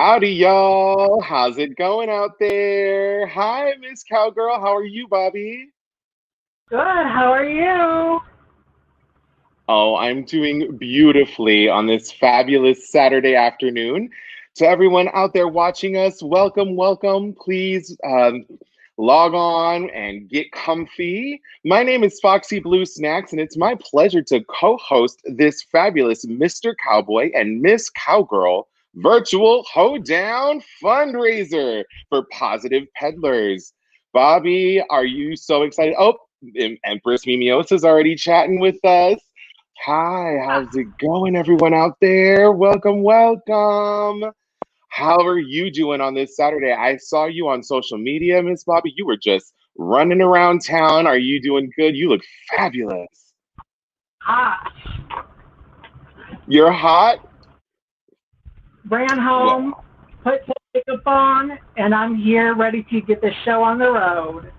Howdy, y'all. How's it going out there? Hi, Miss Cowgirl. How are you, Bobbee? Good. How are you? Oh, I'm doing beautifully on this fabulous Saturday afternoon. To everyone out there watching us, welcome, welcome. Please log on and get comfy. My name is Foxxy Blue Snacks, and it's my pleasure to co-host this fabulous Mr. Cowboy and Miss Cowgirl virtual Hoedown fundraiser for positive peddlers. Bobbee, are you so excited? Oh, Empress Mimiosa's already chatting with us. Hi, how's it going, everyone out there? Welcome, welcome. How are you doing on this Saturday? I saw you on social media, Miss Bobbee. You were just running around town. Are you doing good? You look fabulous. Hot. You're hot? Ran home, put some makeup on, and I'm here ready to get the show on the road.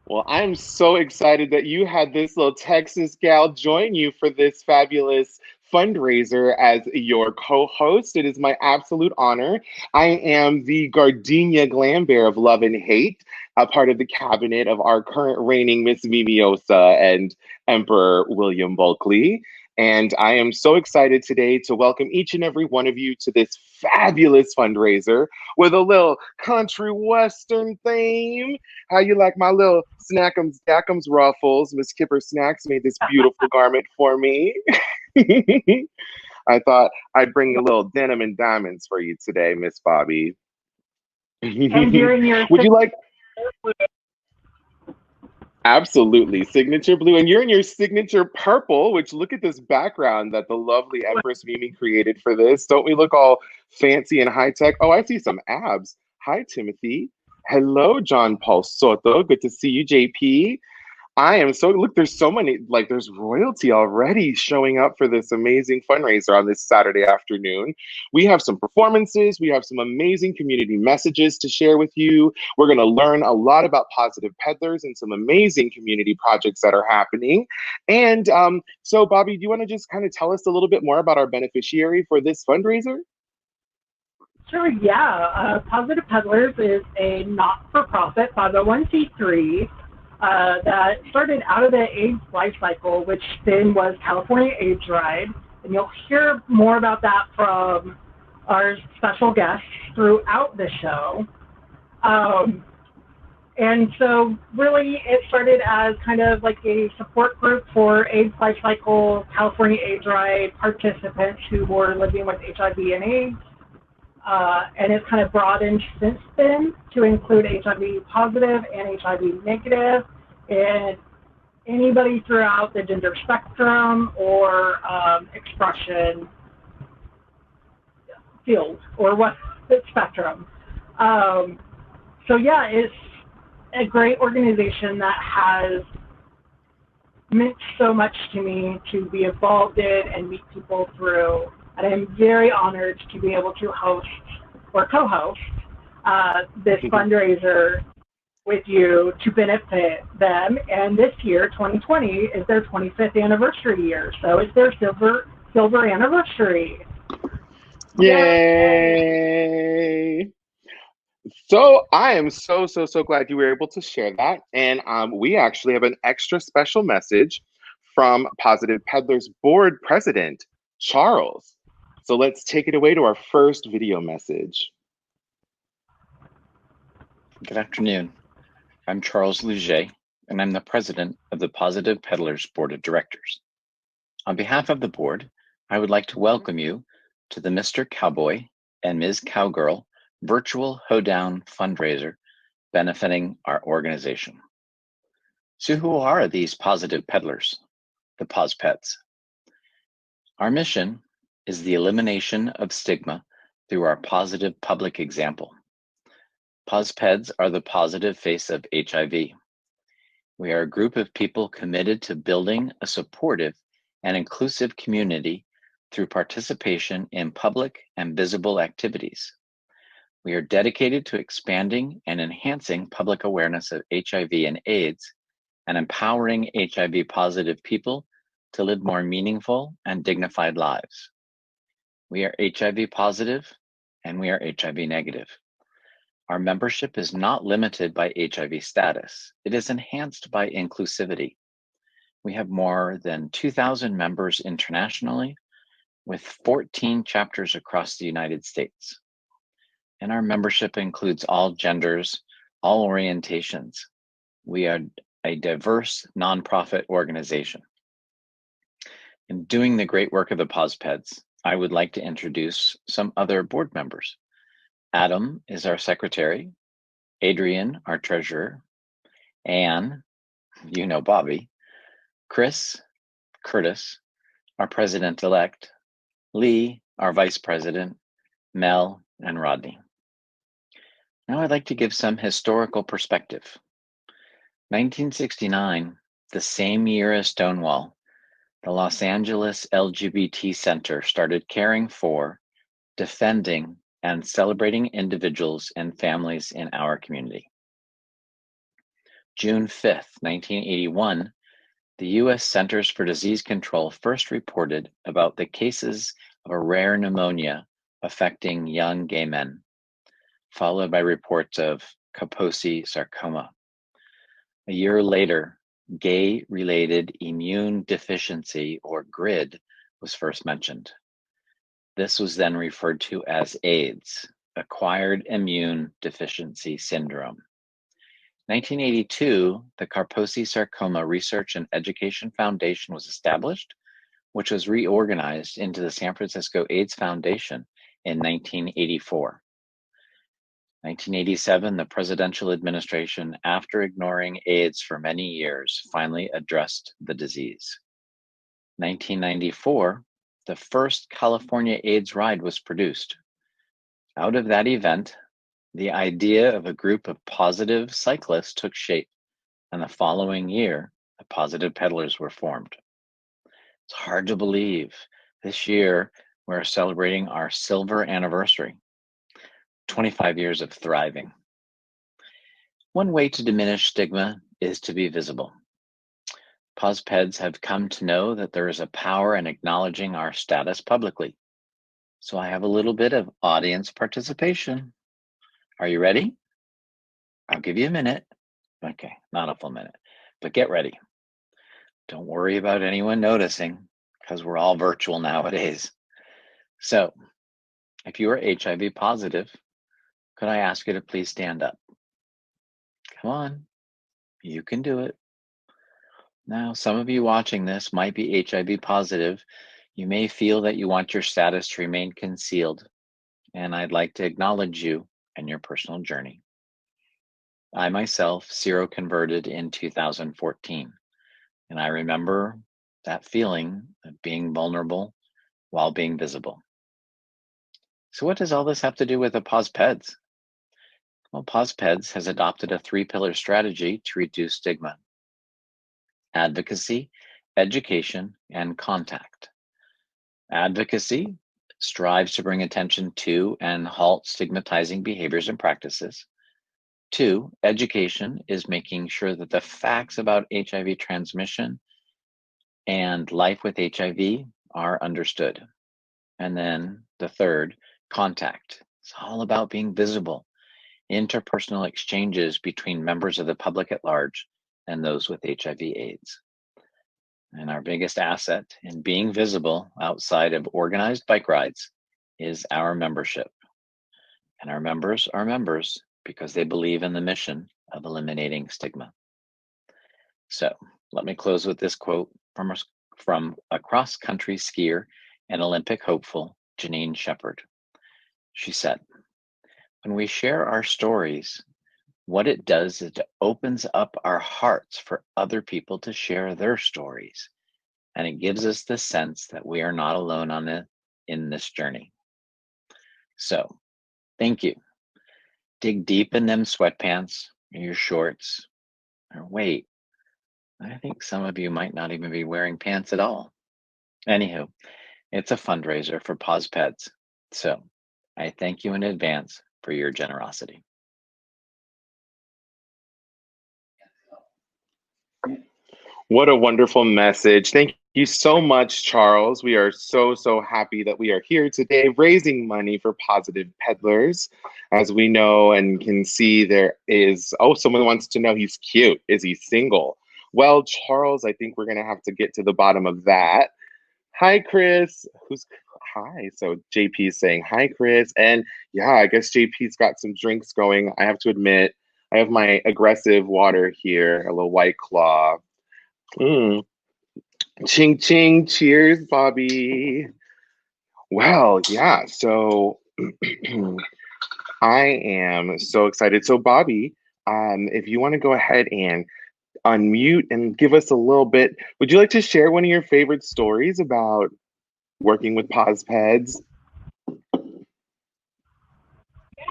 Well, I'm so excited that you had this little Texas gal join you for this fabulous fundraiser as your co-host. It is my absolute honor. I am the Gardenia Glam Bear of Love and Hate, a part of the cabinet of our current reigning Miss Mimiosa and Emperor William Bulkley. And I am so excited today to welcome each and every one of you to this fabulous fundraiser with a little country western theme. How you like my little snackums dackums ruffles? Miss Kipper Snacks made this beautiful garment for me. I thought I'd bring a little denim and diamonds for you today, Miss Bobbee. And you're in your Would you like? Absolutely, signature blue, and you're in your signature purple. Which look at this background that the lovely Empress Mimi created for this. Don't we look all fancy and high tech? Oh, I see some abs. Hi, Timothy. Hello, John Paul Soto. Good to see you, JP. I am so look, there's so many, like there's royalty already showing up for this amazing fundraiser on this Saturday afternoon. We have some performances, we have some amazing community messages to share with you. We're going to learn a lot about positive peddlers and some amazing community projects that are happening. And so, Bobbee, do you want to just kind of tell us a little bit more about our beneficiary for this fundraiser? Sure, yeah. Positive Peddlers is a not-for-profit 501c3 that started out of the AIDS life cycle, which then was California AIDS Ride. And you'll hear more about that from our special guests throughout the show. And so really it started as kind of like a support group for AIDS life cycle, California AIDS Ride participants who were living with HIV and AIDS. And it's kind of broadened since then to include HIV positive and HIV negative, and anybody throughout the gender spectrum or expression field or what spectrum. So yeah, it's a great organization that has meant so much to me to be involved in and meet people through. And I'm very honored to be able to host or co-host this fundraiser with you to benefit them. And this year, 2020, is their 25th anniversary year. So it's their silver anniversary. Yay! So I am so glad you were able to share that. And we actually have an extra special message from Positive Peddlers Board President, Charles. So let's take it away to our first video message. Good afternoon. I'm Charles Luget, and I'm the president of the Positive Peddlers Board of Directors. On behalf of the board, I would like to welcome you to the Mr. Cowboy and Ms. Cowgirl virtual Hoedown fundraiser benefiting our organization. So who are these positive peddlers, the PosPeds? Our mission is the elimination of stigma through our positive public example. PosPeds are the positive face of HIV. We are a group of people committed to building a supportive and inclusive community through participation in public and visible activities. We are dedicated to expanding and enhancing public awareness of HIV and AIDS and empowering HIV positive people to live more meaningful and dignified lives. We are HIV positive and we are HIV negative. Our membership is not limited by HIV status. It is enhanced by inclusivity. We have more than 2,000 members internationally, with 14 chapters across the United States. And our membership includes all genders, all orientations. We are a diverse nonprofit organization. In doing the great work of the POSPEDs, I would like to introduce some other board members. Adam is our secretary, Adrian, our treasurer, Anne, you know Bobbee, Chris, Curtis, our president-elect, Lee, our vice president, Mel, and Rodney. Now I'd like to give some historical perspective. 1969, the same year as Stonewall, the Los Angeles LGBT Center started caring for, defending, and celebrating individuals and families in our community. June 5th, 1981, the U.S. Centers for Disease Control first reported about the cases of a rare pneumonia affecting young gay men, followed by reports of Kaposi sarcoma. A year later, gay-related immune deficiency, or GRID, was first mentioned. This was then referred to as AIDS, Acquired Immune Deficiency Syndrome. 1982, the Kaposi Sarcoma Research and Education Foundation was established, which was reorganized into the San Francisco AIDS Foundation in 1984. 1987, the presidential administration, after ignoring AIDS for many years, finally addressed the disease. 1994, the first California AIDS ride was produced. Out of that event, the idea of a group of positive cyclists took shape, and the following year, the Positive Peddlers were formed. It's hard to believe. This year, we're celebrating our silver anniversary, 25 years of thriving. One way to diminish stigma is to be visible. POSPEDs have come to know that there is a power in acknowledging our status publicly. So I have a little bit of audience participation. Are you ready? I'll give you a minute. Okay, not a full minute, but get ready. Don't worry about anyone noticing, because we're all virtual nowadays. So, if you are HIV positive, could I ask you to please stand up? Come on, you can do it. Now, some of you watching this might be HIV positive. You may feel that you want your status to remain concealed, and I'd like to acknowledge you and your personal journey. I myself seroconverted in 2014, and I remember that feeling of being vulnerable while being visible. So what does all this have to do with the POSPEDs? Well, POSPEDs has adopted a 3-pillar strategy to reduce stigma: advocacy, education, and contact. Advocacy strives to bring attention to and halt stigmatizing behaviors and practices. 2, education is making sure that the facts about HIV transmission and life with HIV are understood. And then the 3rd, contact. It's all about being visible, interpersonal exchanges between members of the public at large and those with HIV/AIDS. And our biggest asset in being visible outside of organized bike rides is our membership. And our members are members because they believe in the mission of eliminating stigma. So let me close with this quote from a cross-country skier and Olympic hopeful, Janine Shepherd. She said, "When we share our stories, what it does is it opens up our hearts for other people to share their stories. And it gives us the sense that we are not alone in this journey." So, thank you. Dig deep in them sweatpants or your shorts. Or wait, I think some of you might not even be wearing pants at all. Anywho, it's a fundraiser for POSPEDs. So, I thank you in advance for your generosity. What a wonderful message. Thank you so much, Charles. We are so happy that we are here today raising money for Positive Peddlers. As we know and can see, there is, someone wants to know he's cute. Is he single? Well, Charles, I think we're going to have to get to the bottom of that. Hi, Chris. Hi? So JP is saying, hi, Chris. And yeah, I guess JP's got some drinks going. I have to admit, I have my aggressive water here, a little White Claw. Ching ching, cheers, Bobbee. Well, yeah, so I am so excited. So Bobbee, if you want to go ahead and unmute and give us a little bit, would you like to share one of your favorite stories about working with PosPeds?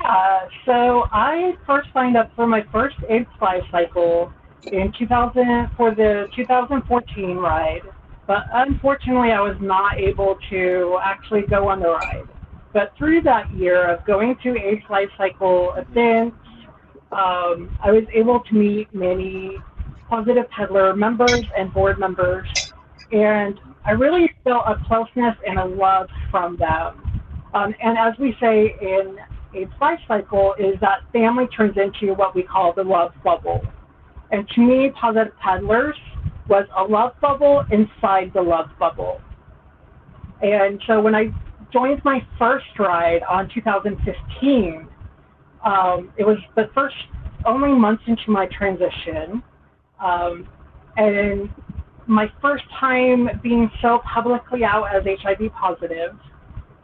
Yeah, so I first signed up for my first egg fly cycle in 2000 for the 2014 ride, but unfortunately I was not able to actually go on the ride. But through that year of going to egg fly cycle events, I was able to meet many Positive Peddler members and board members, and I really felt a closeness and a love from them. And as we say in a life cycle, is that family turns into what we call the love bubble. And to me, Positive Peddlers was a love bubble inside the love bubble. And so when I joined my first ride on 2015, it was the first only months into my transition. And my first time being so publicly out as HIV positive.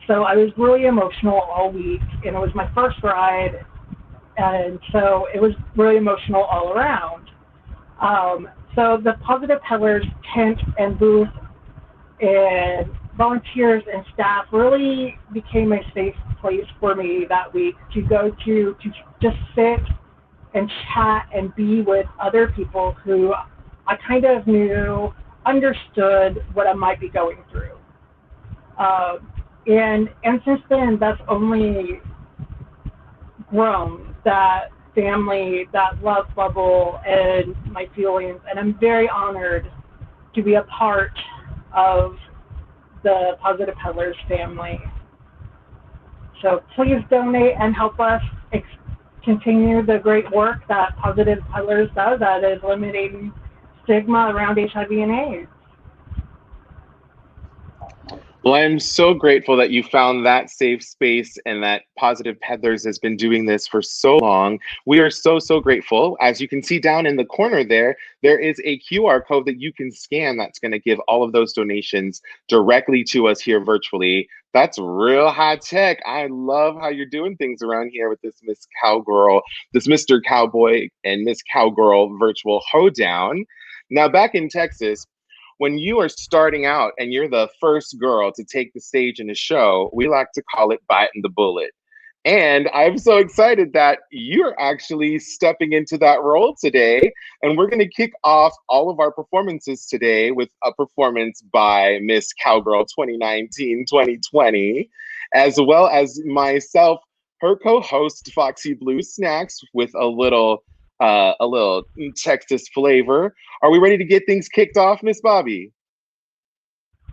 So I was really emotional all week, and it was my first ride, and so it was really emotional all around. So the Positive Peddlers tent and booth and volunteers and staff really became a safe place for me that week to go to just sit and chat and be with other people who I kind of knew, understood what I might be going through. And since then, that's only grown, that family, that love bubble, and my feelings. And I'm very honored to be a part of the Positive Peddlers family. So please donate and help us continue the great work that Positive Peddlers does, that is eliminating stigma around HIV and AIDS. Well, I'm so grateful that you found that safe space and that Positive Peddlers has been doing this for so long. We are so grateful. As you can see down in the corner there is a QR code that you can scan that's going to give all of those donations directly to us here virtually. That's real high tech. I love how you're doing things around here with this Miss Cowgirl, this Mr. Cowboy and Miss Cowgirl virtual hoedown. Now, back in Texas, when you are starting out and you're the first girl to take the stage in a show, we like to call it biting the bullet. And I'm so excited that you're actually stepping into that role today. And we're going to kick off all of our performances today with a performance by Miss Cowgirl 2019-2020, as well as myself, her co-host Foxxy Blue Snacks, with a little Texas flavor. Are we ready to get things kicked off, Miss Bobbee?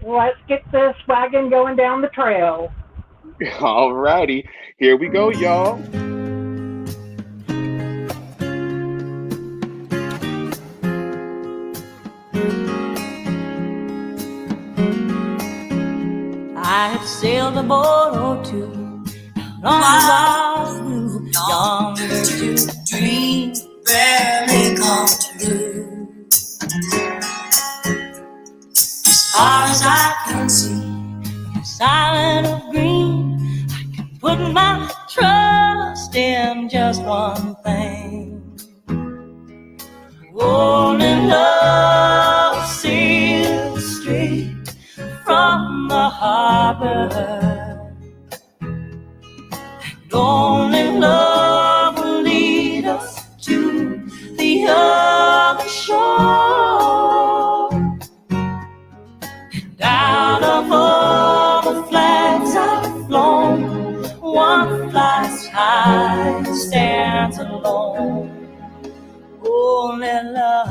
Let's get this wagon going down the trail. All righty, here we go, y'all. I have sailed a boat or two, long blue, yonder to dream rarely come true. As far as I can see, silent of green, I can put my trust in just one thing. Only love sails straight from the harbor, and only love will lead us to the other shore. And out of all the flags I've flown, one flies high and stands alone. Only love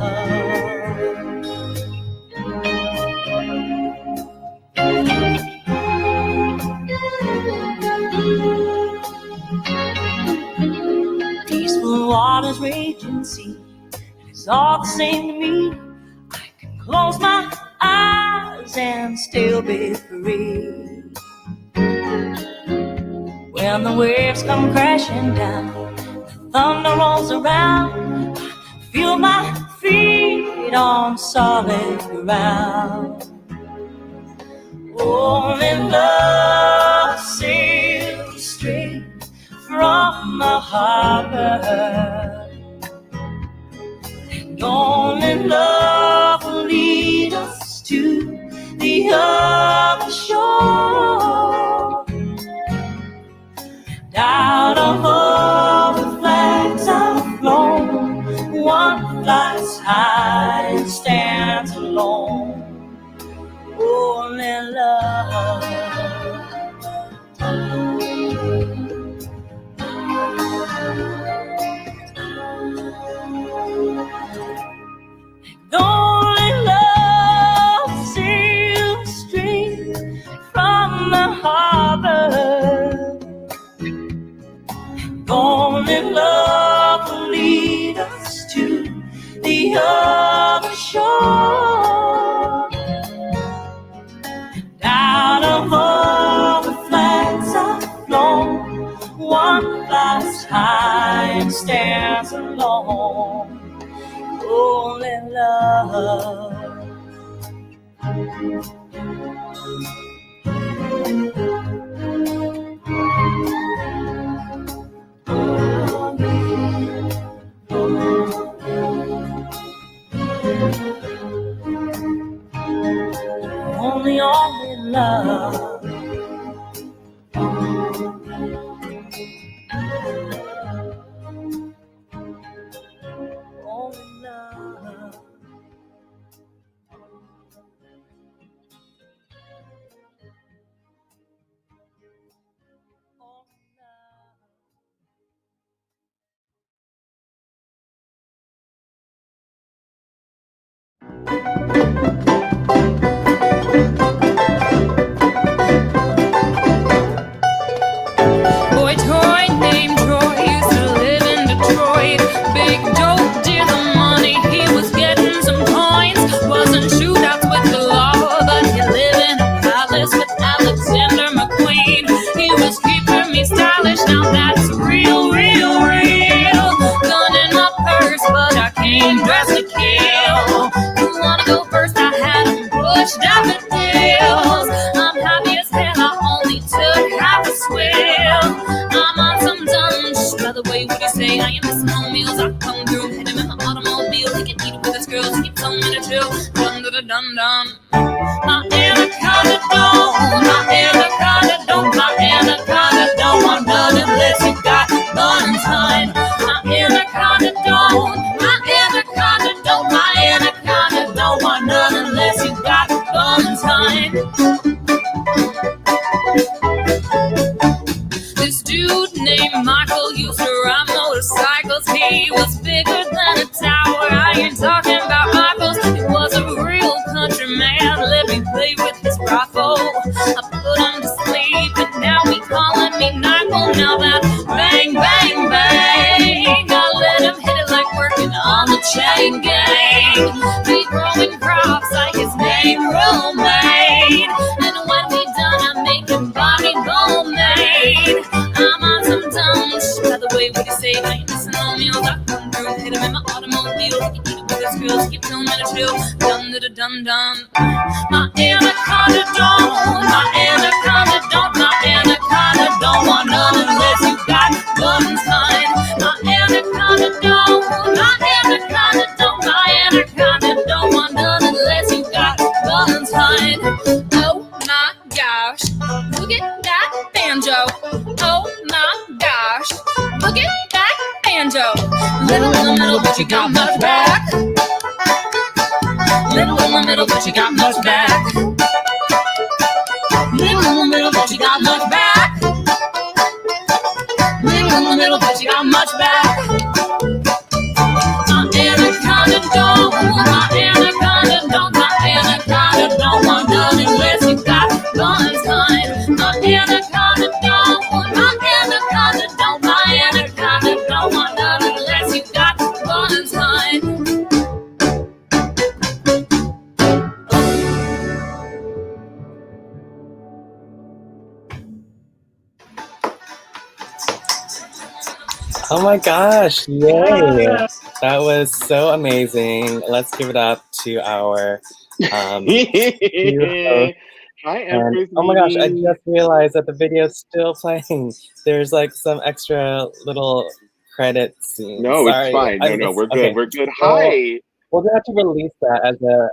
as raging sea. It's all the same to me. I can close my eyes and still be free. When the waves come crashing down, the thunder rolls around, I feel my feet on solid ground. Only love sails straight from the harbor, and only love will lead us to the other shore. And out of all the flags I've flown, one flies high and stands alone. Only love. Only love sails straight from the harbor. Only love will lead us to the other shore. Out of all the flags I've flown, one flies high and stands alone. Only love. Only love. Unless you got Oh my gosh, yay. That was so amazing. Let's give it up to our new host. Hi, Empress. Oh my gosh, I Mimi. just realized that the video's still playing. There's like some extra little credit scene. No, it's Sorry. fine. No, we're good. Okay. We're good. Well, Hi. we're gonna have to release that as a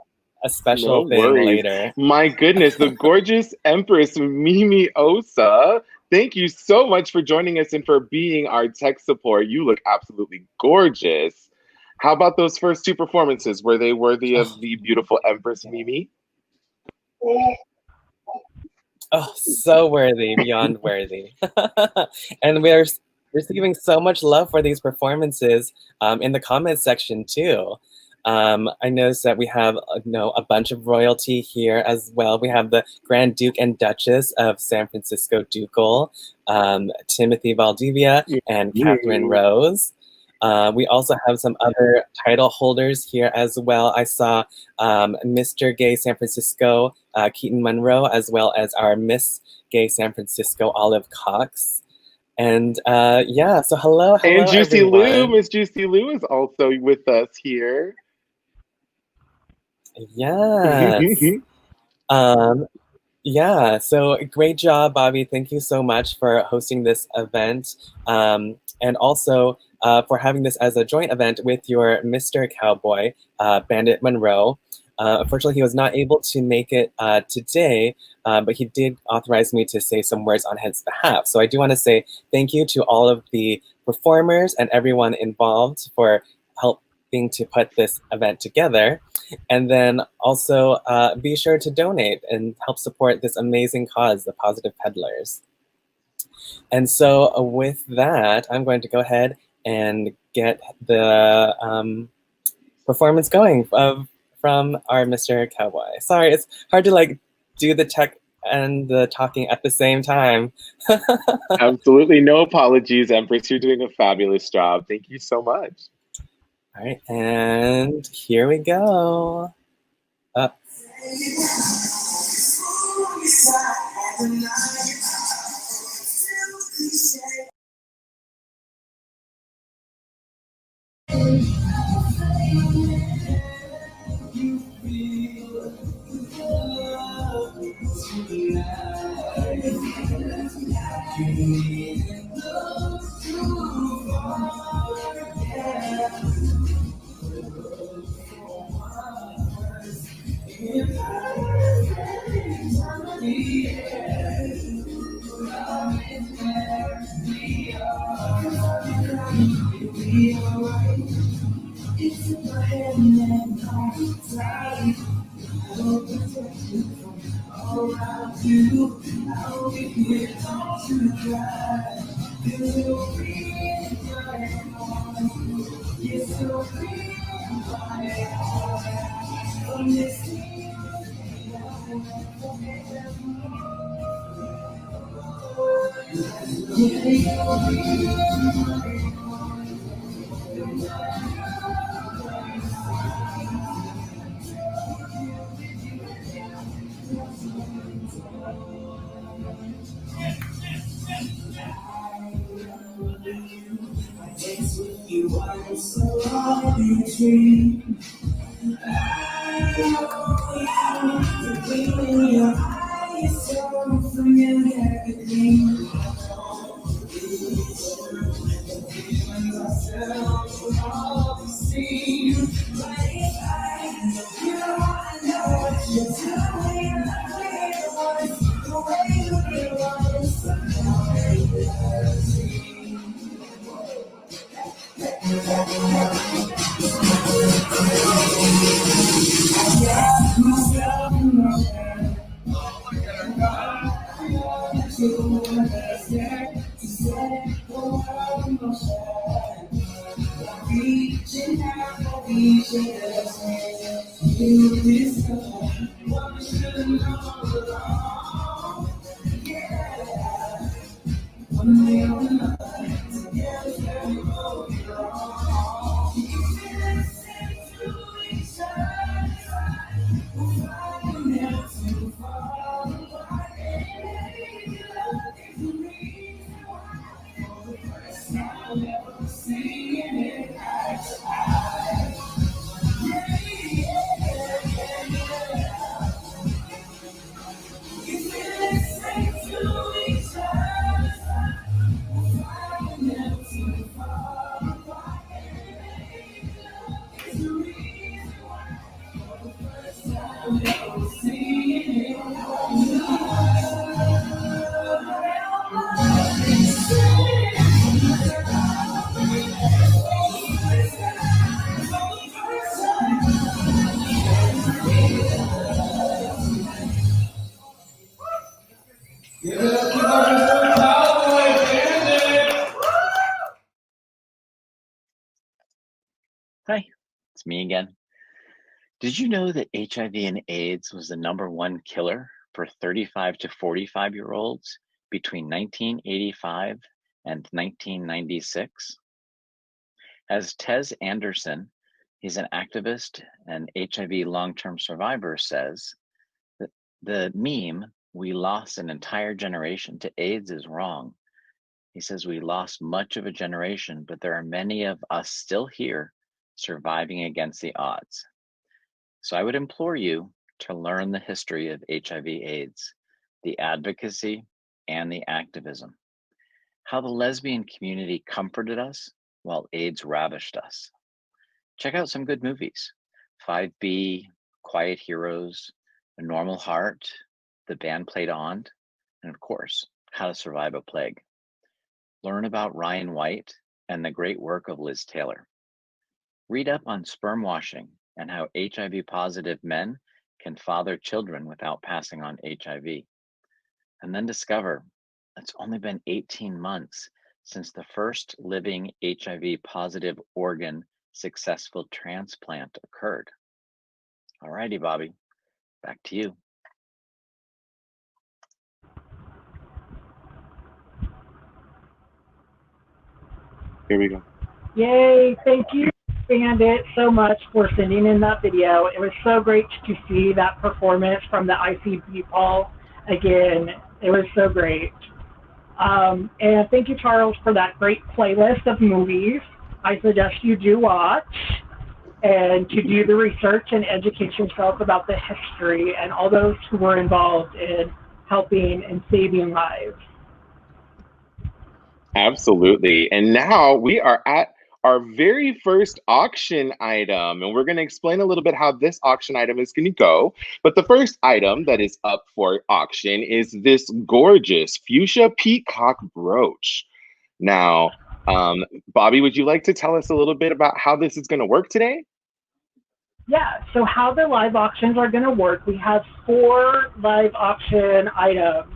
special No thing worries. later. My goodness, the gorgeous Empress Mimi Osa. Thank you so much for joining us and for being our tech support. You look absolutely gorgeous. How about those first two performances? Were they worthy of the beautiful Empress Mimi? Oh, so worthy, beyond worthy. And we're receiving so much love for these performances in the comment section too. I noticed that we have a bunch of royalty here as well. We have the Grand Duke and Duchess of San Francisco Ducal, Timothy Valdivia and Catherine Rose. We also have some other title holders here as well. I saw Mr. Gay San Francisco, Keaton Munro, as well as our Miss Gay San Francisco, Olive Cox. And yeah, so hello and Juicy everyone. Lou, Miss Juicy Lou is also with us here. Yes. Yeah, so great job, Bobbee. Thank you so much for hosting this event. And also for having this as a joint event with your Mr. Cowboy, Bandit Munro. Unfortunately, he was not able to make it today, but he did authorize me to say some words on his behalf. So I do want to say thank you to all of the performers and everyone involved for helping to put this event together. And then also be sure to donate and help support this amazing cause, the Positive Peddlers. And so with that, I'm going to go ahead and get the performance going from our Mr. Cowboy. Sorry, it's hard to do the tech and the talking at the same time. Absolutely no apologies, Empress. You're doing a fabulous job. Thank you so much. All right, and here we go. Up. It's me again. Did you know that HIV and AIDS was the #1 killer for 35 to 45-year-olds between 1985 and 1996? As Tez Anderson, he's an activist and HIV long-term survivor, says, that the meme, "we lost an entire generation to AIDS," is wrong. He says we lost much of a generation, but there are many of us still here surviving against the odds. So I would implore you to learn the history of HIV/AIDS, the advocacy and the activism, how the lesbian community comforted us while AIDS ravished us. Check out some good movies: 5B, Quiet Heroes, A Normal Heart, The Band Played On, and of course, How to Survive a Plague. Learn about Ryan White and the great work of Liz Taylor. Read up on sperm washing and how HIV-positive men can father children without passing on HIV. And then discover it's only been 18 months since the first living HIV-positive organ successful transplant occurred. Alrighty, Bobbee, back to you. Here we go. Yay, thank you, Bandit, so much for sending in that video. It was so great to see that performance from the ICB Paul again. It was so great. And thank you, Charles, for that great playlist of movies. I suggest you do watch and to do the research and educate yourself about the history and all those who were involved in helping and saving lives. Absolutely. And now we are at our very first auction item, and we're going to explain a little bit how this auction item is going to go. But the first item that is up for auction is this gorgeous fuchsia peacock brooch. Now, Bobbee, would you like to tell us a little bit about how this is going to work today? Yeah, so how the live auctions are going to work, we have 4 live auction items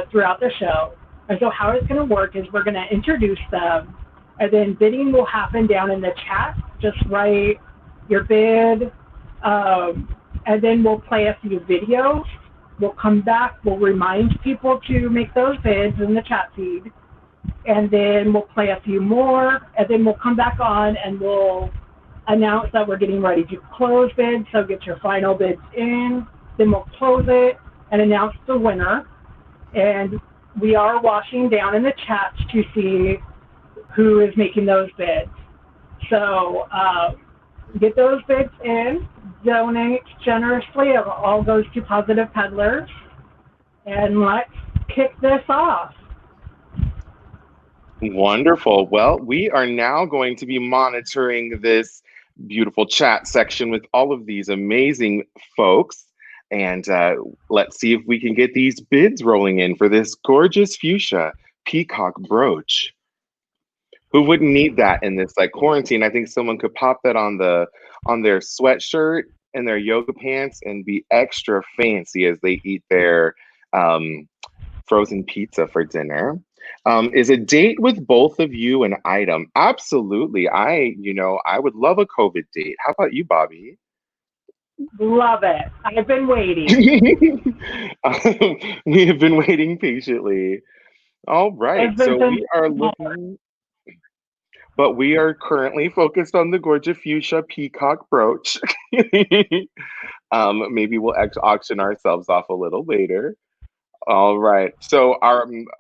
throughout the show. And so how it's going to work is we're going to introduce them, and then bidding will happen down in the chat. Just write your bid, and then we'll play a few videos. We'll come back, we'll remind people to make those bids in the chat feed, and then we'll play a few more, and then we'll come back on and we'll announce that we're getting ready to close bids, so get your final bids in, then we'll close it and announce the winner. And we are watching down in the chat to see who is making those bids. So get those bids in, donate generously. It all goes to Positive Peddlers. And let's kick this off. Wonderful. Well, we are now going to be monitoring this beautiful chat section with all of these amazing folks. And let's see if we can get these bids rolling in for this gorgeous fuchsia peacock brooch. Who wouldn't need that in this quarantine? I think someone could pop that on their sweatshirt and their yoga pants and be extra fancy as they eat their frozen pizza for dinner. Is a date with both of you an item? Absolutely. I would love a COVID date. How about you, Bobbee? Love it. I've been waiting. We have been waiting patiently. All right. So we are looking, but we are currently focused on the gorgeous fuchsia peacock brooch. Maybe we'll auction ourselves off a little later. All right. So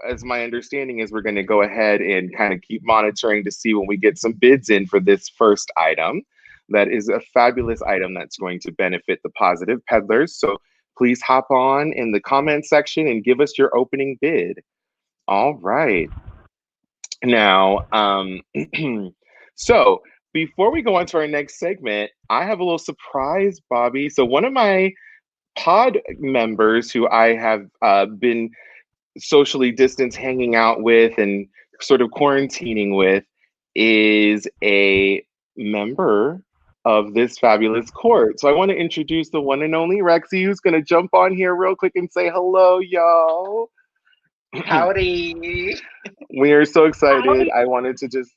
as my understanding is, we're going to go ahead and kind of keep monitoring to see when we get some bids in for this first item. That is a fabulous item that's going to benefit the Positive Peddlers. So please hop on in the comment section and give us your opening bid. All right. Now, so before we go on to our next segment, I have a little surprise, Bobbee. So one of my pod members who I have been socially distanced hanging out with and sort of quarantining with is a member of this fabulous court. So I want to introduce the one and only Rexy, who's going to jump on here real quick and say hello, y'all. Howdy. We are so excited. Howdy. I wanted to just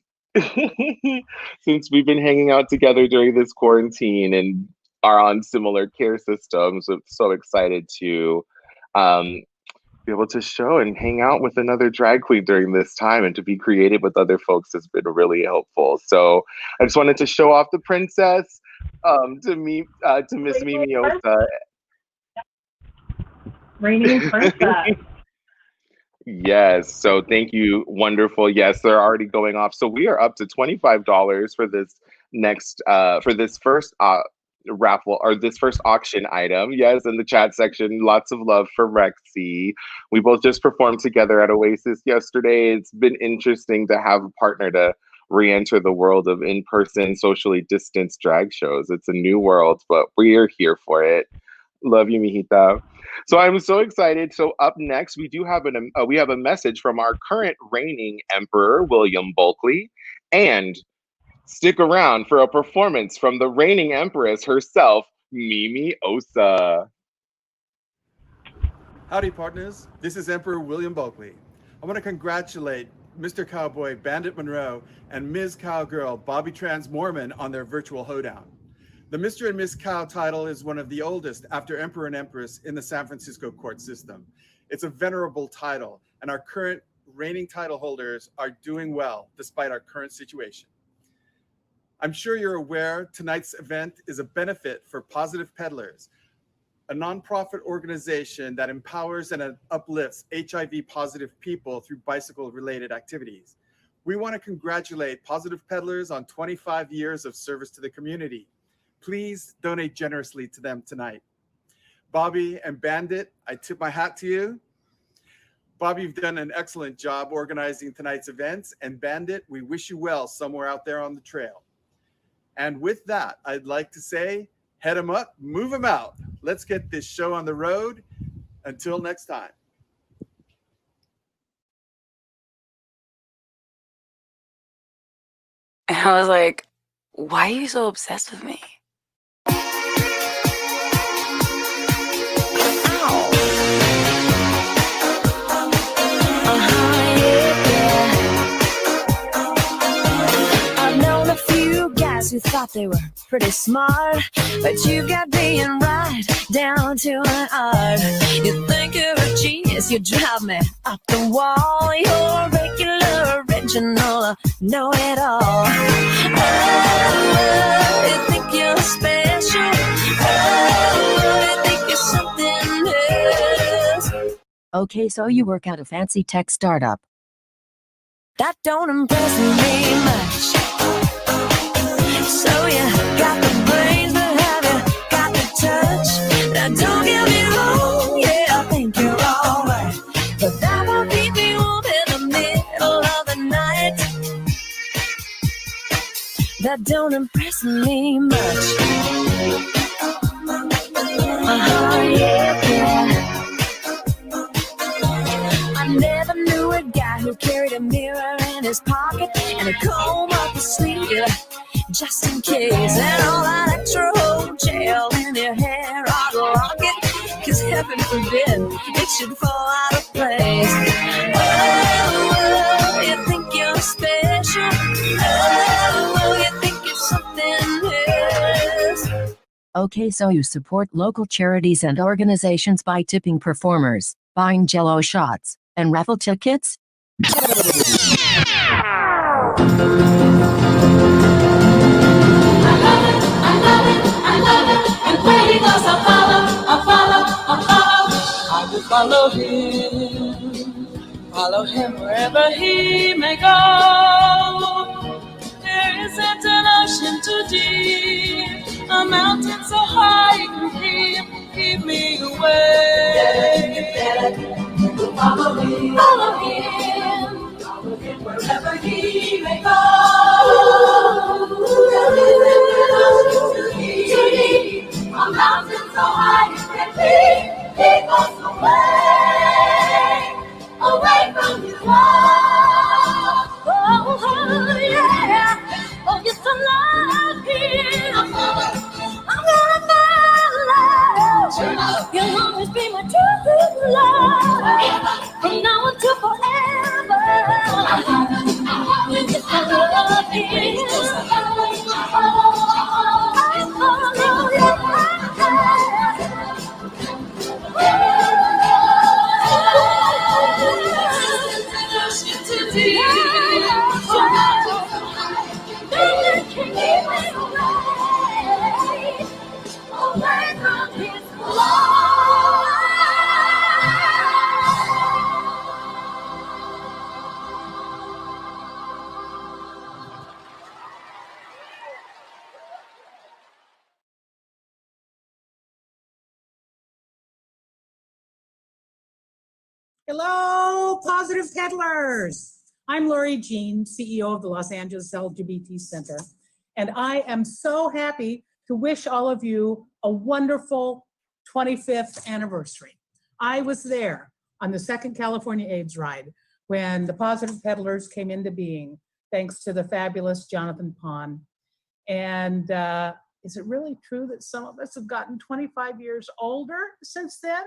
Since we've been hanging out together during this quarantine and are on similar care systems, I'm so excited to um, be able to show and hang out with another drag queen during this time, and to be creative with other folks has been really helpful. So I just wanted to show off the princess to Miss Mimi Osa. Reigning princess. Yes. So thank you. Wonderful. Yes, they're already going off. So we are up to $25 for this next for this first raffle, or this first auction item. Yes, in the chat section, lots of love for Rexy. We both just performed together at Oasis yesterday. It's been interesting to have a partner to re-enter the world of in-person, socially distanced drag shows. It's a new world, but we are here for it. Love you, mijita. So I'm so excited. So up next, we do have we have a message from our current reigning emperor, William Bulkley, and stick around for a performance from the reigning empress herself, Mimi Osa. Howdy, partners. This is Emperor William Bulkley. I want to congratulate Mr. Cowboy, Bandit Munro, and Ms. Cowgirl, Bobbee Trans Mooremon, on their virtual hoedown. The Mr. and Miss Cow title is one of the oldest after Emperor and Empress in the San Francisco court system. It's a venerable title, and our current reigning title holders are doing well despite our current situation. I'm sure you're aware tonight's event is a benefit for Positive Peddlers, a nonprofit organization that empowers and uplifts HIV positive people through bicycle-related activities. We want to congratulate Positive Peddlers on 25 years of service to the community. Please donate generously to them tonight. Bobbee and Bandit, I tip my hat to you. Bobbee, you've done an excellent job organizing tonight's events, and Bandit, we wish you well somewhere out there on the trail. And with that, I'd like to say, head 'em up, move 'em out. Let's get this show on the road. Until next time. And I was like, why are you so obsessed with me? Who thought they were pretty smart, but you got being right down to an art. You think you're a genius, you drive me up the wall. You're regular, original, know it all. Oh, you think you're special. Oh, you think you're something else. Okay, so you work at a fancy tech startup. That don't impress me much. So you got the brains, but have you got the touch? Now don't get me wrong, yeah, I think you're alright, but that won't keep me warm in the middle of the night. That don't impress me much. Yeah. I never knew a guy who carried a mirror in his pocket and a comb up his sleeve, just in case, and all that extra whole gel in your hair I'd lock it, cause heaven forbid it should fall out of place. Oh, you think you're special. Oh, you think you're something else. Okay, so you support local charities and organizations by tipping performers, buying Jell-O shots, and raffle tickets? Follow him wherever he may go. There isn't an ocean too deep, a mountain so high you can keep me away. Follow him, follow him wherever he may go. There isn't an ocean too deep, a mountain so high you can keep us away from you all. Oh, yeah. Oh, yes, I love him. I'm gonna follow. You'll always be my true love. From now until forever. I love Hello, positive peddlers. I'm Lori Jean, CEO of the Los Angeles LGBT Center, and I am so happy to wish all of you a wonderful 25th anniversary. I was there on the second California AIDS ride when the positive peddlers came into being, thanks to the fabulous Jonathan Pond. And is it really true that some of us have gotten 25 years older since then?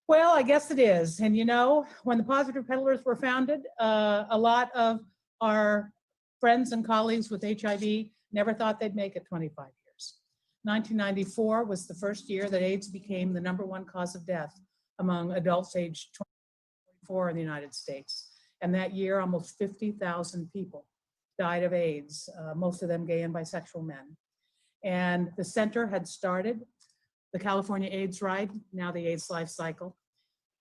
Well, I guess it is. And you know, when the Positive Peddlers were founded, a lot of our friends and colleagues with HIV never thought they'd make it 25 years. 1994 was the first year that AIDS became the #1 cause of death among adults aged 24 in the United States. And that year, almost 50,000 people died of AIDS, most of them gay and bisexual men. And the center had started the California AIDS Ride, now the AIDS Life Cycle,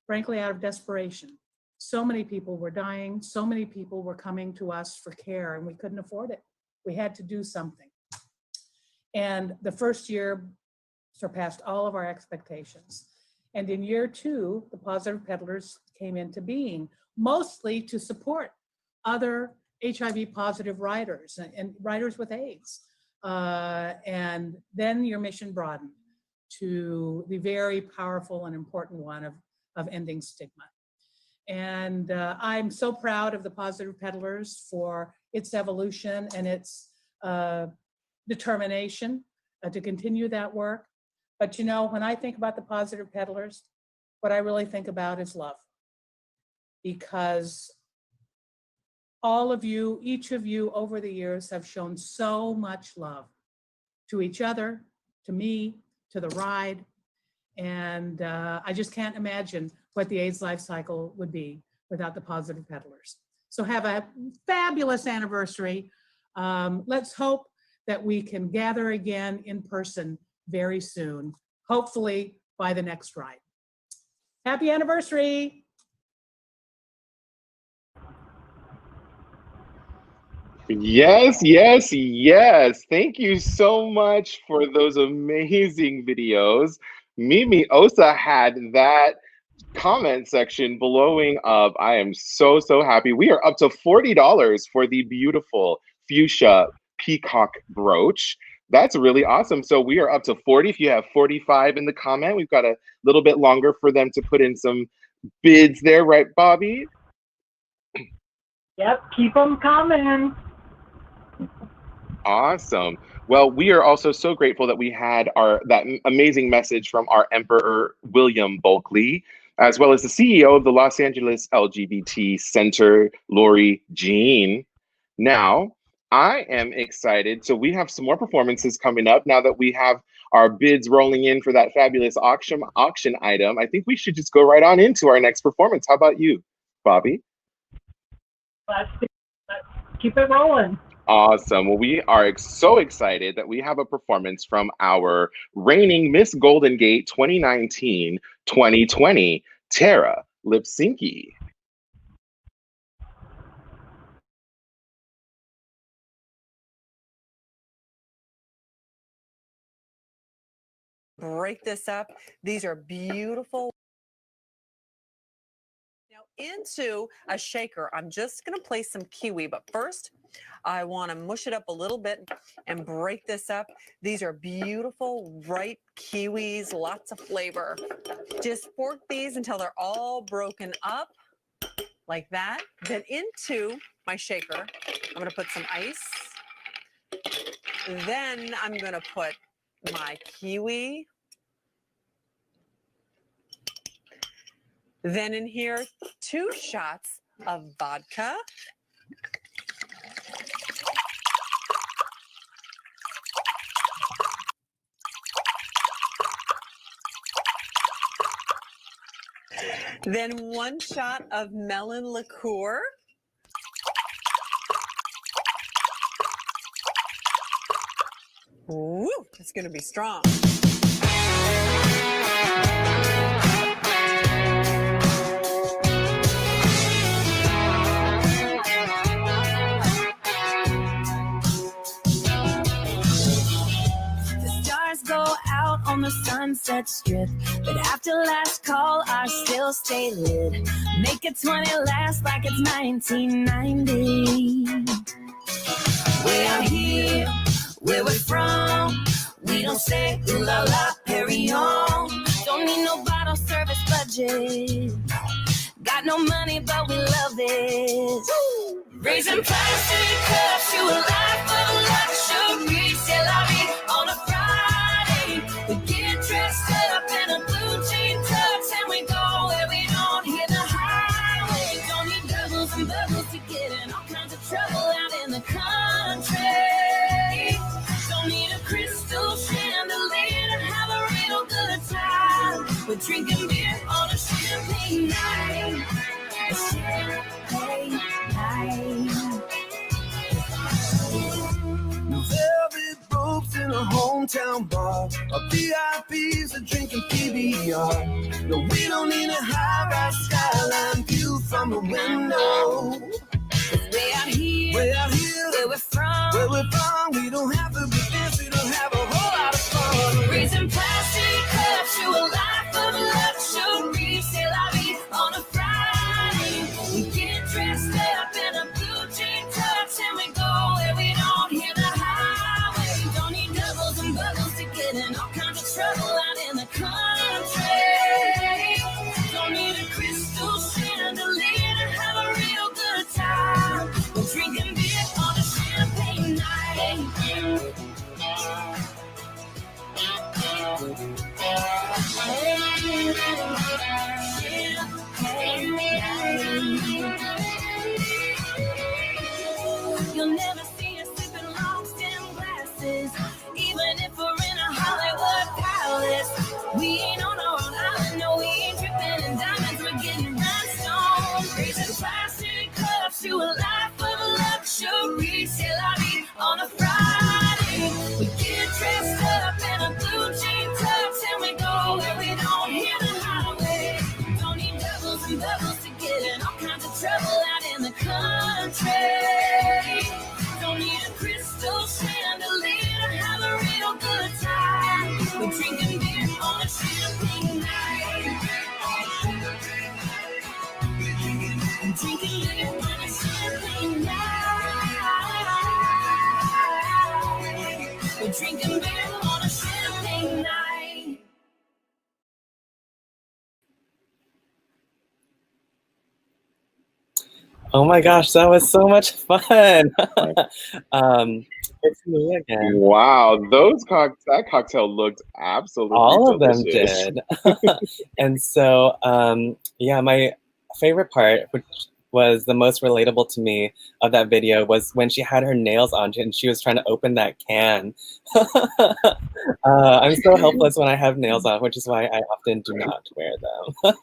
frankly, out of desperation. So many people were dying, so many people were coming to us for care, and we couldn't afford it. We had to do something. And the first year surpassed all of our expectations. And in year 2, the Positive Peddlers came into being, mostly to support other HIV positive riders and riders with AIDS. And then your mission broadened to the very powerful and important one of ending stigma. And I'm so proud of the Positive Peddlers for its evolution and its determination to continue that work. But you know, when I think about the Positive Peddlers, what I really think about is love. Because all of you, each of you over the years have shown so much love to each other, to me, to the ride. And I just can't imagine what the AIDS life cycle would be without the Positive Peddlers. So have a fabulous anniversary. Let's hope that we can gather again in person very soon, hopefully by the next ride. Happy anniversary. Yes, yes, yes. Thank you so much for those amazing videos. Mimi Osa had that comment section blowing up. I am so, so happy. We are up to $40 for the beautiful fuchsia peacock brooch. That's really awesome. So we are up to 40. If you have 45 in the comment, we've got a little bit longer for them to put in some bids there, right, Bobbee? Yep, keep them coming. Awesome. Well, we are also so grateful that we had that amazing message from our Emperor William Bulkley, as well as the CEO of the Los Angeles LGBT Center, Lori Jean. Now, I am excited. So we have some more performances coming up now that we have our bids rolling in for that fabulous auction item. I think we should just go right on into our next performance. How about you, Bobbee? Let's keep it rolling. Awesome. Well, we are so excited that we have a performance from our reigning Miss Golden Gate 2019-2020, Tara Lipsyncki. Break this up. These are beautiful. Now into a shaker, I'm just going to place some kiwi, but first I want to mush it up a little bit and break this up. These are beautiful, ripe kiwis, lots of flavor. Just fork these until they're all broken up like that. Then into my shaker, I'm going to put some ice. Then I'm going to put my kiwi. Then in here, 2 shots of vodka. Then 1 shot of melon liqueur. Ooh, it's going to be strong. cars go out on the Sunset Strip, but after last call, I still stay lit. Make it 20 last like it's 1990. Way out here, where we're from, we don't say ooh la la, carry on. Don't need no bottle service budget. Got no money, but we love it. Raising plastic cups, you a life of luxury. C'est la vie on a Friday. We get dressed up in a blue jean tux and we go where we don't hit the highway. Don't need doubles and bubbles to get in all kinds of trouble out in the country. Don't need a crystal chandelier to have a real good time. We're drinking beer on a champagne night. A champagne night. Velvet ropes in a hometown bar. Our VIPs are drinking PBR. No, we don't need a high-rise skyline view from the window. Way out here, where we're from, we don't have to be fancy to have a whole lot of fun. Raising plastic cups to a life of luxury. C'est la vie on a Friday. We get dressed up in a blue jean tux and we go where we don't hear the highway. Don't need doubles and bubbles to get in all kinds of trouble out in the country. Don't need a crystal chandelier to have a real good time. We're drinking beer on a champagne night. You'll never see us sipping long stem glasses, even if we're in a Hollywood palace. We ain't on our own island, no, we ain't dripping in diamonds, we're getting rhinestones. Raising plastic cups to a life of luxury. C'est la vie on a Friday. We get dressed up in a blue jean tux and we go where we don't hear the highway. Don't need doubles and bubbles to get in all kinds of trouble out in the country. Don't need a crystal chandelier to have a real good time. We're drinking beer on a champagne night. Drinking beer on a champagne night. We're drinking beer on a champagne night. Oh my gosh, that was so much fun. It's me again. Wow, that cocktail looked absolutely All of delicious. them did. And so, yeah, my favorite part, which was the most relatable to me of that video, was when she had her nails on and she was trying to open that can. I'm so helpless when I have nails on, which is why I often do not wear them.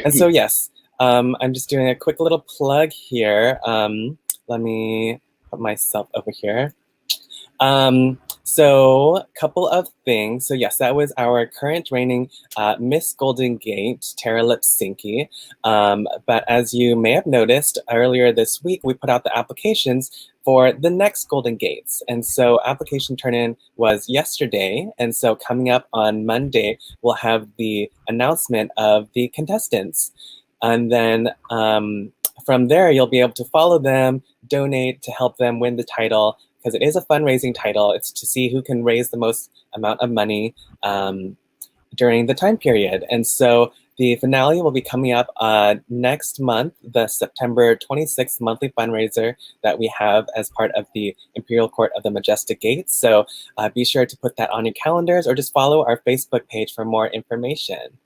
And so, yes, I'm just doing a quick little plug here. Let me put myself over here. So a couple of things. So yes, that was our current reigning Miss Golden Gate, Tara Lipsyncki. But as you may have noticed, earlier this week, we put out the applications for the next Golden Gates. And so application turn-in was yesterday. And so coming up on Monday, we'll have the announcement of the contestants. And then from there, you'll be able to follow them, donate to help them win the title, because it is a fundraising title. It's to see who can raise the most amount of money during the time period. And so the finale will be coming up next month, the September 26th monthly fundraiser that we have as part of the Imperial Court of the Majestic Gates. So be sure to put that on your calendars or just follow our Facebook page for more information.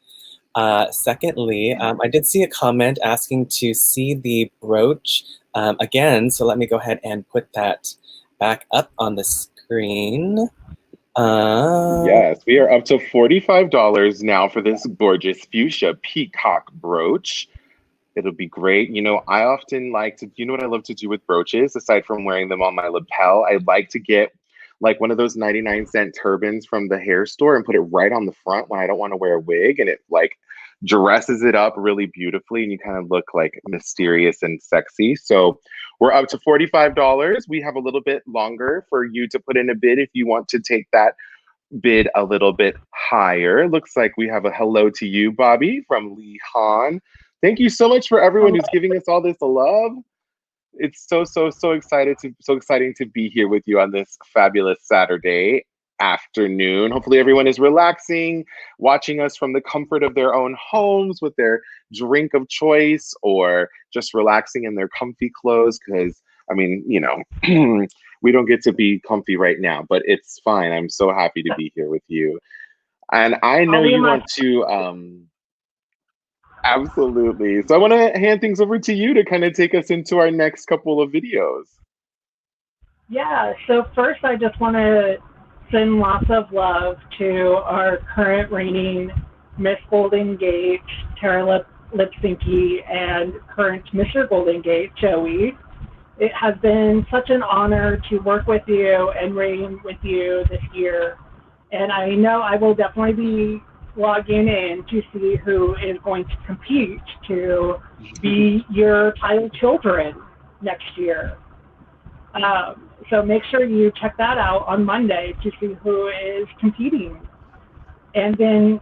Secondly, I did see a comment asking to see the brooch again. So let me go ahead and put that back up on the screen. Yes, we are up to $45 now for this gorgeous fuchsia peacock brooch. It'll be great. You know, I often like to, you know what I love to do with brooches, aside from wearing them on my lapel? I like to get like one of those 99-cent turbans from the hair store and put it right on the front when I don't want to wear a wig, and it like dresses it up really beautifully and you kind of look like mysterious and sexy. So we're up to $45. We have a little bit longer for you to put in a bid if you want to take that bid a little bit higher. Looks like we have a hello to you, Bobbee, from Lee Han. Thank you so much for everyone who's giving us all this love. It's so exciting to be here with you on this fabulous Saturday afternoon. Hopefully everyone is relaxing, watching us from the comfort of their own homes with their drink of choice, or just relaxing in their comfy clothes, because I mean, you know, we don't get to be comfy right now, but it's fine. I'm so happy to be here with you. And I know you want to absolutely. So I want to hand things over to you to kind of take us into our next couple of videos. Yeah, so first I just want to send lots of love to our current reigning Miss Golden Gate, Tara Lipsyncki, and current Mr. Golden Gate, Joey. It has been such an honor to work with you and reign with you this year. And I know I will definitely be logging in to see who is going to compete to be your title children next year. So make sure you check that out on Monday to see who is competing. And then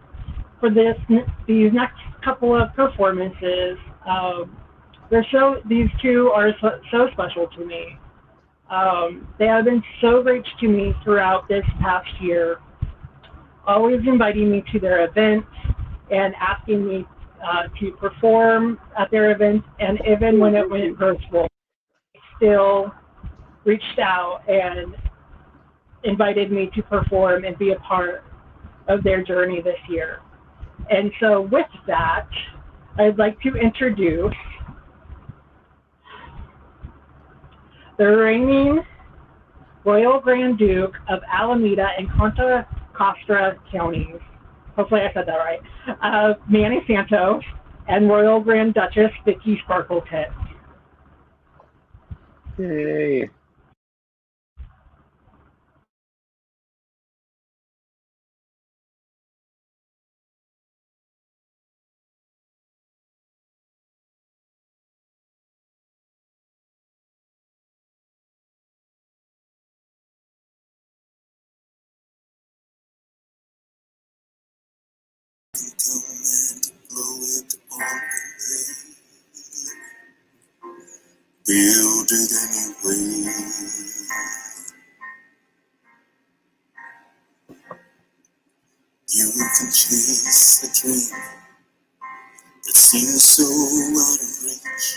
for these next couple of performances, these two are so special to me. They have been so great to me throughout this past year, always inviting me to their events and asking me to perform at their events. And even when it went virtual, still reached out and invited me to perform and be a part of their journey this year. And so with that, I'd like to introduce the reigning Royal Grand Duke of Alameda and Contra Costa counties, hopefully I said that right, Manny Santos, and Royal Grand Duchess Vicky Sparkle-Titz. Yay. Build it anyway. You can chase a dream that seems so out of reach,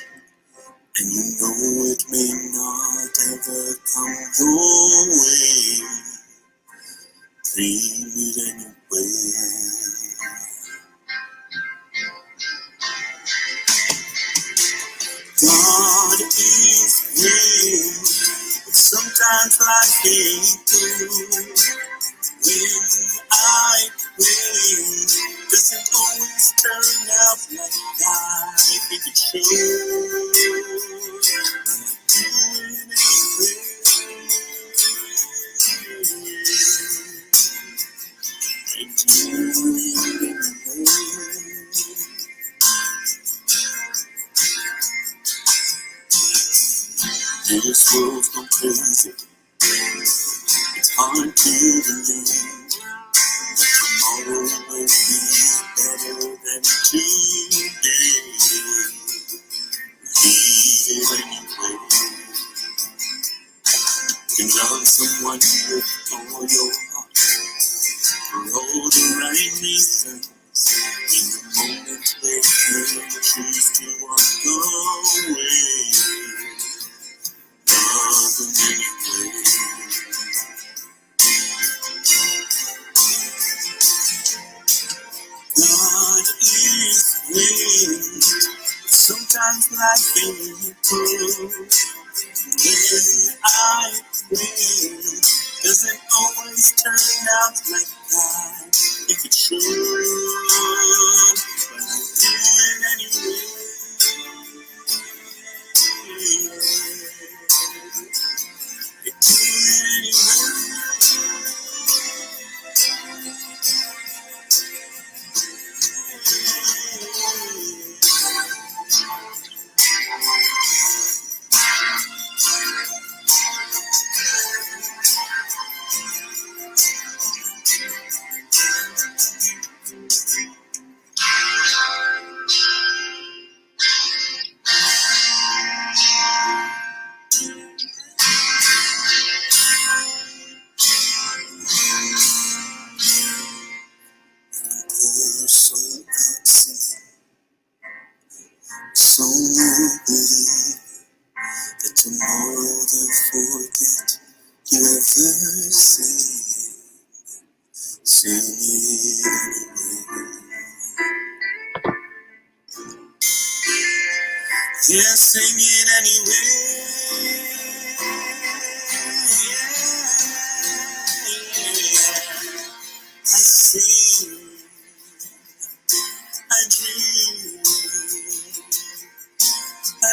and you know it may not ever come your way. Dream it anyway. God is real, but sometimes life ain't through. When I win, doesn't always turn out like I think it should. I do it anyway. This world's gone crazy. It's hard to believe that tomorrow will be better than today. Leave it anyway. You can love someone with all your heart for all the right reasons. In the moment they choose to walk away. Love them anyway. God is real. Sometimes life ain't true. When I win, doesn't always turn out like I think it should. But I do it anyway. I do it anyway. Yeah, sing it anyway. I sing, I dream, I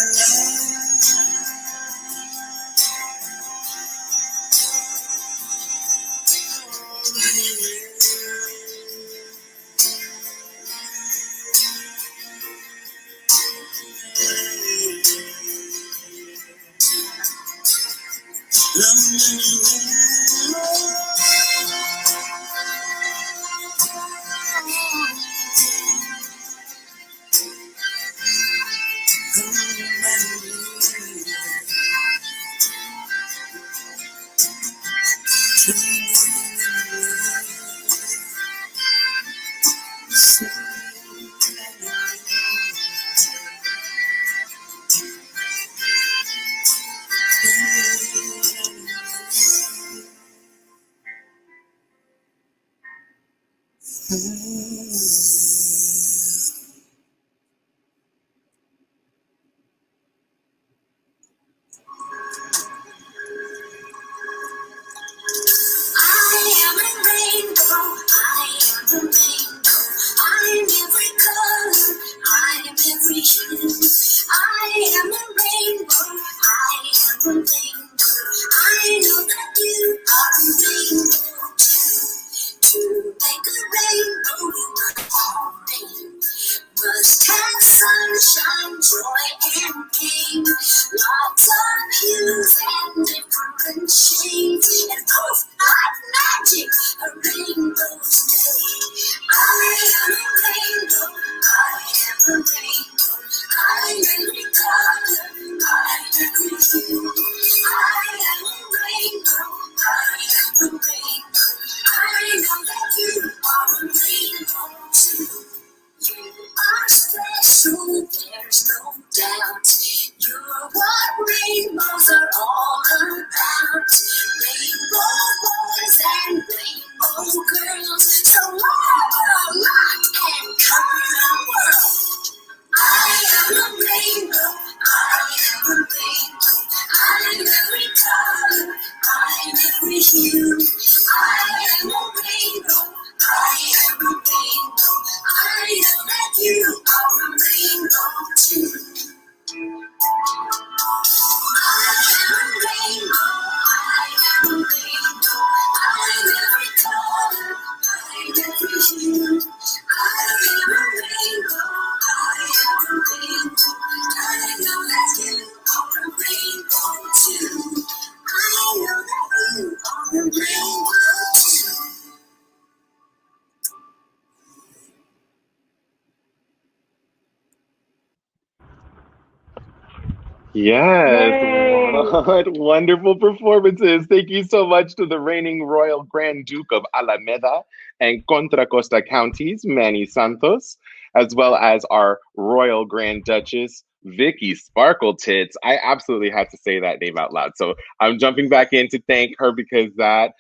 Yes, Yay. what wonderful performances. Thank you so much to the reigning Royal Grand Duke of Alameda and Contra Costa counties, Manny Santos, as well as our Royal Grand Duchess, Vicky Sparkle-Titz. I absolutely had to say that name out loud. So I'm jumping back in to thank her because I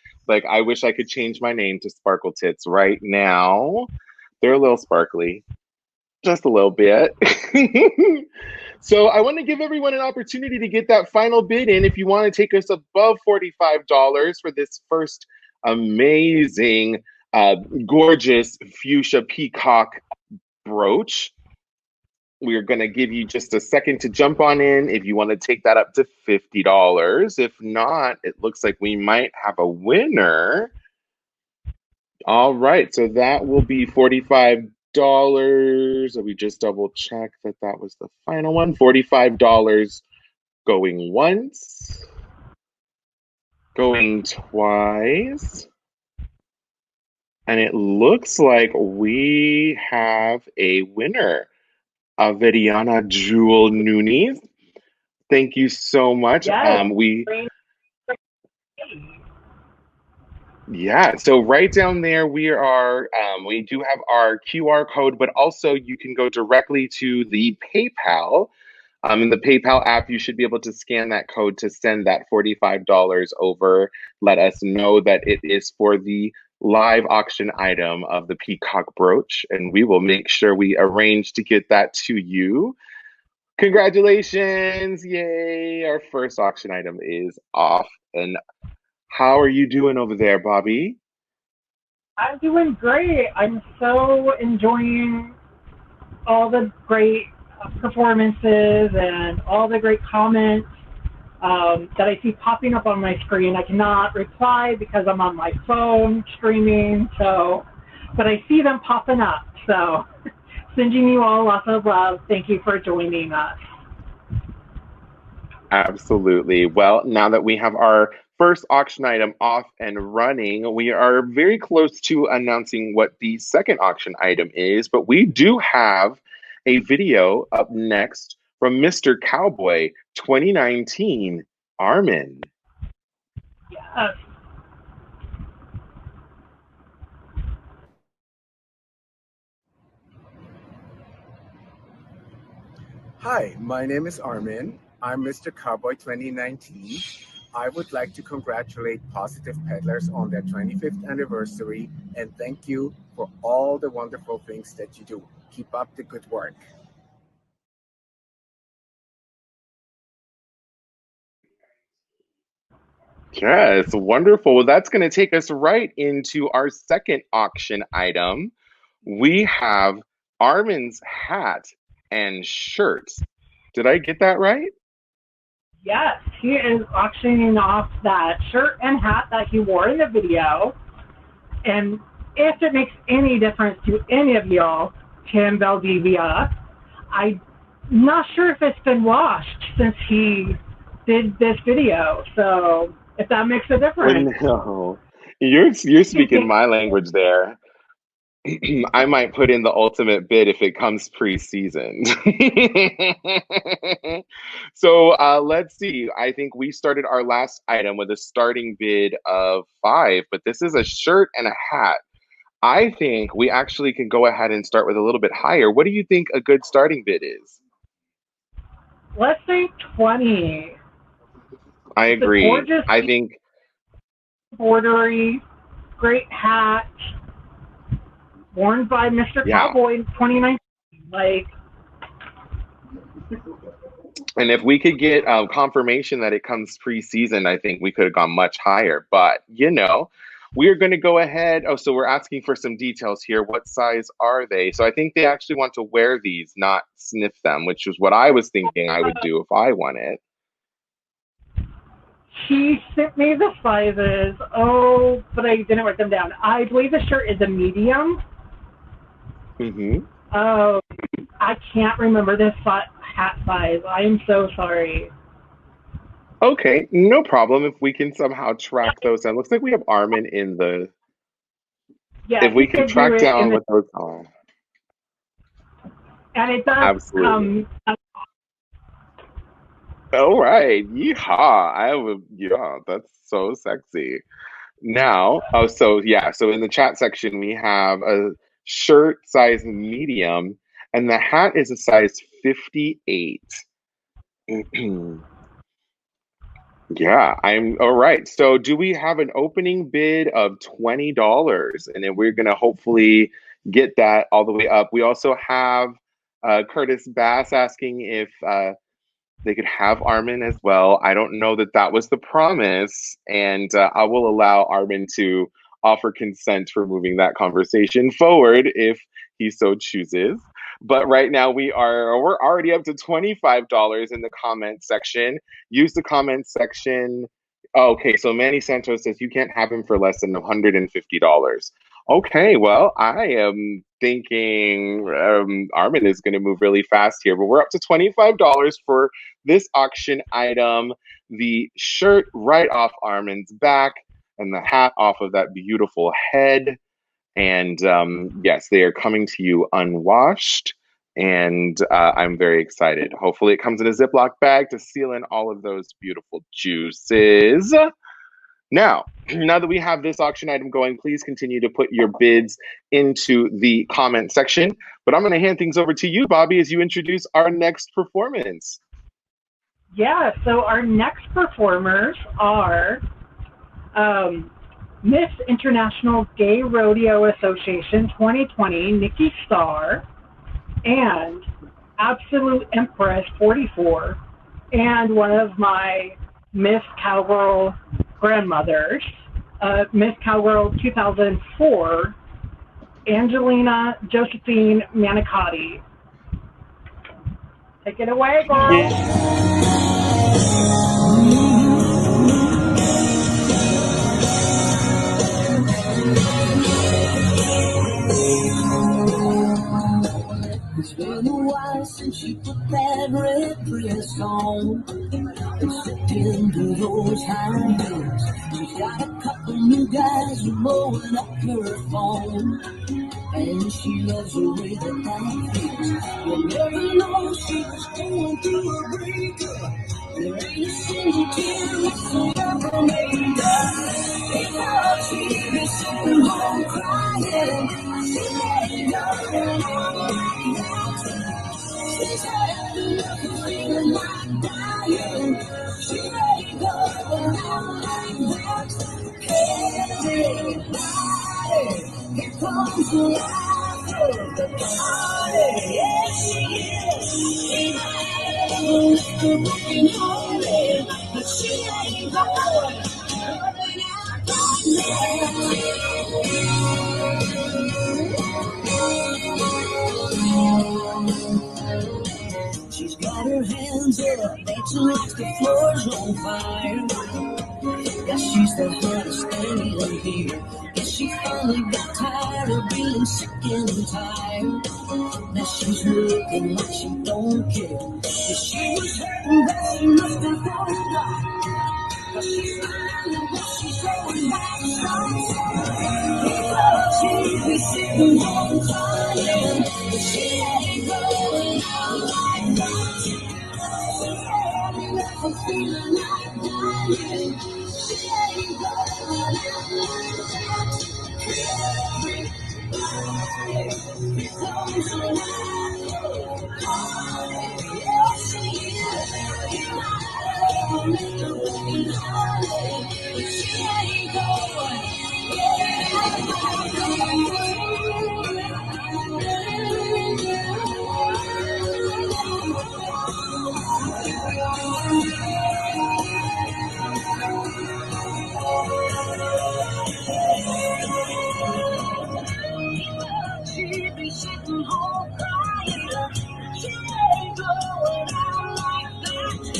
wish I could change my name to Sparkle-Titz right now. They're a little sparkly, just a little bit. So I want to give everyone an opportunity to get that final bid in. If you want to take us above $45 for this first amazing, gorgeous fuchsia peacock brooch, we're going to give you just a second to jump on in if you want to take that up to $50. If not, it looks like we might have a winner. All right, so that will be $45. We just double check that was the final one. $45 going once, going twice, and it looks like we have a winner. Averianna Jewel Nunies. Thank you so much. Yes. Yeah, so right down there we do have our QR code, but also you can go directly to the PayPal. In the PayPal app, you should be able to scan that code to send that $45 over. Let us know that it is for the live auction item of the peacock brooch, and we will make sure we arrange to get that to you. Congratulations! Yay! Our first auction item is off. And how are you doing over there, Bobbee? I'm doing great. I'm so enjoying all the great performances and all the great comments that I see popping up on my screen. I cannot reply because I'm on my phone streaming, but I see them popping up. So sending you all lots of love. Thank you for joining us. Absolutely. Well, now that we have our first auction item off and running, we are very close to announcing what the second auction item is, but we do have a video up next from Mr. Cowboy 2019, Armin. Yes. Hi, my name is Armin. I'm Mr. Cowboy 2019. I would like to congratulate Positive Peddlers on their 25th anniversary and thank you for all the wonderful things that you do. Keep up the good work. Yes, wonderful. Well, that's going to take us right into our second auction item. We have Armin's hat and shirt. Did I get that right? Yes, he is auctioning off that shirt and hat that he wore in the video. And if it makes any difference to any of y'all, Tim Valdivia, I'm not sure if it's been washed since he did this video. So if that makes a difference. No, you're speaking my language there. I might put in the ultimate bid if it comes pre-seasoned. So let's see. I think we started our last item with a starting bid of 5, but this is a shirt and a hat. I think we actually can go ahead and start with a little bit higher. What do you think a good starting bid is? Let's say 20. I agree. Gorgeous, I think bordery, great hat, worn by Mr. Cowboy in 2019. And if we could get confirmation that it comes pre-season, I think we could have gone much higher. But, we're going to go ahead. Oh, so we're asking for some details here. What size are they? So I think they actually want to wear these, not sniff them, which was what I was thinking I would do if I won it. She sent me the sizes. Oh, but I didn't write them down. I believe the shirt is a medium. Mm-hmm. Oh, I can't remember this hat size. I am so sorry. Okay, no problem. If we can somehow track those down. Looks like we have Armin in the... Yeah, if we can track down what those are. And it does... Absolutely. All right. Yeehaw. Yeah, that's so sexy. Now, so in the chat section, we have a shirt size medium, and the hat is a size 58. Yeah, I'm all right. So do we have an opening bid of $20? And then we're going to hopefully get that all the way up. We also have Curtis Bass asking if they could have Armin as well. I don't know that was the promise. And I will allow Armin to offer consent for moving that conversation forward if he so chooses. But right now we're already up to $25 in the comment section. Use the comment section. Okay, so Manny Santos says you can't have him for less than $150. Okay, well, I am thinking Armin is going to move really fast here, but we're up to $25 for this auction item. The shirt right off Armin's back and the hat off of that beautiful head. And yes, they are coming to you unwashed. And I'm very excited. Hopefully it comes in a Ziploc bag to seal in all of those beautiful juices. Now that we have this auction item going, please continue to put your bids into the comment section. But I'm going to hand things over to you, Bobbee, as you introduce our next performance. Yeah, so our next performers are Miss International Gay Rodeo Association 2020, Nikki Starr, and Absolute Empress 44, and one of my Miss Cowgirl grandmothers, Miss Cowgirl 2004, Angelina Josephine Manicotti. Take it away, girl. It's been a while since she put that red dress on and stepped into those high heels. She's got a couple new guys blowing up her phone, and she loves the way that feels. You never know she was going through a breakup. There ain't a single tear that's ever made up. Because she'd be sitting home crying. She ain't going out like that. She's had enough of feeling like dying. She ain't going out like that. Everybody, here comes the life of the party. Yeah, she is. She might have left the broken hearted, but she ain't going out like that. She's got her hands up, dancing like the floor's on fire. Yeah, she's the hottest thing in here. Yeah, she finally got tired of being sick and tired. Now she's looking like she don't care. If she was hurting, but she must have forgot. 'Cause she's smiling, but she's going back strong. Because she'd be sitting home crying, but she ain't going out like that. She's had enough of feeling like dying. She ain't going out like that. Everybody, here comes the night. Yeah, she is. You might have made a broken hearted, but she ain't going. She'd be sitting home crying. She ain't going out like that.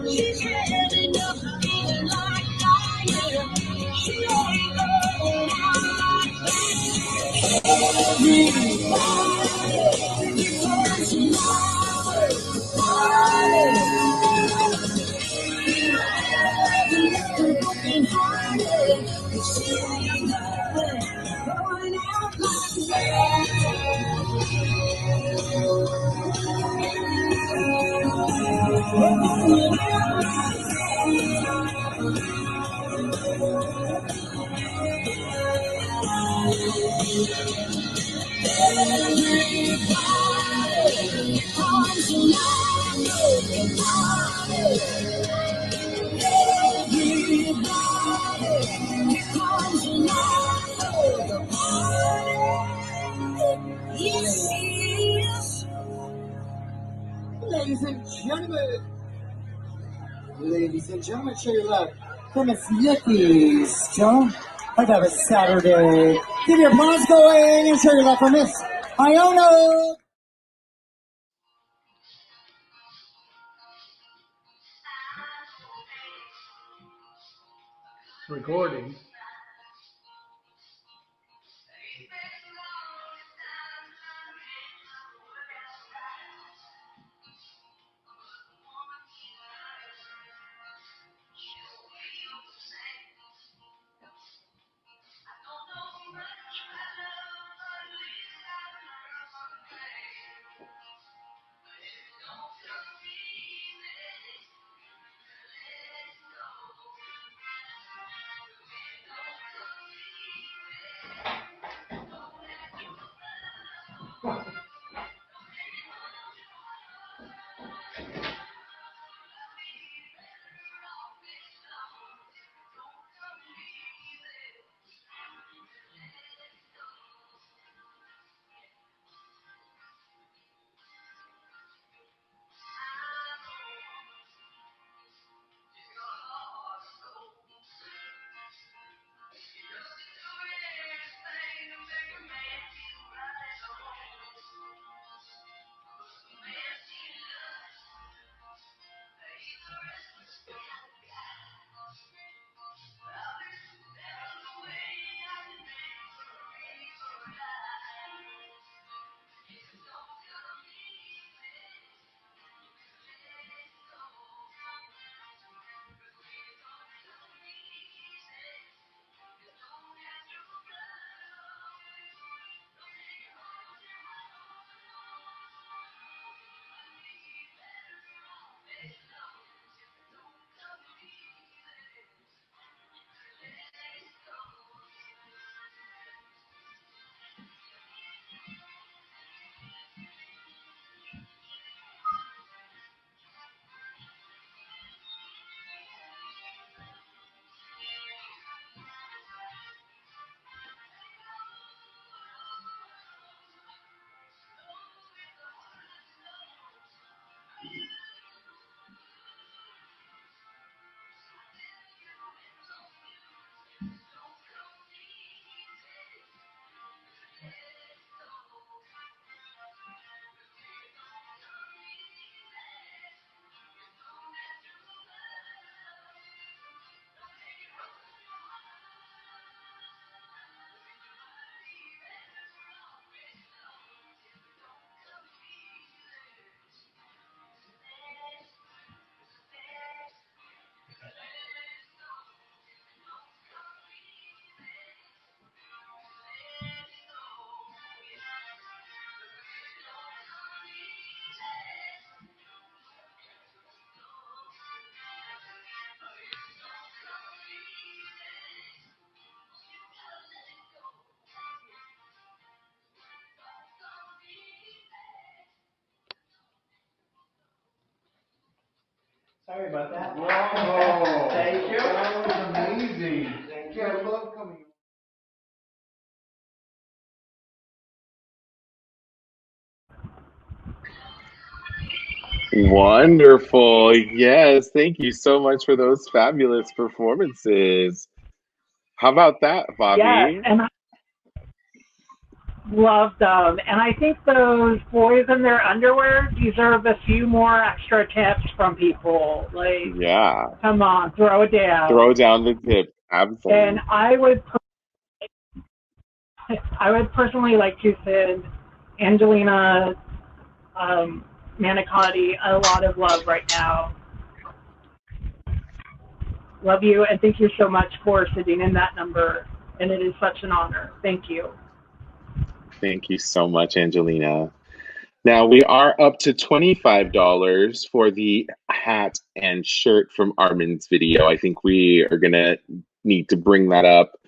She's had enough of feeling like dying. She ain't going out like that. Everybody, here comes the night. You might have left her broken hearted, but she ain't going out like Yes, she is. Ladies and gentlemen, show your love for Miss Nikki Starr. Another Saturday. Give your applause going and show your love for Miss Iona. Recording. Sorry about that. Wow. Thank you. That was amazing. Thank Yeah, I you. love coming. Wonderful. Yes, thank you so much for those fabulous performances. How about that, Yes, Bobbee? and I love them. And I think those boys in their underwear deserve a few more extra tips from people. Like, Yeah. come on, throw it down. Throw down the tip. Absolutely. And I would personally like to send Angelina, Manicotti a lot of love right now. Love you, and thank you so much for sitting in that number. And it is such an honor. Thank you. Thank you so much, Angelina. Now we are up to $25 for the hat and shirt from Armin's video. I think we are gonna need to bring that up.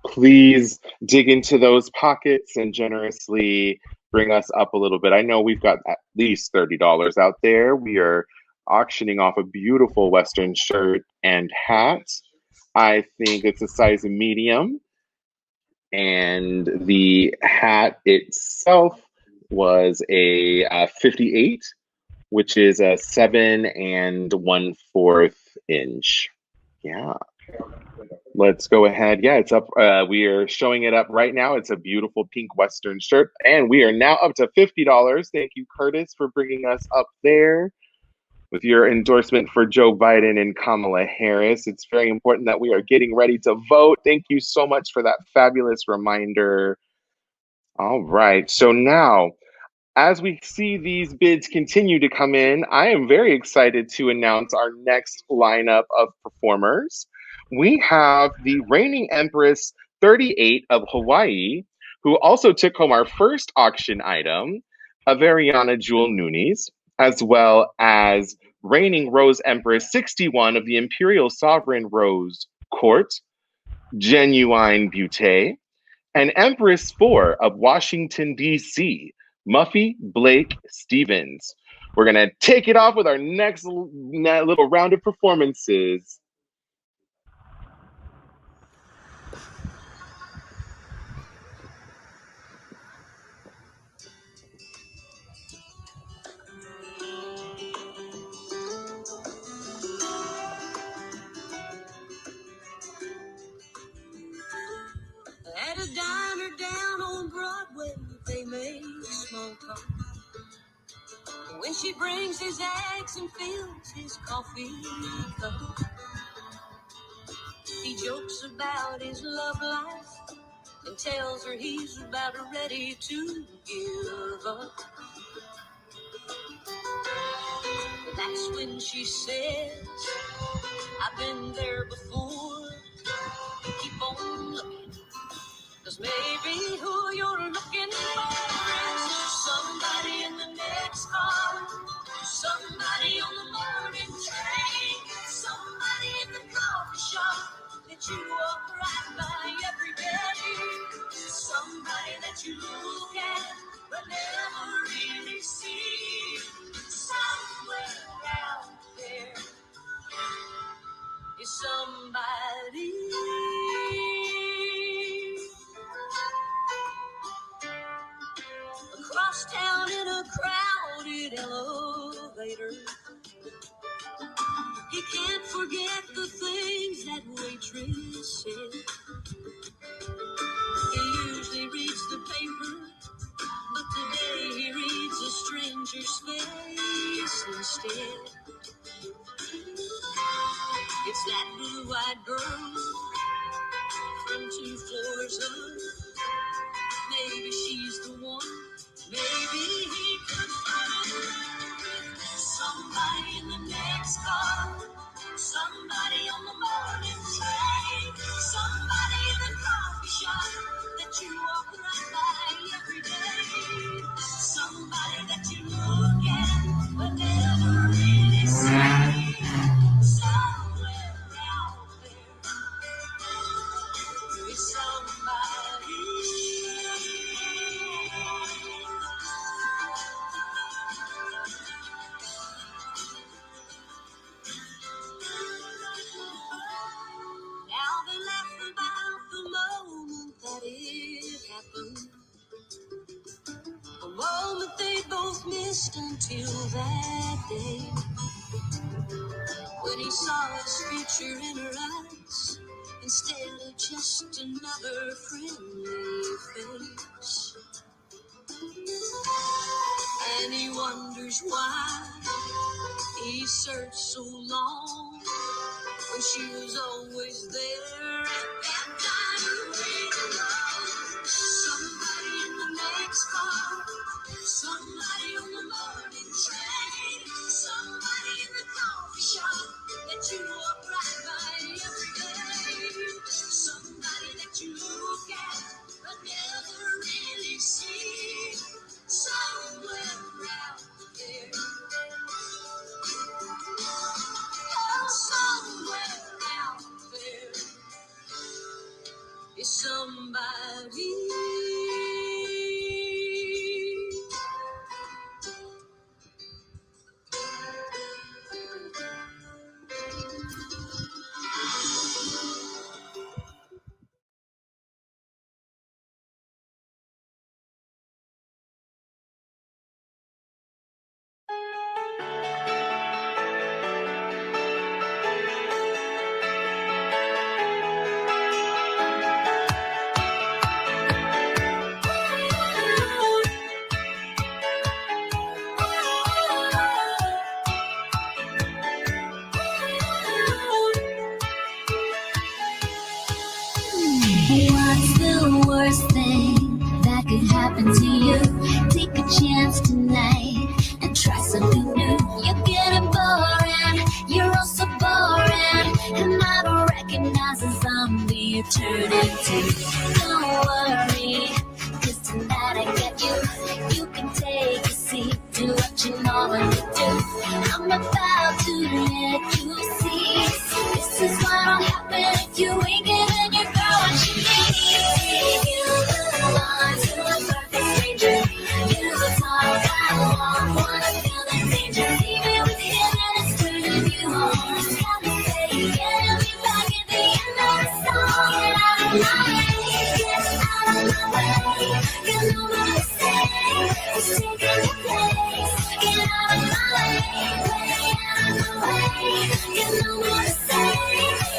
Please dig into those pockets and generously bring us up a little bit. I know we've got at least $30 out there. We are auctioning off a beautiful Western shirt and hat. I think it's a size medium. And the hat itself was a 58, which is a 7 1/4 inch. Yeah. Let's go ahead. Yeah, it's up. We are showing it up right now. It's a beautiful pink Western shirt. And we are now up to $50. Thank you, Curtis, for bringing us up there with your endorsement for Joe Biden and Kamala Harris. It's very important that we are getting ready to vote. Thank you so much for that fabulous reminder. All right. So now, as we see these bids continue to come in, I am very excited to announce our next lineup of performers. We have the reigning Empress 38 of Hawaii, who also took home our first auction item, Averianna Jewel Nunies, as well as reigning Rose Empress 61 of the Imperial Sovereign Rose Court, JenuWine Beaute, and Empress 4 of Washington, D.C., Muffy Blake Stephyns. We're going to take it off with our next little round of performances. At a diner down on Broadway, they make small talk. When she brings his eggs and fills his coffee cup, he jokes about his love life and tells her he's about ready to give up. That's when she says, I've been there before. Keep on looking, 'cause maybe who you're looking for is somebody in the next car, somebody on the morning train, somebody in the coffee shop that you walk right by every day, somebody that you look at but never really see. Somewhere out there is somebody. Across town in a crowded elevator, he can't forget the things that waitress said. He usually reads the paper, but today he reads a stranger's face instead. It's that blue-eyed girl from 2 floors up. Maybe she's the one. Maybe he could find somebody in the next car, somebody on the morning train, somebody in the coffee shop that you walk right by every day, somebody that you look at but never really see. Somewhere out there is somebody. what they both missed until that day, when he saw his future in her eyes instead of just another friendly face. And he wonders why he searched so long when she was always there at that time of love. Somebody in the next car, somebody on the morning train, somebody in the coffee shop that you walk right by every day, somebody that you look at but never really see, somewhere out there. Oh, somewhere out there is somebody. What's the worst thing that could happen to you? Take a chance tonight and try something new. You're getting boring, you're also boring, and I don't recognize the zombie you turn into. Don't worry, 'cause tonight I get you. You can take a seat, do what you normally do. I'm about to let you see. This is what'll happen if you ain't giving your girl what she needs. You belong to a perfect stranger. You talk, I walk, wanna feel the danger. Leaving with him and it's turning you on. It's got me saying, get me back at the end of the song. Get out of my way, get out of my way. Got no more to say, it's taking your place. Get out of my way, out of my way. Got no more to say,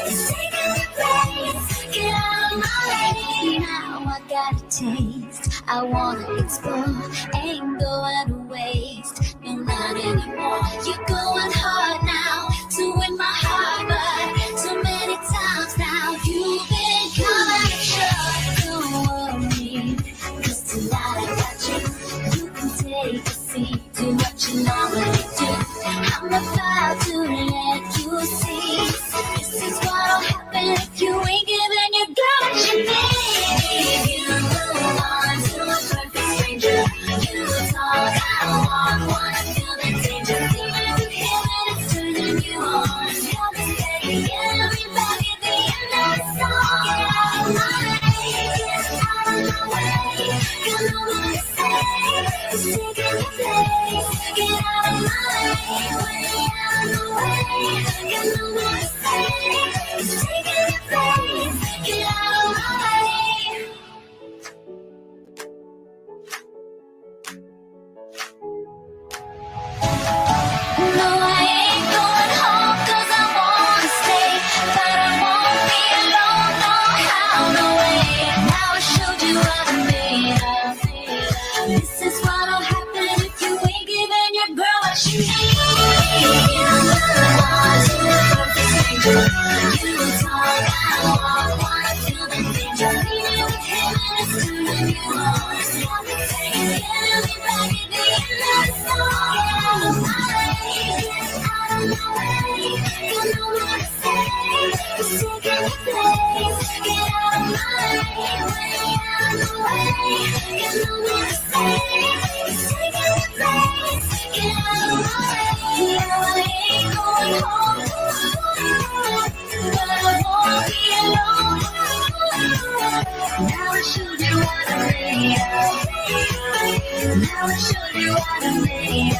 it's taking your place. Get out of my way. Now I got a taste, I wanna explore. Ain't going to waste, no not anymore. You're going hard now to win my heart, but so many times now you've been coming short. Don't worry, 'cause tonight I got you. You can take a seat, do what you normally do. I'm about to let you see. This is what'll happen if you ain't giving your girl what she needs. You belong to a perfect stranger. You talk, I walk, wanna feel the danger. Leaving with him and it's turning you on. Got me saying, get me back at the end of the song. Get out of my way, get out of my way. Got no more to say, it's taking your place. Get out of my way, out of my way. Got no more to say, it's taking your place. Get out of my way. No, I ain't going home 'cause I wanna stay, but I won't be alone, no how, no way. Now I showed you what I'm made of. This is what'll happen if you ain't giving your girl what she needs. You belong to a perfect stranger. You talk, I walk, wanna feel the danger. Leaving with him and it's turning you on. It's got me saying, get me back at the end of the song. Get out of my way, get out of my way. Got no more to say, it's taking your place. Get out of my way, out of my way. Got no more to say, it's taking your place. Get out of my way. Now I ain't going home, but I won't be alone. Now I showed you what I'm made of. Now I showed you what I'm made of.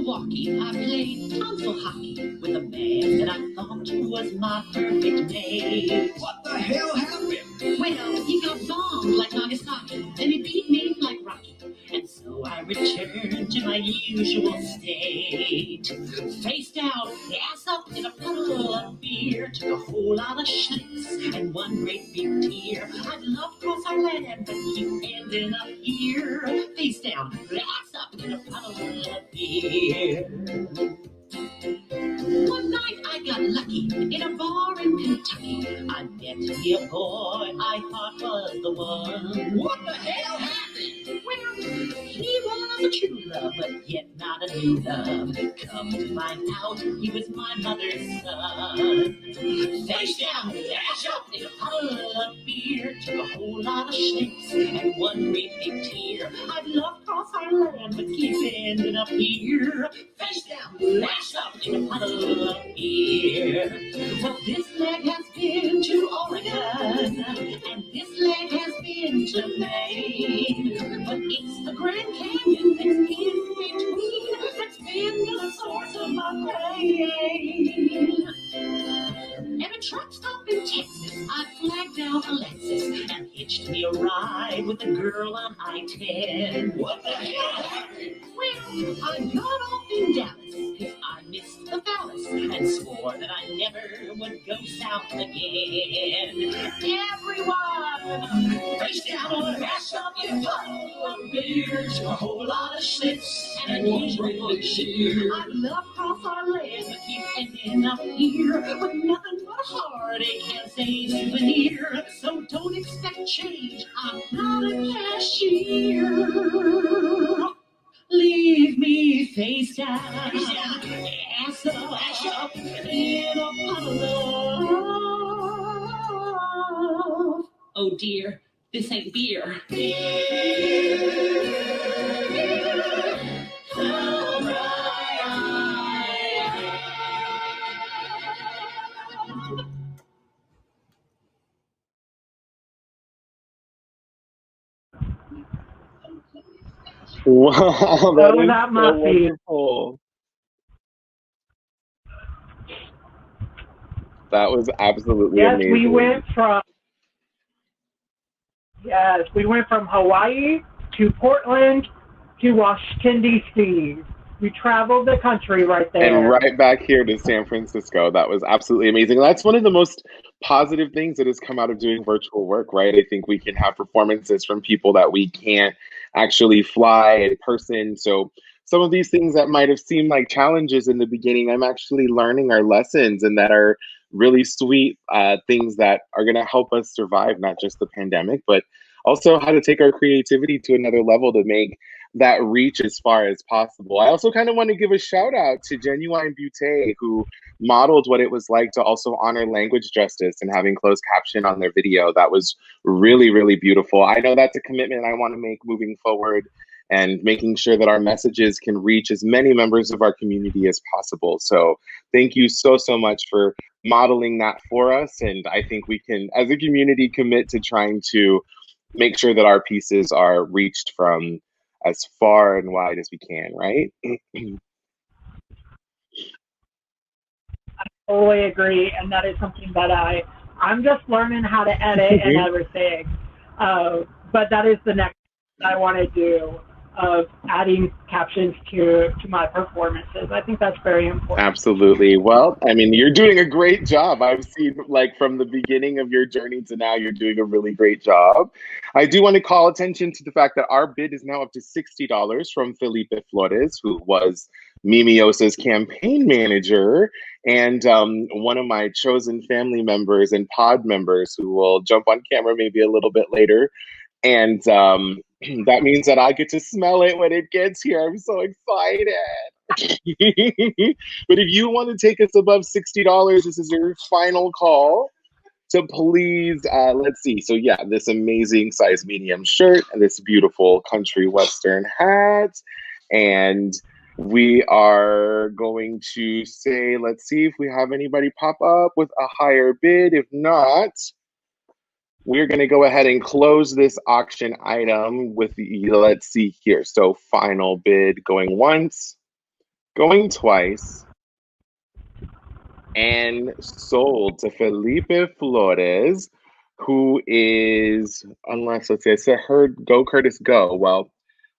Milwaukee, I played tonsil hockey with a man that I thought was my perfect mate. What the hell happened? Well, he got bombed like Manicotti, and he beat me like Rocky. And so I returned to my usual state. Face down, ass up in a puddle of beer. Took a whole lot of schlitz and one great big tear. I'd love to cross our land, but keep ending up here. Face down, ass up in a puddle of beer. One night I got lucky in a bar in Kentucky. I met me a boy I thought was the one. What the hell happened? Well, he was a true love, but yet not a new love. Come to find out, he was my mother's son. Face down, ash up in a puddle of beer. Took a whole lot of schnapps and one great big tear. I'd love to cross our land, but keep ending up here. Face down, ash up in a puddle of beer. But this leg has been to Oregon, and this leg has been to Maine. But it's the Grand Canyon that's in between that's been the source of my pain. At a truck stop in Texas, I flagged down a Lexus and hitched me a ride with a girl on I-10. What the hell happened? Well, I got off in Dallas because I missed the phallus and swore that I never would go south again. Everyone, face down on ass up in a puddle of beers, a whole lot of schlitz and a usual sheer. I'd love to cross our land, but keep ending up here with nothing but a heartache as a souvenir. So don't expect change, I'm not a cashier. Leave me face down, ass up in a puddle of. Oh dear, this ain't beer. Wow, that Oh, is that so Muffy. wonderful. That was absolutely Yes, amazing. we went from Hawaii to Portland to Washington, D.C. We traveled the country right there. And right back here to San Francisco. That was absolutely amazing. That's one of the most positive things that has come out of doing virtual work, right? I think we can have performances from people that we can't actually fly in person. So some of these things that might have seemed like challenges in the beginning, I'm actually learning are lessons and that are really sweet things that are going to help us survive not just the pandemic, but also how to take our creativity to another level to make that reach as far as possible. I also kind of want to give a shout out to JenuWine Beaute, who modeled what it was like to also honor language justice and having closed caption on their video. That was really, really beautiful. I know that's a commitment I want to make moving forward and making sure that our messages can reach as many members of our community as possible. So thank you so, so much for modeling that for us. And I think we can, as a community, commit to trying to make sure that our pieces are reached from as far and wide as we can, right? I totally agree, and that is something that I'm just learning how to edit and everything. But that is the next thing I want to do, of adding captions to my performances. I think that's very important. Absolutely. Well, I mean, you're doing a great job. I've seen, like, from the beginning of your journey to now, you're doing a really great job. I do want to call attention to the fact that our bid is now up to $60 from Felipe Flores, who was Mimiosa's campaign manager and one of my chosen family members and pod members who will jump on camera maybe a little bit later. And that means that I get to smell it when it gets here. I'm so excited. But if you want to take us above $60, this is your final call. So please, let's see. So yeah, this amazing size medium shirt and this beautiful country western hat. And we are going to say, let's see if we have anybody pop up with a higher bid. If not, we're going to go ahead and close this auction item with the, let's see here. So final bid going once, going twice, and sold to Felipe Flores, who is, unless, let's see, I said heard go Curtis go. Well,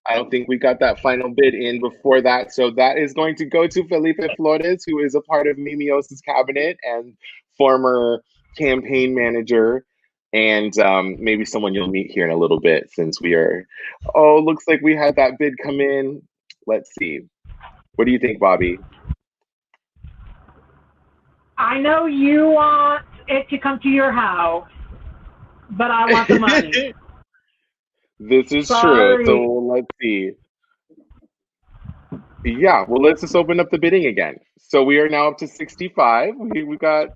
I don't think we got that final bid in before that. So that is going to go to Felipe Flores, who is a part of Mimios's cabinet and former campaign manager. And maybe someone you'll meet here in a little bit, since we are, oh, looks like we had that bid come in. Let's see. What do you think, Bobbee? I know you want it to come to your house, but I want the money. This is Sorry. true. So let's see. Yeah, well, let's just open up the bidding again. So we are now up to 65. We've got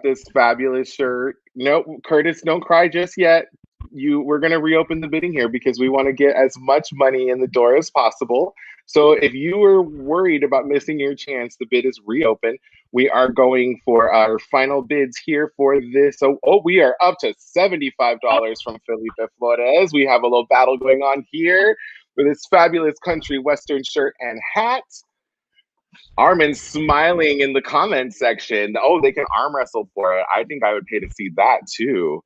this fabulous shirt. No, Curtis, don't cry just yet. We're gonna reopen the bidding here because we want to get as much money in the door as possible. So if you were worried about missing your chance, the bid is reopened. We are going for our final bids here for this. So, we are up to $75 from Felipe Flores. We have a little battle going on here for this fabulous country western shirt and hat. Armin's smiling in the comments section. Oh, they can arm wrestle for it. I think I would pay to see that too.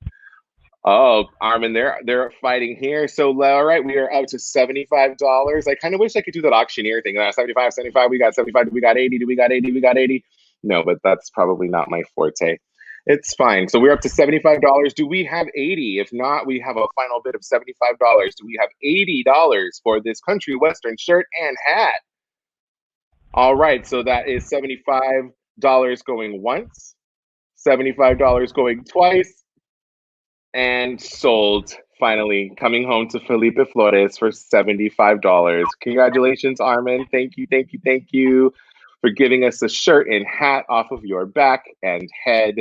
Oh, Armin, they're fighting here. So, all right, we are up to $75. I kind of wish I could do that auctioneer thing. 75, 75, we got 75, we got 80, we got 80, we got 80. No, but that's probably not my forte. It's fine. So we're up to $75. Do we have 80? If not, we have a final bid of $75. Do we have $80 for this country western shirt and hat? All right, so that is $75 going once, $75 going twice, and sold, finally, coming home to Felipe Flores for $75. Congratulations, Armin. Thank you, thank you, thank you for giving us a shirt and hat off of your back and head.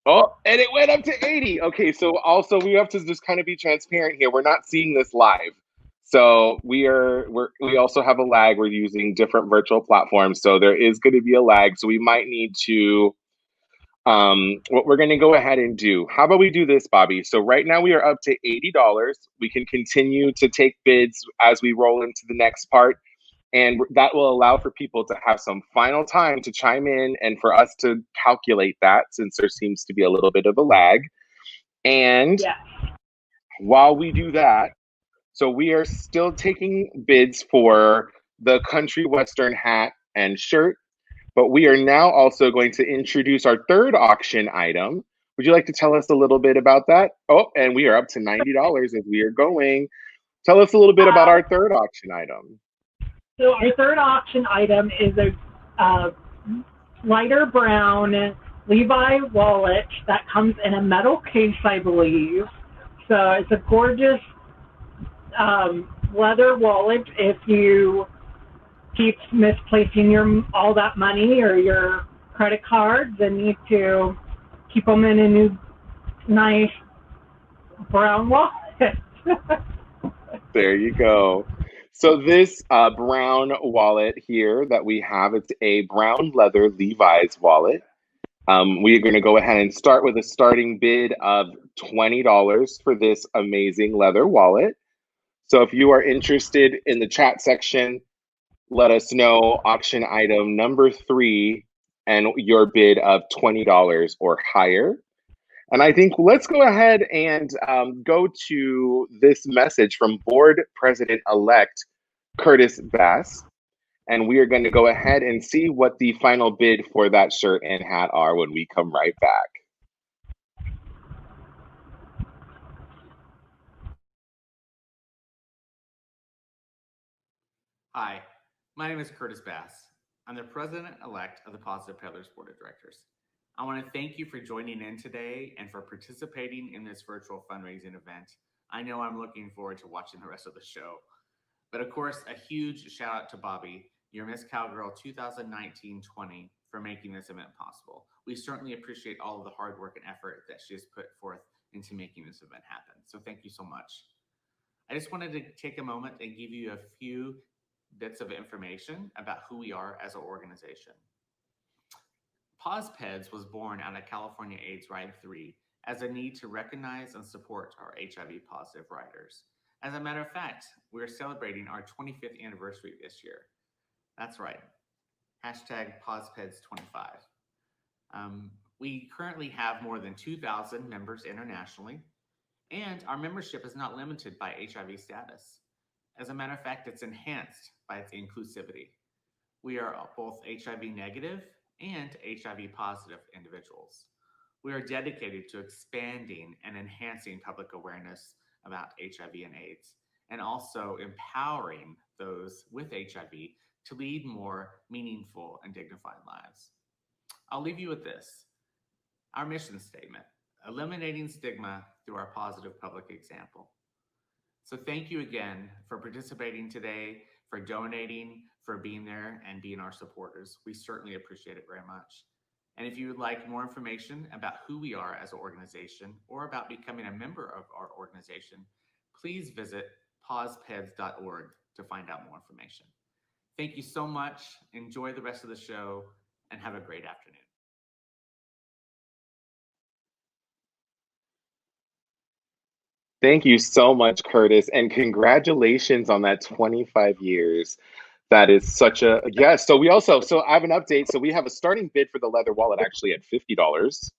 Oh, and it went up to 80. Okay, so also we have to just kind of be transparent here. We're not seeing this live. So we also have a lag. We're using different virtual platforms, so there is going to be a lag. So we might need to, what we're going to go ahead and do. How about we do this, Bobbee? So right now we are up to $80. We can continue to take bids as we roll into the next part, and that will allow for people to have some final time to chime in and for us to calculate that, since there seems to be a little bit of a lag. And while we do that, so we are still taking bids for the country western hat and shirt, but we are now also going to introduce our third auction item. Would you like to tell us a little bit about that? Oh, and we are up to $90 as we are going. Tell us a little bit about our third auction item. So our third auction item is a lighter brown Levi wallet that comes in a metal case, I believe. So it's a gorgeous leather wallet. If you keep misplacing all that money or your credit cards and need to keep them in a new nice brown wallet. There you go. So this brown wallet here that we have, it's a brown leather Levi's wallet. We are going to go ahead and start with a starting bid of $20 for this amazing leather wallet. So if you are interested, in the chat section, let us know auction item number 3 and your bid of $20 or higher. And I think let's go ahead and go to this message from Board President-elect Curtis Bass. And we are going to go ahead and see what the final bid for that shirt and hat are when we come right back. Hi, my name is Curtis Bass. I'm the President-elect of the Positive Peddlers Board of Directors. I want to thank you for joining in today and for participating in this virtual fundraising event. I know I'm looking forward to watching the rest of the show. But of course, a huge shout out to Bobbee, your Miss Cowgirl 2019-20, for making this event possible. We certainly appreciate all of the hard work and effort that she has put forth into making this event happen. So thank you so much. I just wanted to take a moment and give you a few bits of information about who we are as an organization. POSPEDS was born out of California AIDS Ride 3 as a need to recognize and support our HIV positive riders. As a matter of fact, we're celebrating our 25th anniversary this year. That's right. Hashtag PausePeds25. We currently have more than 2,000 members internationally, and our membership is not limited by HIV status. As a matter of fact, it's enhanced by its inclusivity. We are both HIV negative and HIV positive individuals. We are dedicated to expanding and enhancing public awareness about HIV and AIDS, and also empowering those with HIV to lead more meaningful and dignified lives. I'll leave you with this. Our mission statement: eliminating stigma through our positive public example. So thank you again for participating today, for donating, for being there and being our supporters. We certainly appreciate it very much. And if you would like more information about who we are as an organization or about becoming a member of our organization, please visit pausepeds.org to find out more information. Thank you so much. Enjoy the rest of the show and have a great afternoon. Thank you so much, Curtis, and congratulations on that 25 years. That is such a, yes. So I have an update. So we have a starting bid for the leather wallet actually at $50.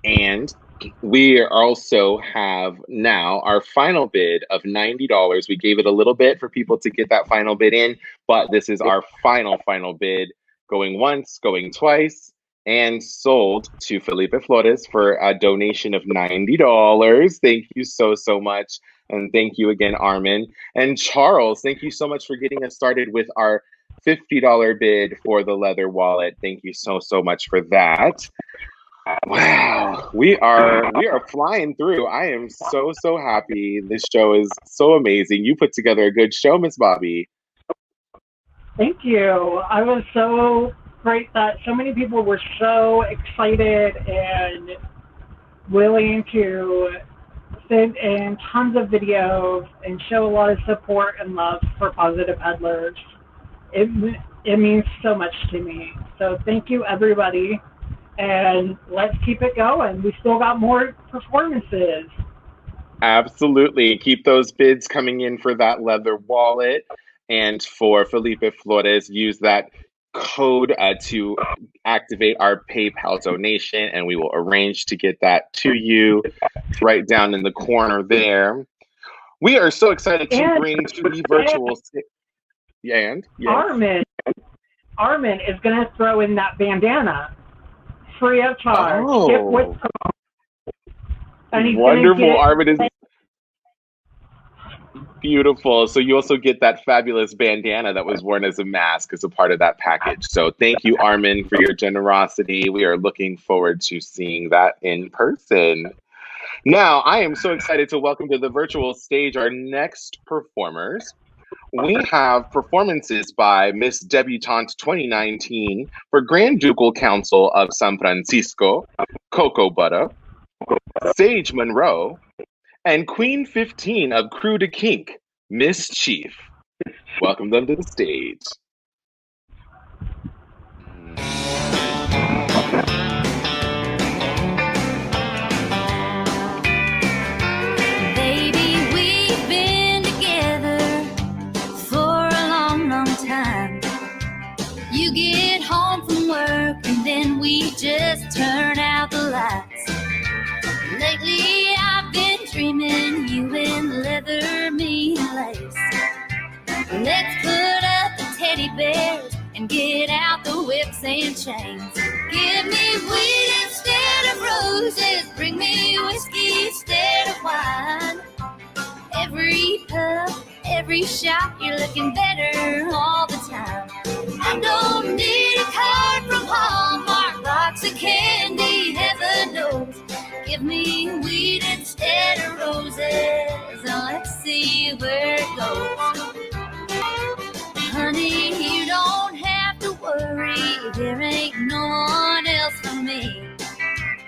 And we also have now our final bid of $90. We gave it a little bit for people to get that final bid in, but this is our final bid, going once, going twice, and sold to Felipe Flores for a donation of $90. Thank you so much. And thank you again, Armin. And Charles, thank you so much for getting us started with our $50 bid for the leather wallet. Thank you so much for that. Wow, we are flying through. I am so happy. This show is so amazing. You put together a good show, Miss Bobbee. Thank you. I was so great that so many people were so excited and willing to send in tons of videos and show a lot of support and love for Positive Peddlers. It means so much to me. So thank you, everybody. And let's keep it going. We still got more performances. Absolutely. Keep those bids coming in for that leather wallet. And for Felipe Flores, use that code to activate our PayPal donation, and we will arrange to get that to you. It's right down in the corner there. We are so excited to bring to the virtual stage. And yes. Armin is going to throw in that bandana. Free of charge. Oh, wonderful. Armin is beautiful. So you also get that fabulous bandana that was worn as a mask as a part of that package. So thank you, Armin, for your generosity. We are looking forward to seeing that in person. Now, I am so excited to welcome to the virtual stage our next performers. We have performances by Miss Debutante 2019 for Grand Ducal Council of San Francisco, Coco Buttah, Sage Monroe, and Queen 15 of Crew de Kink, Miss Chief. Welcome them to the stage. You get home from work and then we just turn out the lights. Lately I've been dreaming you in leather, me in lace. Let's put up the teddy bears and get out the whips and chains. Give me weed instead of roses, bring me whiskey instead of wine. Every pub, every shop, you're looking better all the time. I don't need a card from Hallmark, box of candy, heaven knows. Give me weed instead of roses, and let's see where it goes. Honey, you don't have to worry, there ain't no one else for me.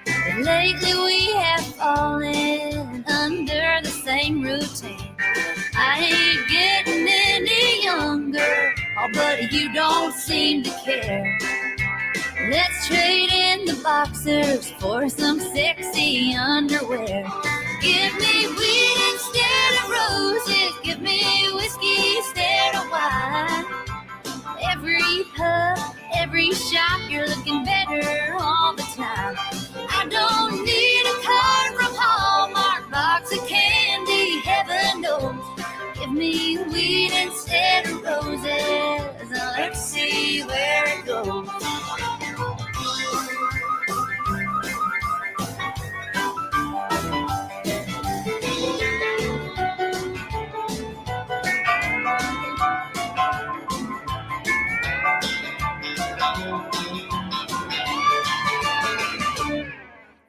But lately we have fallen under the same routine. I ain't getting any younger, oh, but you don't seem to care. Let's trade in the boxers for some sexy underwear. Give me weed instead of roses, give me whiskey instead of wine. me weed instead of roses. Let's see where it goes.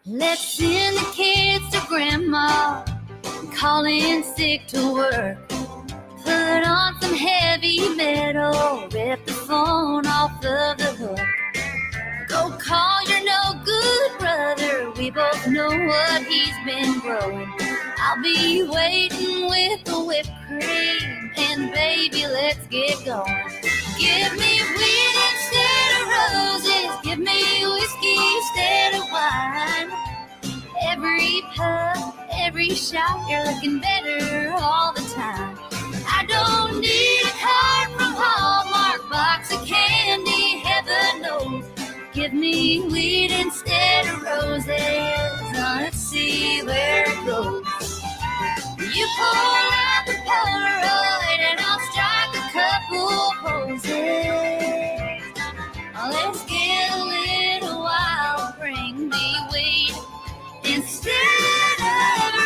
Let's send the kids to grandma, call in sick to work, put on some heavy metal, rip the phone off of the hook. Go call your no good brother, we both know what he's been growing. I'll be waiting with the whipped cream, and baby, let's get going. Give me weed instead of roses, give me whiskey instead of wine. Every puff, every shot, you're looking better all the time. I don't need a card from Hallmark, box of candy, heaven knows. Give me weed instead of roses. Let's see where it goes. You pull out the Polaroid and I'll strike a couple poses. Let's get a little wild, bring me weed instead of roses.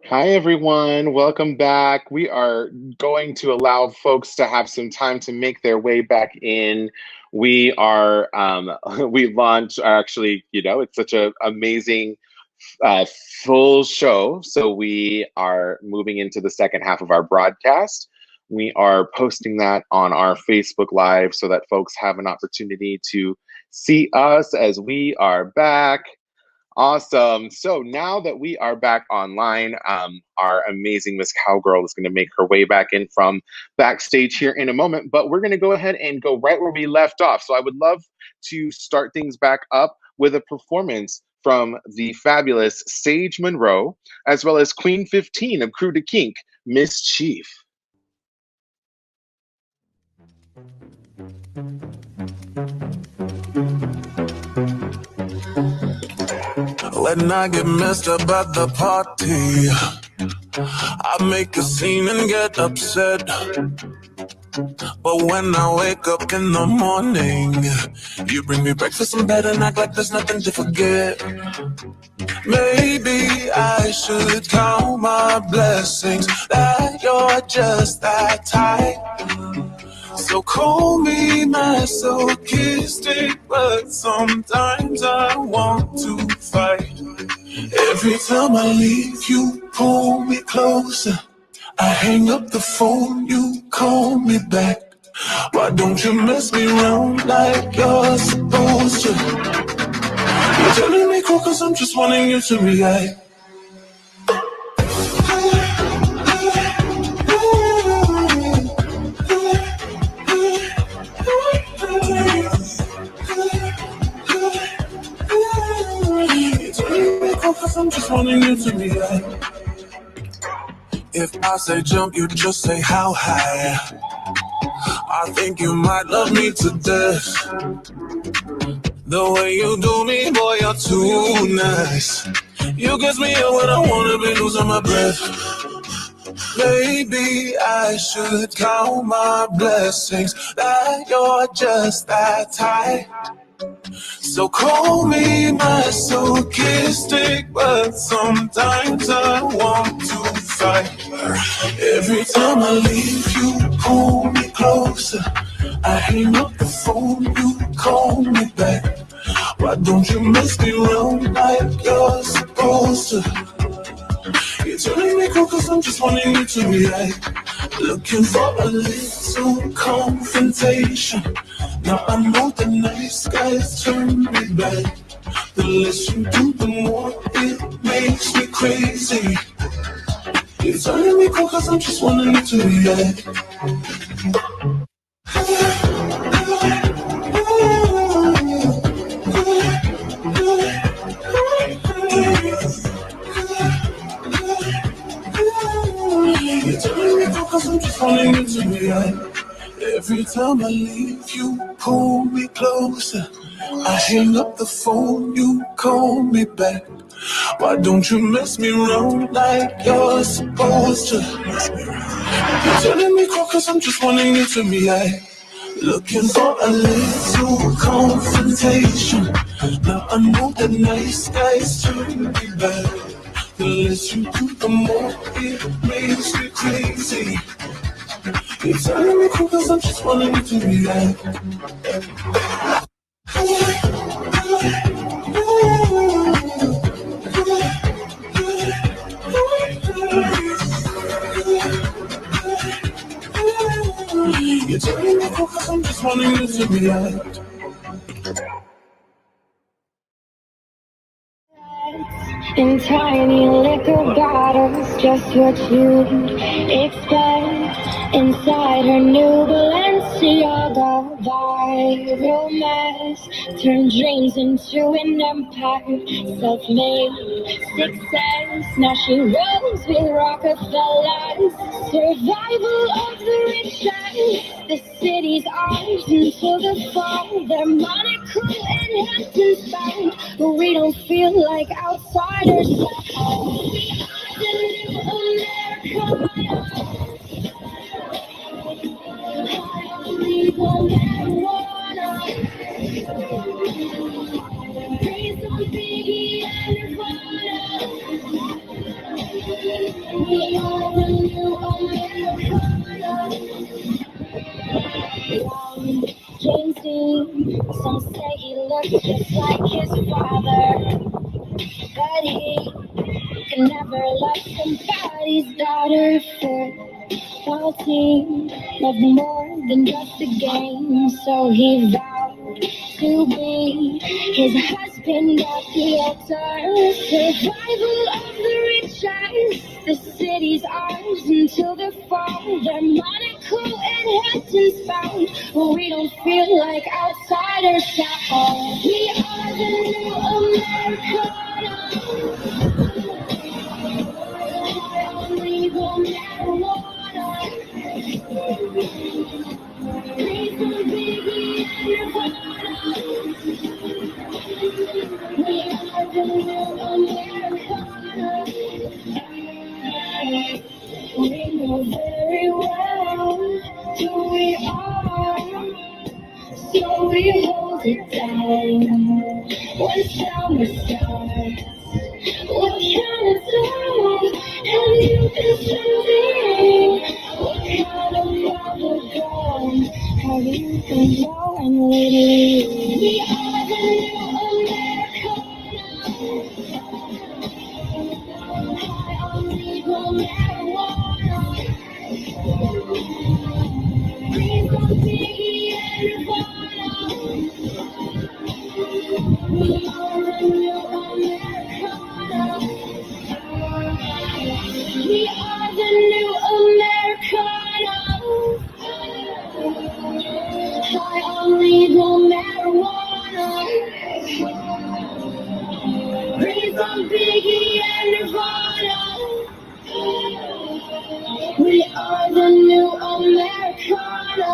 Hi, everyone. Welcome back. We are going to allow folks to have some time to make their way back in. We are, we launched, actually, you know, it's such an amazing full show. So we are moving into the second half of our broadcast. We are posting that on our Facebook Live so that folks have an opportunity to see us as we are back. Awesome. So now that we are back online, our amazing Miss Cowgirl is going to make her way back in from backstage here in a moment, but we're going to go ahead and go right where we left off. So I would love to start things back up with a performance from the fabulous Sage Munro, as well as Queen 15 of Crew to Kink, Miss Chief. When I get messed up at the party, I make a scene and get upset. But when I wake up in the morning, you bring me breakfast in bed and act like there's nothing to forget. Maybe I should count my blessings that you're just that type. So call me masochistic, but sometimes I want to fight. Every time I leave, you pull me closer. I hang up the phone, you call me back. Why don't you mess me around like you're supposed to? You're telling me cool cause I'm just wanting you to react. Cause I'm just wanting you to react. If I say jump, you just say how high. I think you might love me to death. The way you do me, boy, you're too nice. You gets me up when I wanna be losing my breath. Maybe I should count my blessings that you're just that tight. So call me masochistic, but sometimes I want to fight. Every time I leave, you pull me closer. I hang up the phone, you call me back. Why don't you mess me around like you're supposed to? You're telling me cool cause I'm just wanting you to react. Looking for a little confrontation. Now I know the nice guys turn me back. The less you do, the more it makes me crazy. You're telling me cool cause I'm just wanting you to react. You're telling me cool call 'cause I'm just wanting you to be right. Every time I leave, you pull me closer. I hang up the phone, you call me back. Why don't you mess me around like you're supposed to? You're telling me cool 'cause I'm just wanting you to be right. Looking for a little confrontation. Now I know that nice guys treat me bad. The less you do, the more it makes me crazy. You're telling me cool 'cause I'm just wanting you to be right. You're telling me cool 'cause I'm just wanting you to be right. In tiny liquor bottles, just what you'd expect. Inside her new Balenciaga viral mess, turned dreams into an empire, self-made success. Now she rolls with Rockefellers, survival of the richest. The city's ours until the fall. They're Monaco and Hamptons bound, but we don't feel like outsiders. We are the new Americana. Legal marijuana. Praise on Biggie and Nirvana. We are the new Americana. James Dean, some say he looks just like his father, but he can never love somebody's daughter. Football team loved more than just a game, so he vowed to be his husband at the altar. Survival of the richest, the city's ours until the fall. They're Monaco and Hamptons bound, but we don't feel like outsiders at all. We are the new Americana. Legal marijuana. Praise on Biggie and Nirvana. We are the new Americana. We know very well who we are, so we hold it down when summer starts. What kind of love have you been spending? What kind of bubblegum have you been blowing lately? We are the new Americana. High on legal marijuana. Breathe on Biggie and Nirvana. We are the new Americana. We are the new Americana. High on legal marijuana. Breathe on Biggie and Nirvana. We are the new Americana.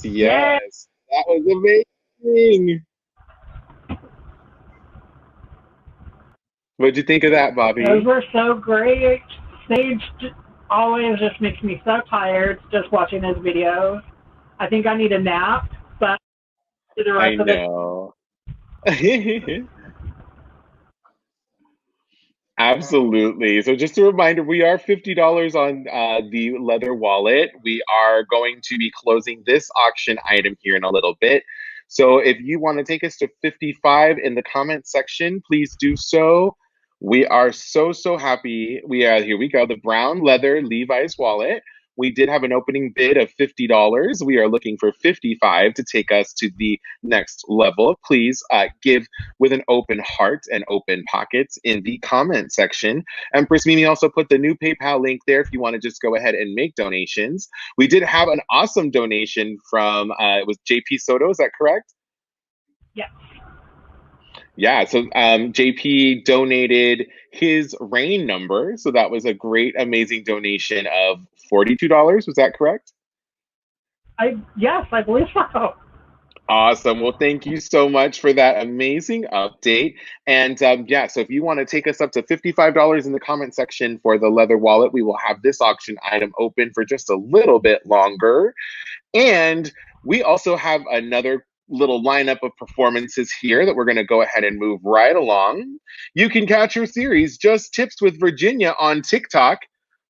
Yes, that was amazing. What'd you think of that, Bobbee? Those were so great. Sage always just makes me so tired just watching his videos. I think I need a nap, but the rest of it. know. Absolutely. So just a reminder, we are $50 on the leather wallet. We are going to be closing this auction item here in a little bit. So if you want to take us to 55 in the comment section, please do so. We are so happy. Here we go. The brown leather Levi's wallet. We did have an opening bid of $50. We are looking for 55 to take us to the next level. Please give with an open heart and open pockets in the comment section. Empress Mimi also put the new PayPal link there if you want to just go ahead and make donations. We did have an awesome donation from, it was JP Soto, is that correct? Yes. Yeah, so JP donated his RAIN number, so that was a great, amazing donation of $42. Was that correct? Yes, I believe so. Awesome. Well, thank you so much for that amazing update. And yeah, so if you want to take us up to $55 in the comment section for the leather wallet, we will have this auction item open for just a little bit longer. And we also have another little lineup of performances here that we're going to go ahead and move right along. You can catch your series, Just Tips with Virginia, on TikTok.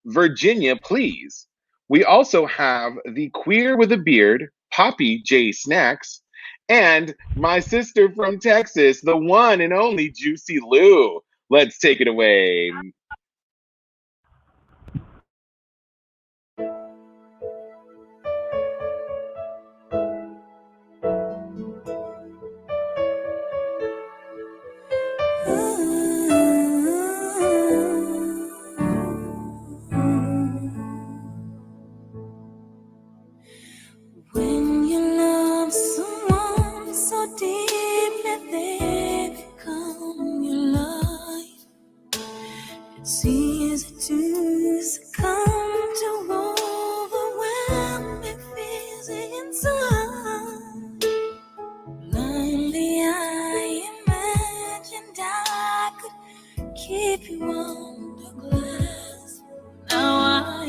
Virginia, please. We also have the Queer with a Beard, Poppy J Snacks, and my sister from Texas, the one and only Juicy Lou. Let's take it away. When you love someone so deeply, they become your life. It's easy to succumb to overwhelming fears inside. Blindly, I imagined I could keep you under glass. Now I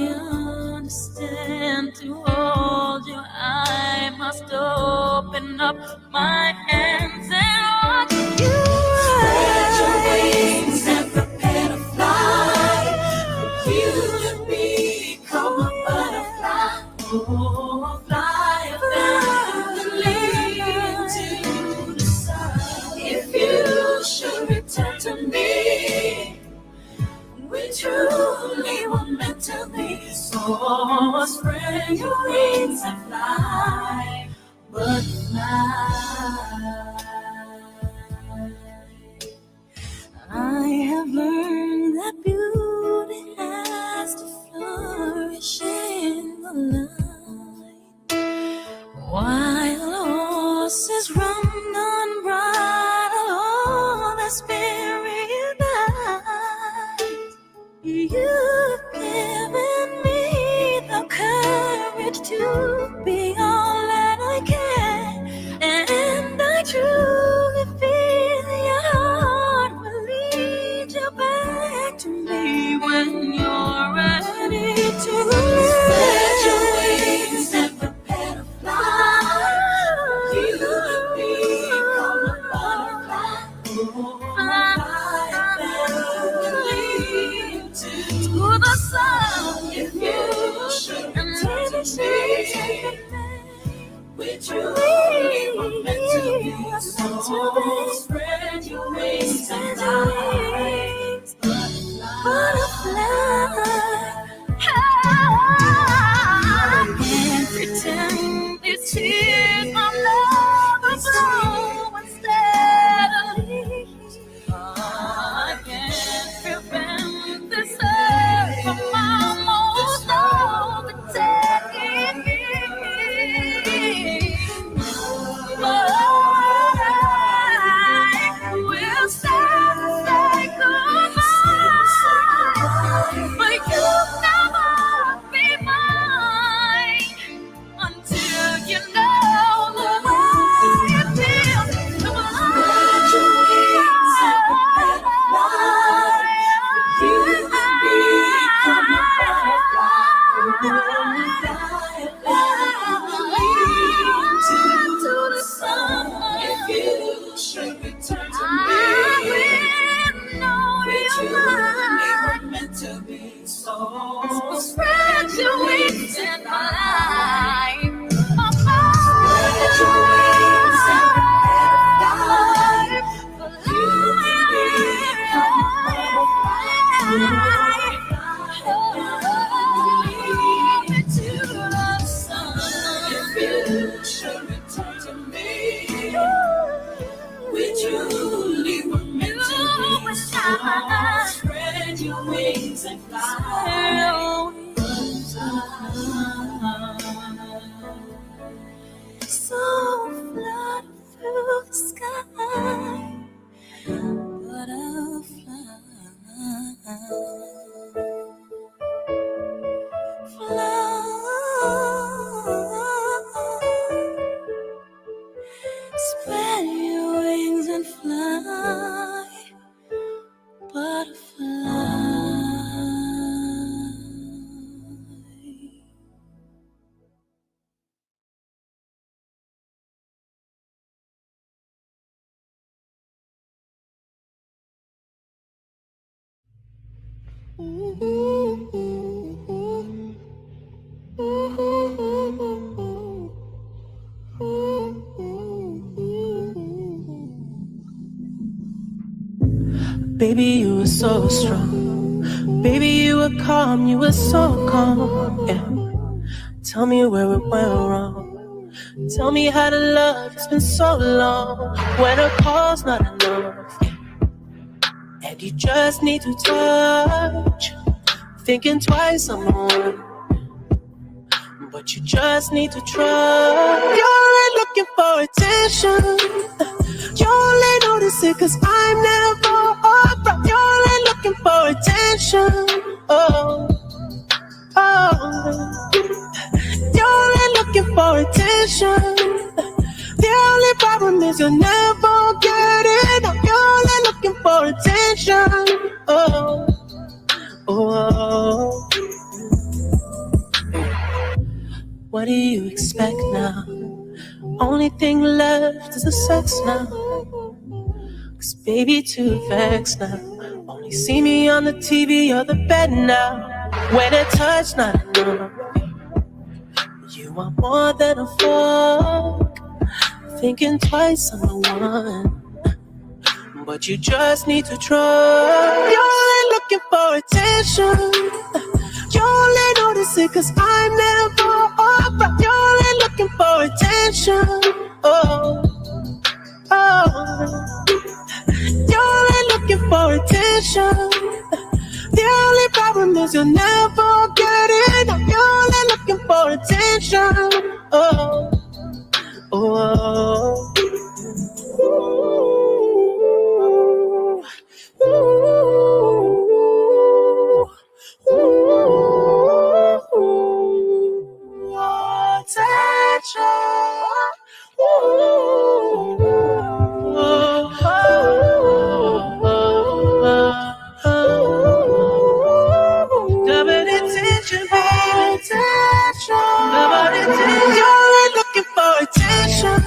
understand, to hold you I must open up my hands and watch you spread your wings and prepare to fly. For you to become a butterfly, oh, fly eventually to the sun. If you should return to me, we truly were meant to be. So spread your wings and fly, butterfly. I have learned that beauty has to flourish in the light, while horses run unbridled, all the spirit dies. You've given me the courage to be all that I can, and I truly feel your heart will lead you back to me when you're ready to spread your wings and prepare to fly. You become a butterfly, fly to the sun. If you should return to me, we truly were meant to be. So spread your wings and fly, butterfly. I can't pretend it's tears my love is flowing steadily. I can't prevent this hurt from almost overtaking me. But I will stand and say goodbye. But you'll never be mine until you know the way it feels. Come on. Spread your wings and prepare to fly. You will become a butterfly, to the sun. If you should return to me, we truly were meant to be. So spread your wings and fly. Spread your wings and prepare to fly. You will become a butterfly, to the sun. If you should return to me, we truly were meant to be. So spread your wings and fly. So fly through sky. Butterfly, fly, spread your wings and fly, butterfly. Baby, you were so strong. Baby, you were calm, you were so calm. Yeah. Tell me where it went wrong. Tell me how to love, it's been so long. When a call's not enough, yeah. And you just need to touch. Thinking twice on the one, but you just need to try. You're looking for attention. You only notice it cause I'm never around. You're looking for attention. Oh, oh. You're looking for attention. The only problem is you'll never get it. You're looking for attention. Oh, oh. What do you expect now? Only thing left is the sex now. Cause baby, too vexed now. Only see me on the TV or the bed now. When a touch not enough, you want more than a fuck. Thinking twice on the one, but you just need to try. You're looking for attention. You only notice it cause I'm never around. You're looking for attention. Oh, oh. You're looking for attention. The only problem is you'll never get it. You're looking for attention. Oh, oh. Ooh, ooh, ooh, attention. Double attention, baby. Double attention. You're looking for attention.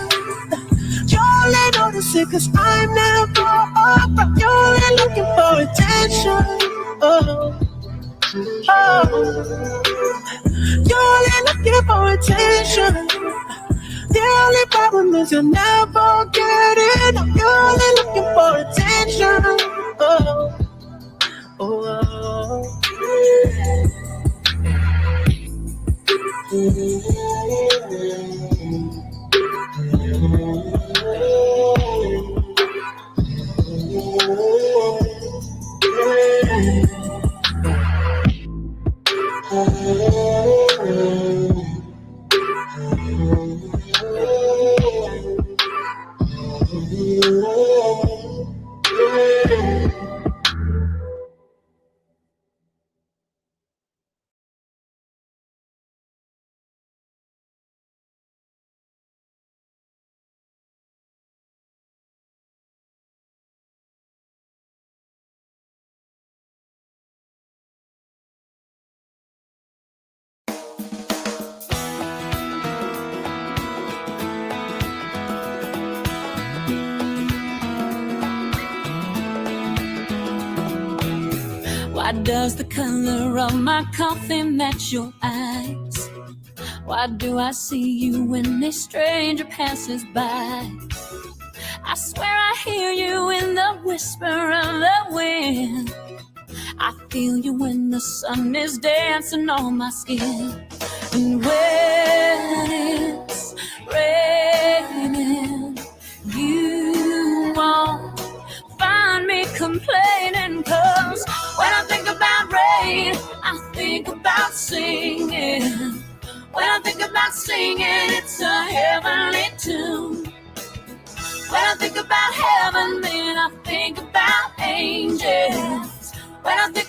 You only notice it cause I'm never around. You're looking for attention. Oh, oh. You're only looking for attention. The only problem is you'll never get it. You're only looking for attention. Oh, oh, Why does the color of my coffee match your eyes? Why do I see you when a stranger passes by? I swear I hear you in the whisper of the wind. I feel you when the sun is dancing on my skin. And when it's raining, you won't find me complaining. 'Cause when I think about rain, I think about singing. When I think about singing, it's a heavenly tune. When I think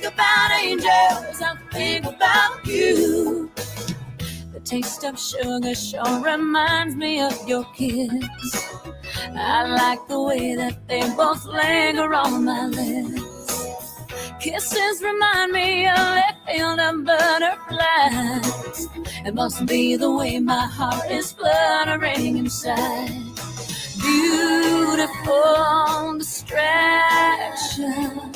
think about angels, I think about you. The taste of sugar sure reminds me of your kiss. I like the way that they both linger on my lips. Kisses remind me of that field of butterflies. It must be the way my heart is fluttering inside. Beautiful distraction.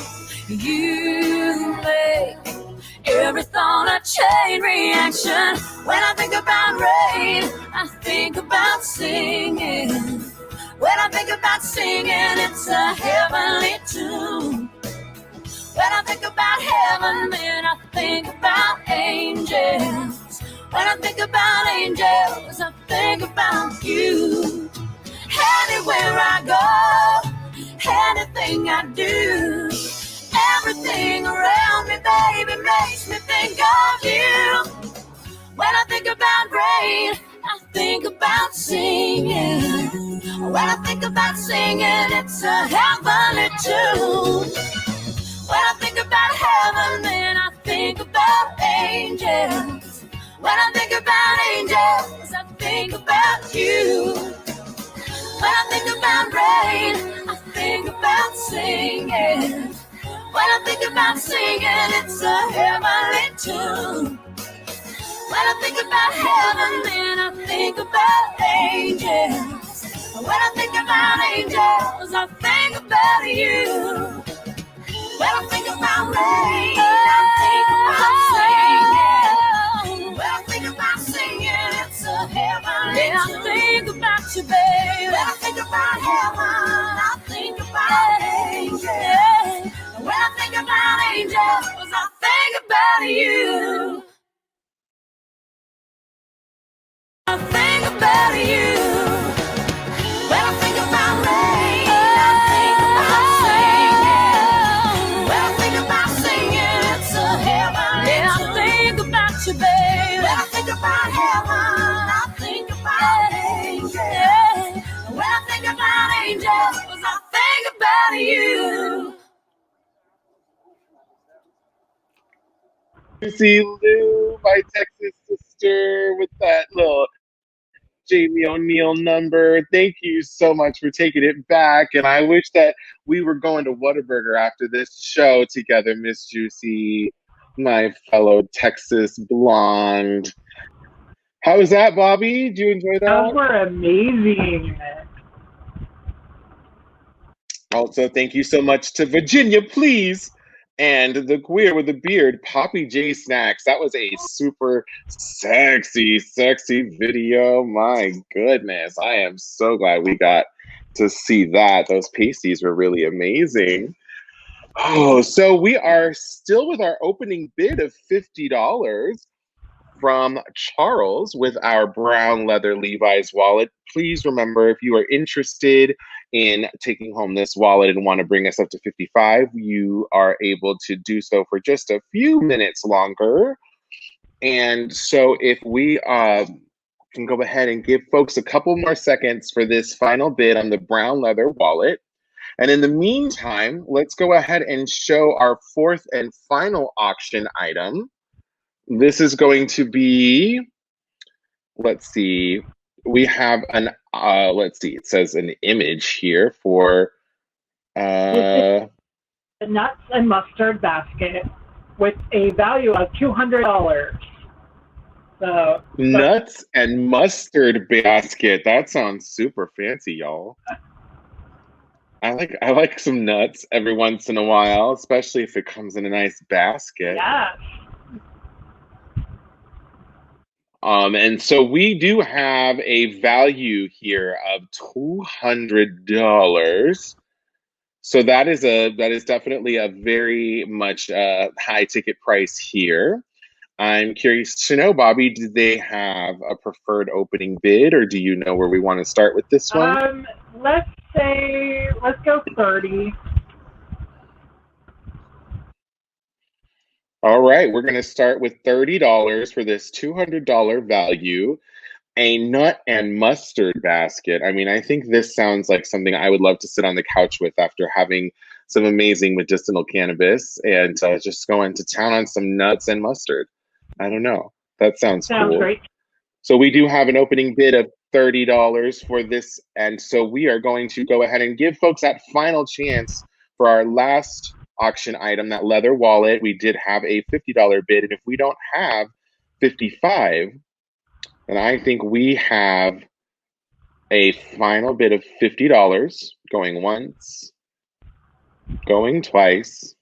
You make every thought a chain reaction. When I think about rain, I think about singing. When I think about singing, it's a heavenly tune. When I think about heaven, then I think about angels. When I think about angels, I think about you. Anywhere I go, anything I do, everything around me, baby, makes me think of you. When I think about rain, I think about singing. When I think about singing, it's a heavenly tune. When I think about heaven, then I think about angels. When I think about angels, I think about you. When I think about rain, I think about singing. When I think about singing, it's a heavenly tune. When I think about heaven, then I think about angels. When I think about angels, I think about you. When I think about rain, I think about singing. When I think about singing, it's a heavenly tune. I think about you, baby. When I think about heaven, I think about angels. When I think about angels, I think about you. I think about you. When I think about rain, I think about singing. When I think about singing, it's a heavenly tune. I think about you, baby. When I think about heaven, I think about angels. When I think about angels, I think about you. Lucy Lou, my Texas sister, with that little Jamie O'Neal number. Thank you so much for taking it back. And I wish that we were going to Whataburger after this show together, Miss Juicy, my fellow Texas blonde. How was that, Bobbee? Did you enjoy that? Those were amazing. Also, thank you so much to Virginia, please. And the queer with the beard, Poppy J Snacks. That was a super sexy video. My goodness. I am so glad we got to see that. Those pasties were really amazing. Oh, so we are still with our opening bid of $50 from Charles with our brown leather Levi's wallet. Please remember, if you are interested in taking home this wallet and want to bring us up to 55, you are able to do so for just a few minutes longer. And so if we can go ahead and give folks a couple more seconds for this final bid on the brown leather wallet. And in the meantime, let's go ahead and show our fourth and final auction item. This is going to be, let's see, we have an, let's see, it says an image here for the nuts and mustard basket with a value of $200. So nuts and mustard basket. That sounds super fancy, y'all. I like some nuts every once in a while, especially if it comes in a nice basket. Yeah. And so we do have a value here of $200. So that is definitely a very much high ticket price here. I'm curious to know, Bobbee, do they have a preferred opening bid, or do you know where we want to start with this one? Let's go 30. All right, we're going to start with $30 for this $200 value, a nut and mustard basket. I mean, I think this sounds like something I would love to sit on the couch with after having some amazing medicinal cannabis and just going to town on some nuts and mustard. I don't know. That sounds cool. Great. So we do have an opening bid of $30 for this. And so we are going to go ahead and give folks that final chance for our last auction item, that leather wallet. We did have a $50 bid. And if we don't have 55, then I think we have a final bid of $50 going once, going twice.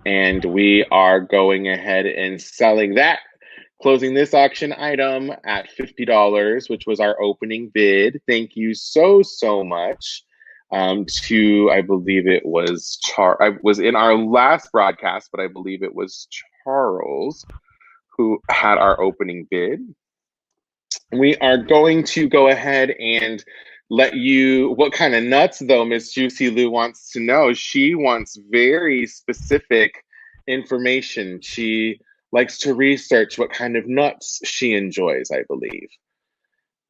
And we are going ahead and selling that, closing this auction item at $50, which was our opening bid. Thank you so much to, I believe it was I was in our last broadcast, but I believe it was Charles who had our opening bid. We are going to go ahead and let you, what kind of nuts though, Miss Juicy Lou wants to know. She wants very specific information. She likes to research what kind of nuts she enjoys, I believe.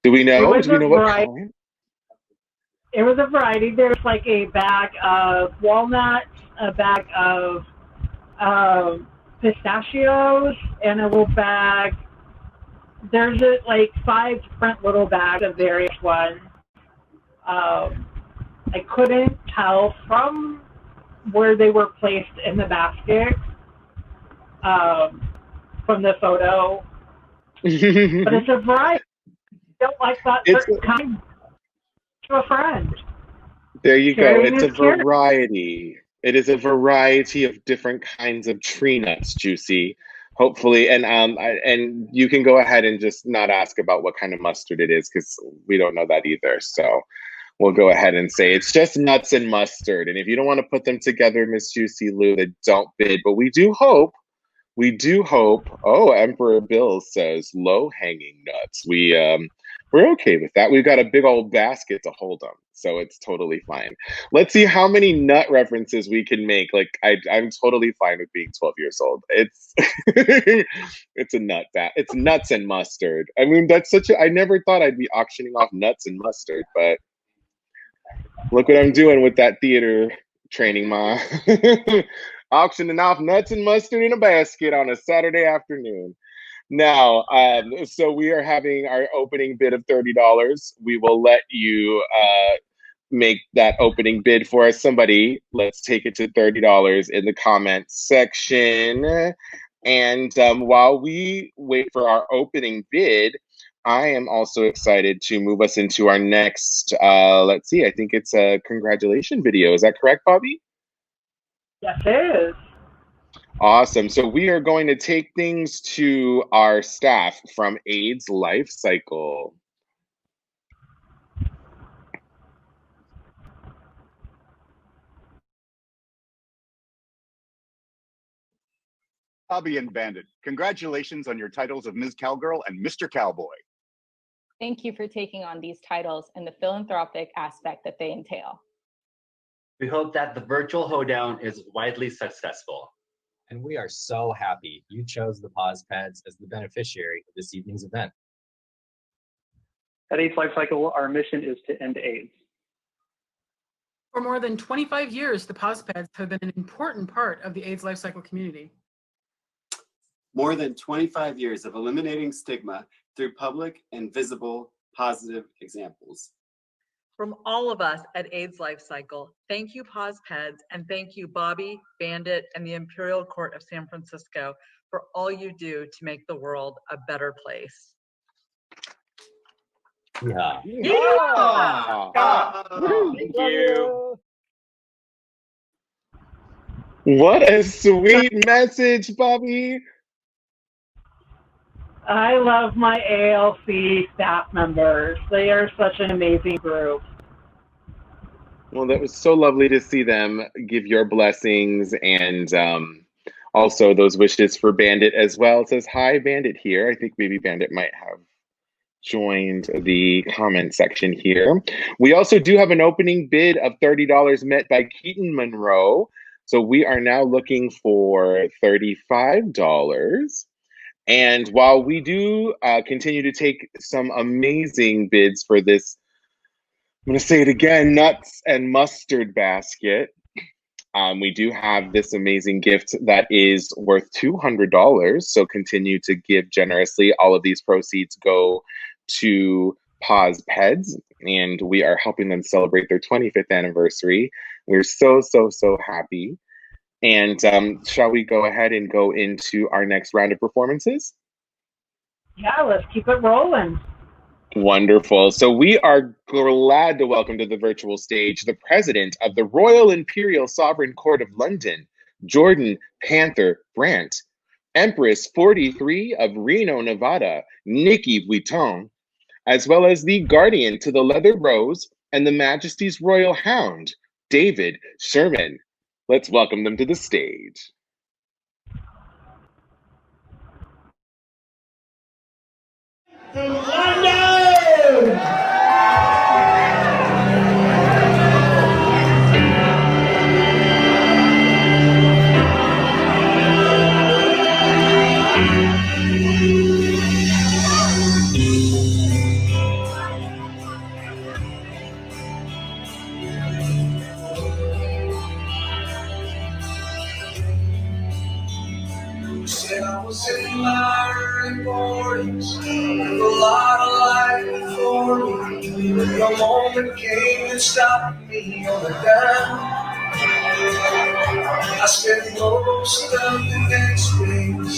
Do we know? Do we know what kind? It was a variety. There's like a bag of walnuts, a bag of pistachios, and a little bag. There's like 5 different little bags of various ones. I couldn't tell from where they were placed in the basket from the photo, but it's a variety. Don't like that certain kind to a friend. There you go. Sharing It's a is caring. variety. It is a variety of different kinds of tree nuts, Juicy. Hopefully, and you can go ahead and just not ask about what kind of mustard it is because we don't know that either. So we'll go ahead and say it's just nuts and mustard. And if you don't want to put them together, Miss Juicy Lou, then don't bid. But we do hope. Oh, Emperor Bill says low-hanging nuts. We're okay with that. We've got a big old basket to hold them, so it's totally fine. Let's see how many nut references we can make. Like I'm totally fine with being 12 years old. It's it's a nut bat. It's nuts and mustard. I mean, that's such a. I never thought I'd be auctioning off nuts and mustard, but look what I'm doing with that theater training, Ma. Auctioning off nuts and mustard in a basket on a Saturday afternoon. Now, so we are having our opening bid of $30. We will let you make that opening bid for us. Somebody, let's take it to $30 in the comments section. And while we wait for our opening bid, I am also excited to move us into our next, let's see, I think it's a congratulation video. Is that correct, Bobbee? Yes, it is. Awesome. So we are going to take things to our staff from AIDS Life Cycle. Bobbee and Bandit, congratulations on your titles of Ms. Cowgirl and Mr. Cowboy. Thank you for taking on these titles and the philanthropic aspect that they entail. We hope that the virtual Hoedown is widely successful. And we are so happy you chose the Pause Pads as the beneficiary of this evening's event. At AIDS Life Cycle, our mission is to end AIDS. For more than 25 years, the Pause Pads have been an important part of the AIDS Life Cycle community. More than 25 years of eliminating stigma through public and visible positive examples. From all of us at AIDS Life Cycle, thank you, Pause Pads, and thank you, Bobbee, Bandit, and the Imperial Court of San Francisco for all you do to make the world a better place. Yeah. Thank you. What a sweet message, Bobbee. I love my ALC staff members. They are such an amazing group. Well, that was so lovely to see them give your blessings and also those wishes for Bandit as well. It says, hi, Bandit here. I think maybe Bandit might have joined the comment section here. We also do have an opening bid of $30 met by Keaton Munro. So we are now looking for $35. And while we do continue to take some amazing bids for this going to say it again, nuts and mustard basket. We do have this amazing gift that is worth $200. So continue to give generously. All of these proceeds go to Pause Peds, and we are helping them celebrate their 25th anniversary. We're so, so, so happy. And shall we go ahead and go into our next round of performances? Yeah, let's keep it rolling. Wonderful. So we are glad to welcome to the virtual stage the president of the Royal Imperial Sovereign Court of London, Jordan Panther Brant, Empress 43 of Reno, Nevada, Nikki Vuitton, as well as the guardian to the Leather Rose and the Majesties Royal Hound, David Sherman. Let's welcome them to the stage. From London! Said I was in my early 40s, with a lot of life before me. The moment came and stopped me on the dime. I spent most of the next days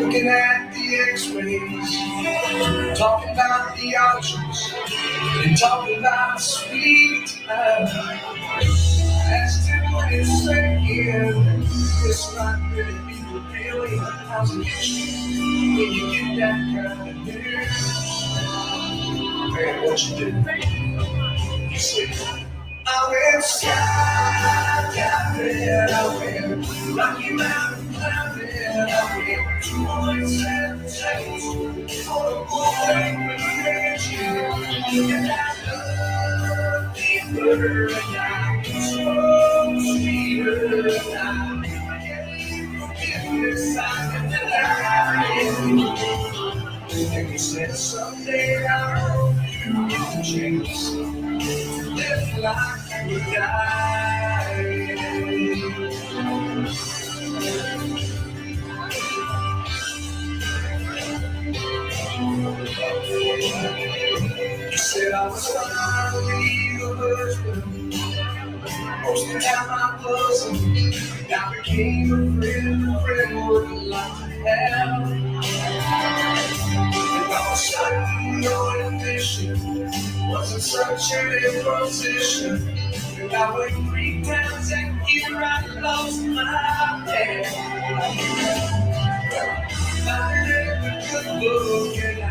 looking at the x-rays, talking about the options, and talking about the sweet time. Asked him what he's saying, it's not really people really. How's it when you get that kind of news? Man, what you do? You said, I went skydiving, I went Rocky Mountain climbing, I went to Mooremon Texas, on a boy with a mansion, and I love deeper, and I so sweeter, and I can't forget this side of the life. And you said someday I hope you get the chance to live like you would die. You said I was finally the husband, most of the time I wasn't. I became a friend wouldn't like to have. And all of a sudden your ambition wasn't such an imposition. And I went 3 times and here I lost my head. I read a good book and I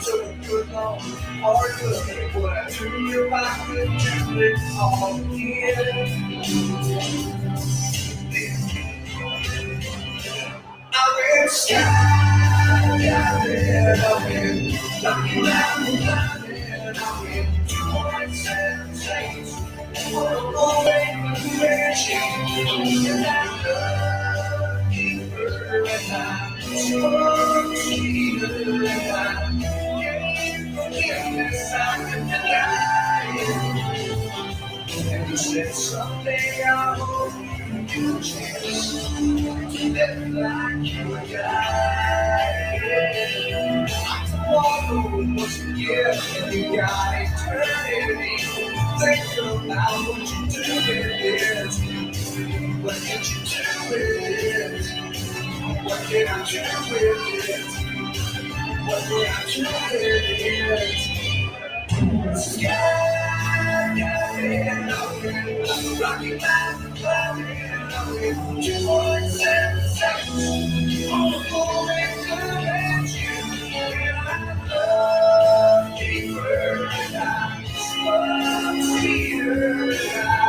took a good long hard look at what I do if I could do it all again. I went skydiving, I went Rocky Mountain climbing, I went to Mooremon Texas, on a boy with a mansion, and I love deeper, and I so sweeter, and I can't forget this side of the life. And you said someday I hope you get a chance to live like you would die. Tomorrow was a gift and you got eternity. Think about what you do with it. What did you do with it? What did I do with it? What did I do with it? Skydiving, I went Rocky Mountain climbing, I went to Mooremon Texas, on a boy with a mansion, and I love deeper, and I love sweeter, and I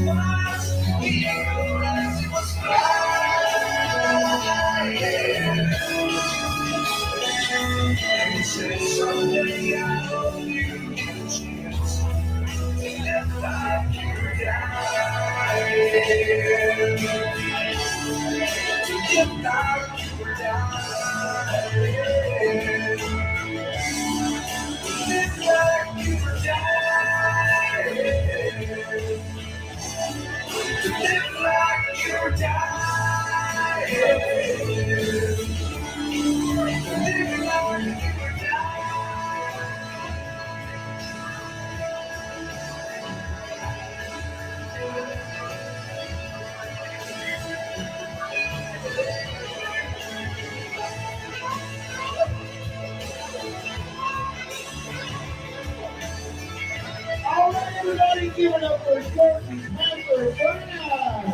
watched the eagle as it was flying. And you said someday I hope you get a chance to live like you would die. To live like you would die. To live like you would die. Let's give it up for Sherman, Panther, Averianna.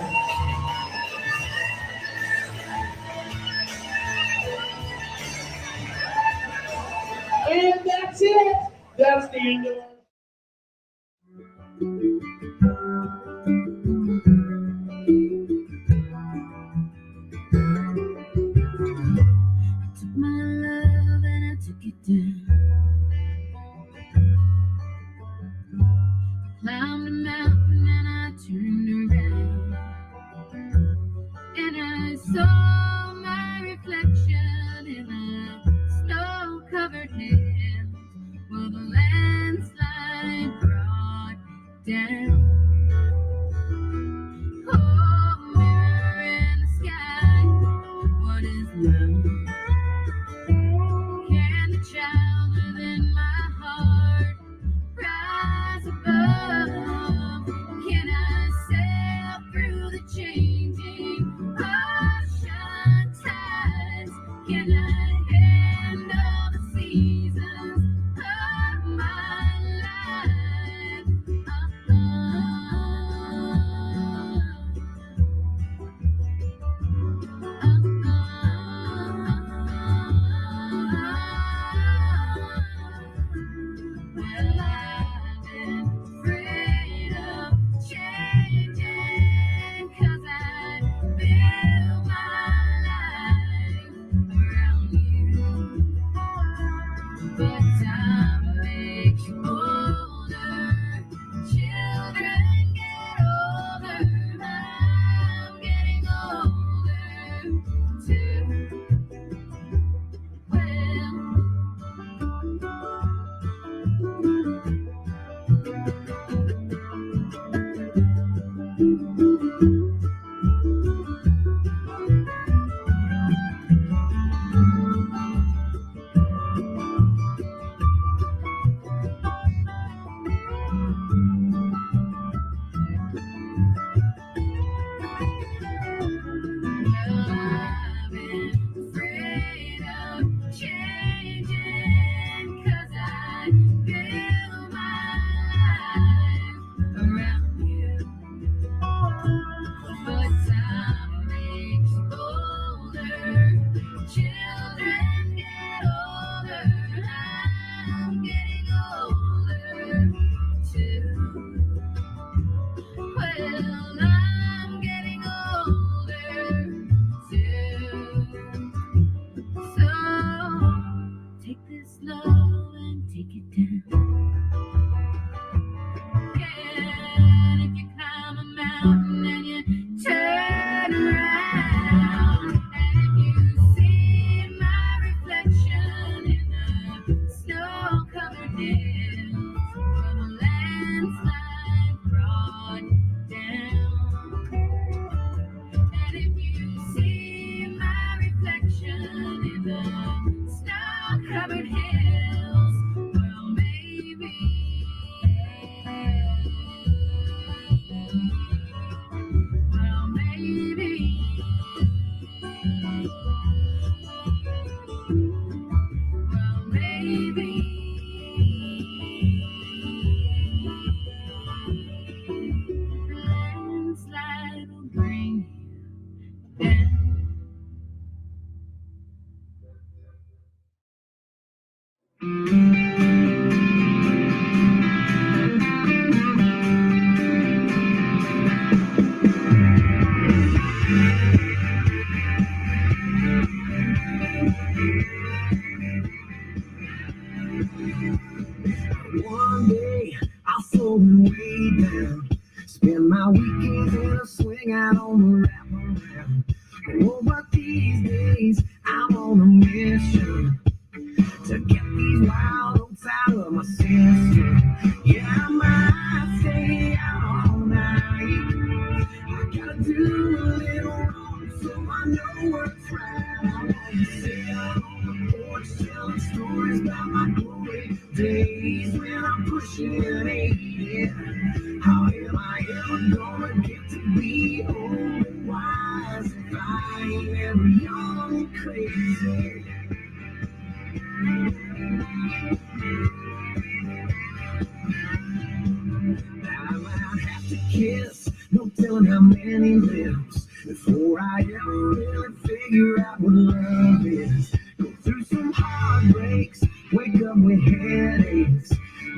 And that's it. That's the end of our. My love and I took it down. Climbed a mountain and I turned around. And I saw my reflection in the snow-covered hills where the landslide brought me down. Oh, mirror in the sky, what is love? Can the child within my heart rise above? Can I sail through the changing ocean tides? Can I handle the seasons of my life? Well, I've been afraid of changing 'cause I built my life around you. But time makes you older, children get older, I'm getting older too. I've been afraid of changing 'cause I built my life around you. But time makes you older, children get older, I'm getting older too. Well, I'm getting older too. So take this love and take it down. And if you climb a mountain and you turn around, and if you see my reflection in the snow-covered hills where the landslide brought down, and if you see my reflection in the snow-covered hills, well, maybe, well, maybe, well, maybe. Landslide will bring you down. One day I'll slow it way down. Spend my weekends in a swing out on the wraparound. Oh, but these days I'm on a mission to get these wild oats out of my system. Yeah, I might stay out all night. I gotta do a little wrong so I know what's right. I wanna sit out on the porch telling stories about my glory days when I'm pushing 80. How am I ever gonna get to be old and wild? just a kiss. No telling how many lips before I ever really figure out what love is. Go through some heartbreaks, wake up with headaches.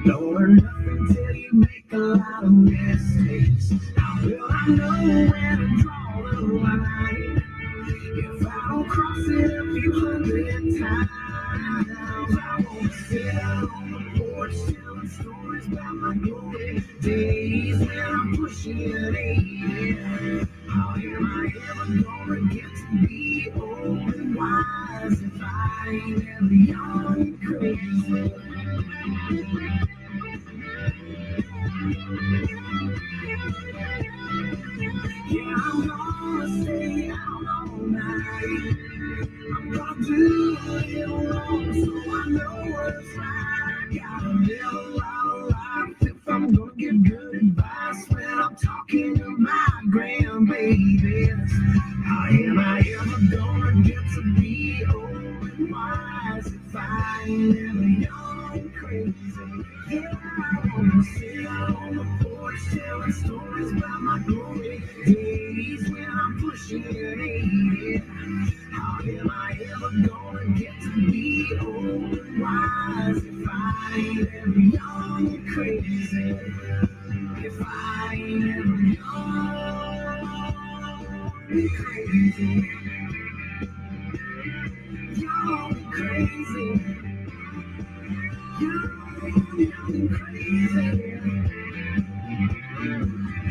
Don't learn nothing till you make a lot of mistakes. How will I know where to draw the line if I don't cross it a few hundred times? I won't sit out on the porch telling stories about my glory days when I'm pushing 80. How am I ever gonna get to be old and wise if I ain't ever young and crazy? Yeah, I'm gonna stay out all night. I'm gonna do it wrong so I know what's right. Gotta live a lot of life if I'm gonna give good advice when I'm talking to my grandbabies. How am I ever gonna get to be old and wise if I ain't ever young and crazy? Yeah, I wanna sit out on the porch telling stories about my glory days when I'm pushing 80. How am I ever gonna get to be old and wise if I ain't ever young and crazy? If I ain't ever young and crazy. Young and crazy. Young and crazy.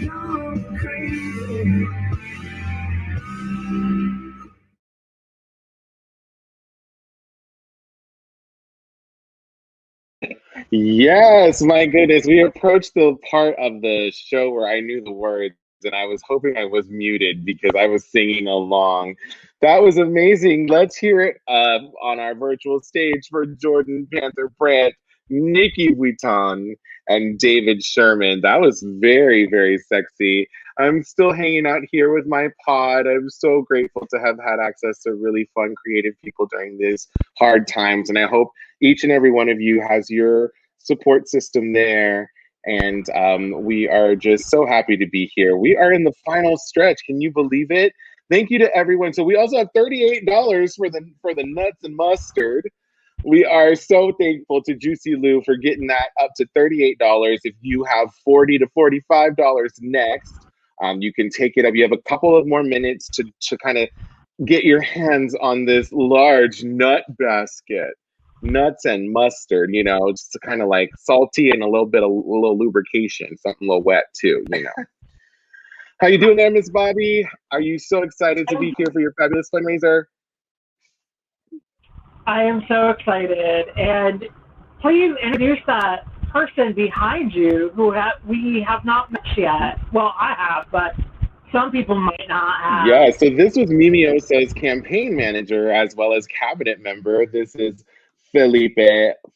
Young and crazy. Yes, my goodness. We approached the part of the show where I knew the words, and I was hoping I was muted because I was singing along. That was amazing. Let's hear it on our virtual stage for Jordan, Panther, Brant, Nikki Vuitton, and David Sherman. That was very, very sexy. I'm still hanging out here with my pod. I'm so grateful to have had access to really fun, creative people during these hard times, and I hope each and every one of you has your support system there. And we are just so happy to be here. We are in the final stretch. Can you believe it? Thank you to everyone. So we also have $38 for the nuts and mustard. We are so thankful to Juicy Lou for getting that up to $38. If you have $40 to $45 next, you can take it up. You have a couple of more minutes to kind of get your hands on this large nut basket. Nuts and mustard, you know, just kind of like salty and a little lubrication, something a little wet too, you know. How you doing there, Miss Bobbee? Are you so excited to be here for your fabulous fundraiser? I am so excited, and please introduce that person behind you who we have not met yet. Well, I have, but some people might not have. Yeah, so this was Mimiosa's campaign manager as well as cabinet member. This is Felipe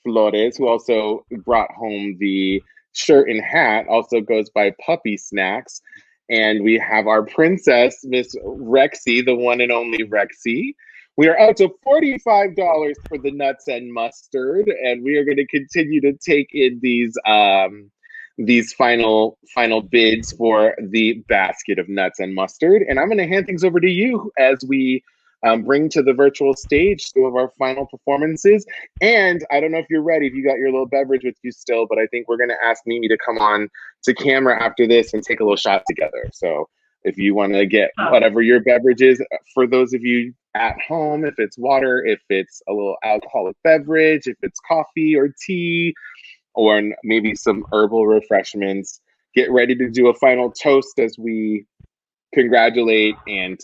Flores, who also brought home the shirt and hat, also goes by Puppy Snacks. And we have our princess, Miss Rexy, the one and only Rexy. We are up to $45 for the nuts and mustard, and we are going to continue to take in these final bids for the basket of nuts and mustard. And I'm going to hand things over to you as we bring to the virtual stage some of our final performances. And I don't know if you're ready, if you got your little beverage with you still, but I think we're going to ask Mimi to come on to camera after this and take a little shot together. So if you want to get whatever your beverage is, for those of you at home, if it's water, if it's a little alcoholic beverage, if it's coffee or tea, or maybe some herbal refreshments, get ready to do a final toast as we congratulate and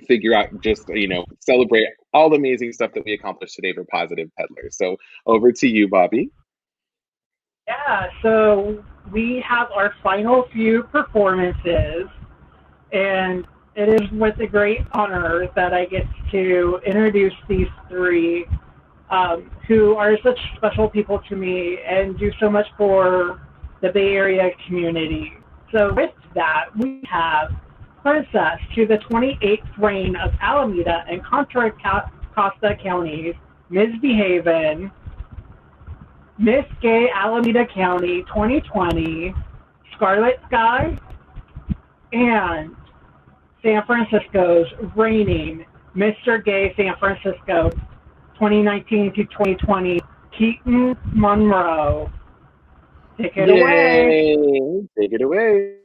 figure out, just, you know, celebrate all the amazing stuff that we accomplished today for Positive Peddlers. So over to you, Bobbee. Yeah, so we have our final few performances, and it is with a great honor that I get to introduce these three who are such special people to me and do so much for the Bay Area community. So with that, we have Princess to the 28th reign of Alameda and Contra Costa counties, MizzBee Hiven, Miss Gay Alameda County 2020, Scarlett Skyy, and San Francisco's reigning Mr. Gay San Francisco 2019 to 2020, Keaton Munro. Take it away. Take it away.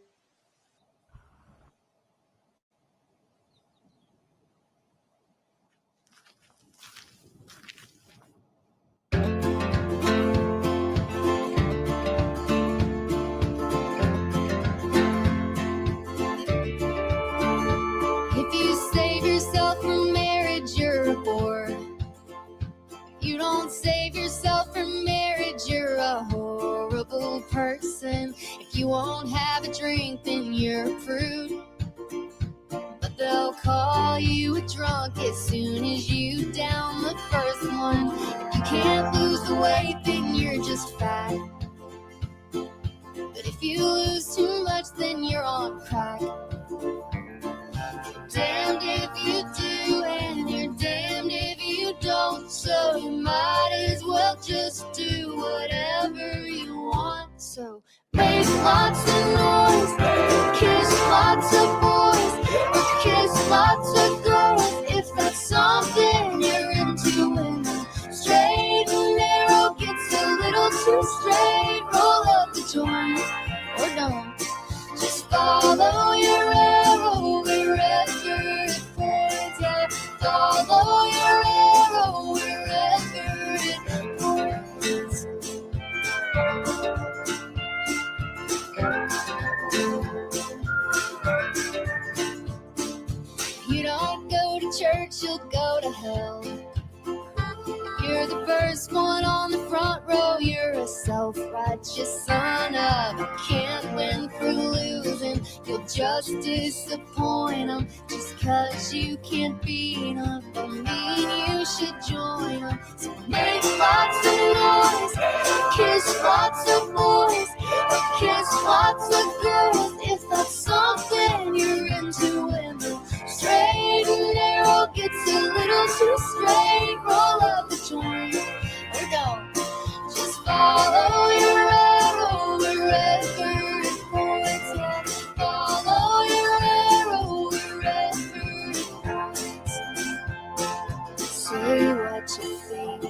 If you save yourself from marriage, you're a bore. You don't save yourself from marriage, you're a horrible person. If you won't have a drink, then you're a prude. But they'll call you a drunk as soon as you down the first one. If you can't lose the weight, then you're just fat. But if you lose too much, then you're on crack. Damned if you do, and you're damned if you don't. So you might as well just do whatever you want. So make lots of noise, kiss lots of boys, or kiss lots of girls. If that's something you're into, when the straight and narrow gets a little too straight, roll up the joint, or don't. Just follow your arrow wherever it points at. Follow your arrow wherever it points. You don't go to church, you'll go to hell. You're the first one on the front row. You're a self-righteous son of a can't win for losing. You'll just disappoint them just cause you can't beat them. But mean you should join them. So make lots of noise, kiss lots of boys, or kiss lots of girls. If that's something you're into, when the straight and narrow gets a little too straight, roll up the joint, or don't. Just follow your arrow wherever it points at. Follow your arrow wherever it points. Say what you think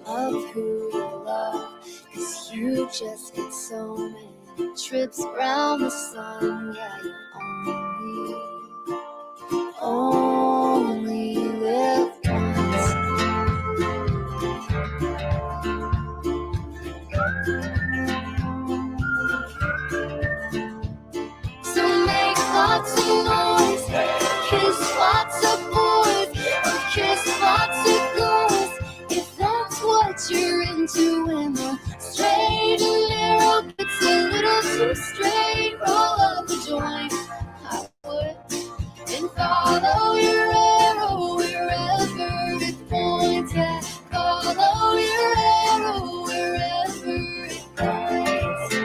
of who you love, 'cause you just get so many trips around the sun. Yeah, you only live once. So make lots of noise, kiss lots of boys, or kiss lots of girls. If that's what you're into, when the straight and narrow gets a little too straight, roll up the joint, I would. And follow your arrow wherever it points at. Follow your arrow wherever it points.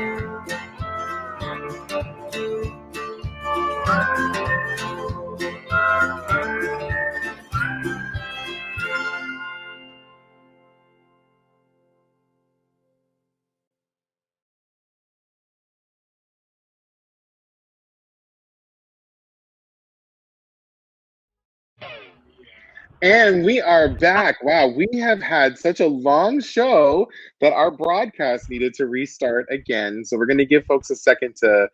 And we are back. Wow, we have had such a long show that our broadcast needed to restart again. So we're going to give folks a second to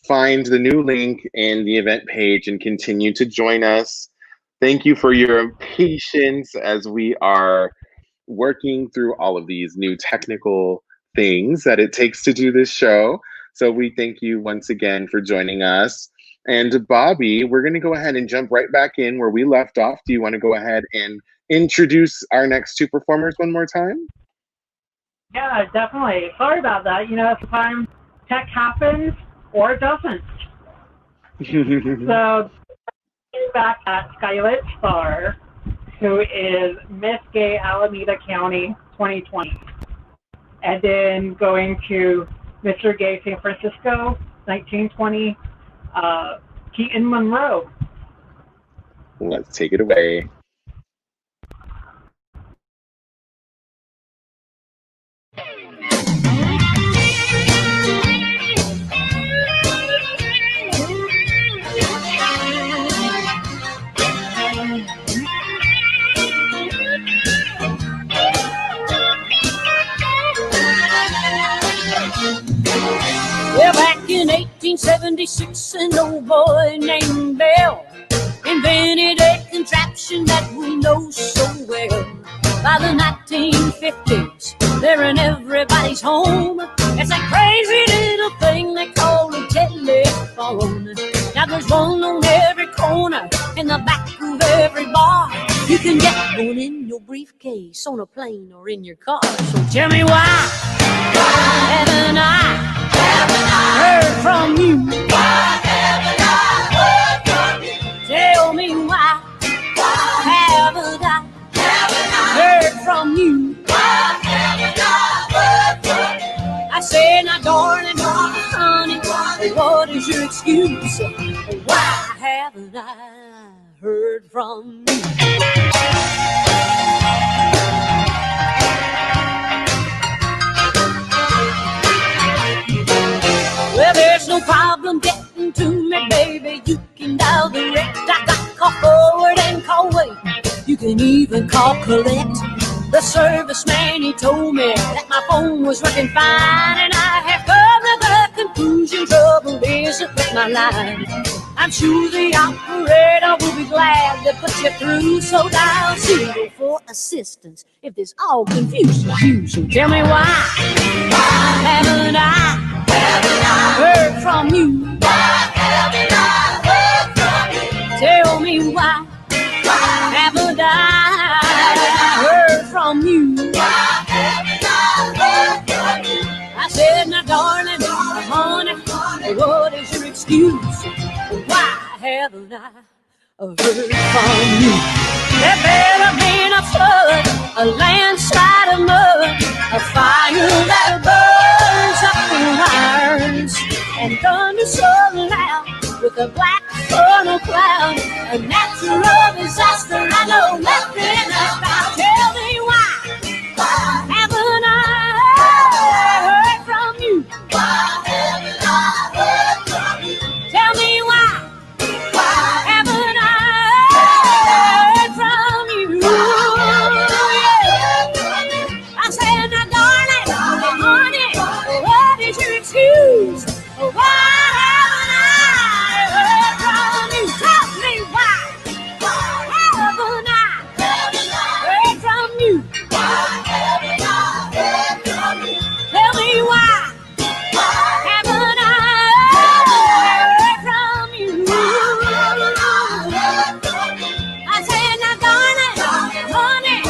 find the new link in the event page and continue to join us. Thank you for your patience as we are working through all of these new technical things that it takes to do this show. So we thank you once again for joining us. And Bobbee, we're going to go ahead and jump right back in where we left off. Do you want to go ahead and introduce our next two performers one more time? Yeah, definitely. Sorry about that. You know, sometimes tech happens or it doesn't. So, back at Scarlett Starr, who is Miss Gay Alameda County 2020. And then going to Mr. Gay San Francisco 1920. Keaton Munro. Let's take it away. In 1876, an old boy named Bill invented a contraption that we know so well. By the 1950s, they're in everybody's home. It's a crazy little thing they call a telephone. Now there's one on every corner, in the back of every bar. You can get one in your briefcase, on a plane, or in your car. So tell me why haven't I heard from you? Why haven't I heard from you? Tell me why haven't I heard from you? Why haven't I heard from you? I say, now darling, honey, what is your excuse? Why haven't I heard from you? Well, there's no problem getting to me, baby. You can dial direct. I got call forward and call wait. You can even call collect. The serviceman, he told me that my phone was working fine, and I have come to the conclusion trouble isn't with my line. I'm sure the operator will be glad to put you through, so dial 0 for assistance if this all confuses you. So tell me why haven't I heard from you? Why haven't I heard from you? Tell me why haven't I heard from you? Why haven't I heard from you? I said, now darling, honey, what is your excuse? Why haven't I heard from you? There better been a flood, a landslide of mud, a fire that burns up the wires, and thunder so loud with a black funnel cloud, a natural disaster. I know nothing about. Tell me why haven't I heard from you? Why haven't I heard from you? Tell me why haven't I heard from you? Yeah. I said, now darling, honey, what is your excuse? Why haven't I heard from you? Tell me why haven't I heard from you? Why haven't I heard from you? Tell me why haven't I heard from you? I said, now darling, honey,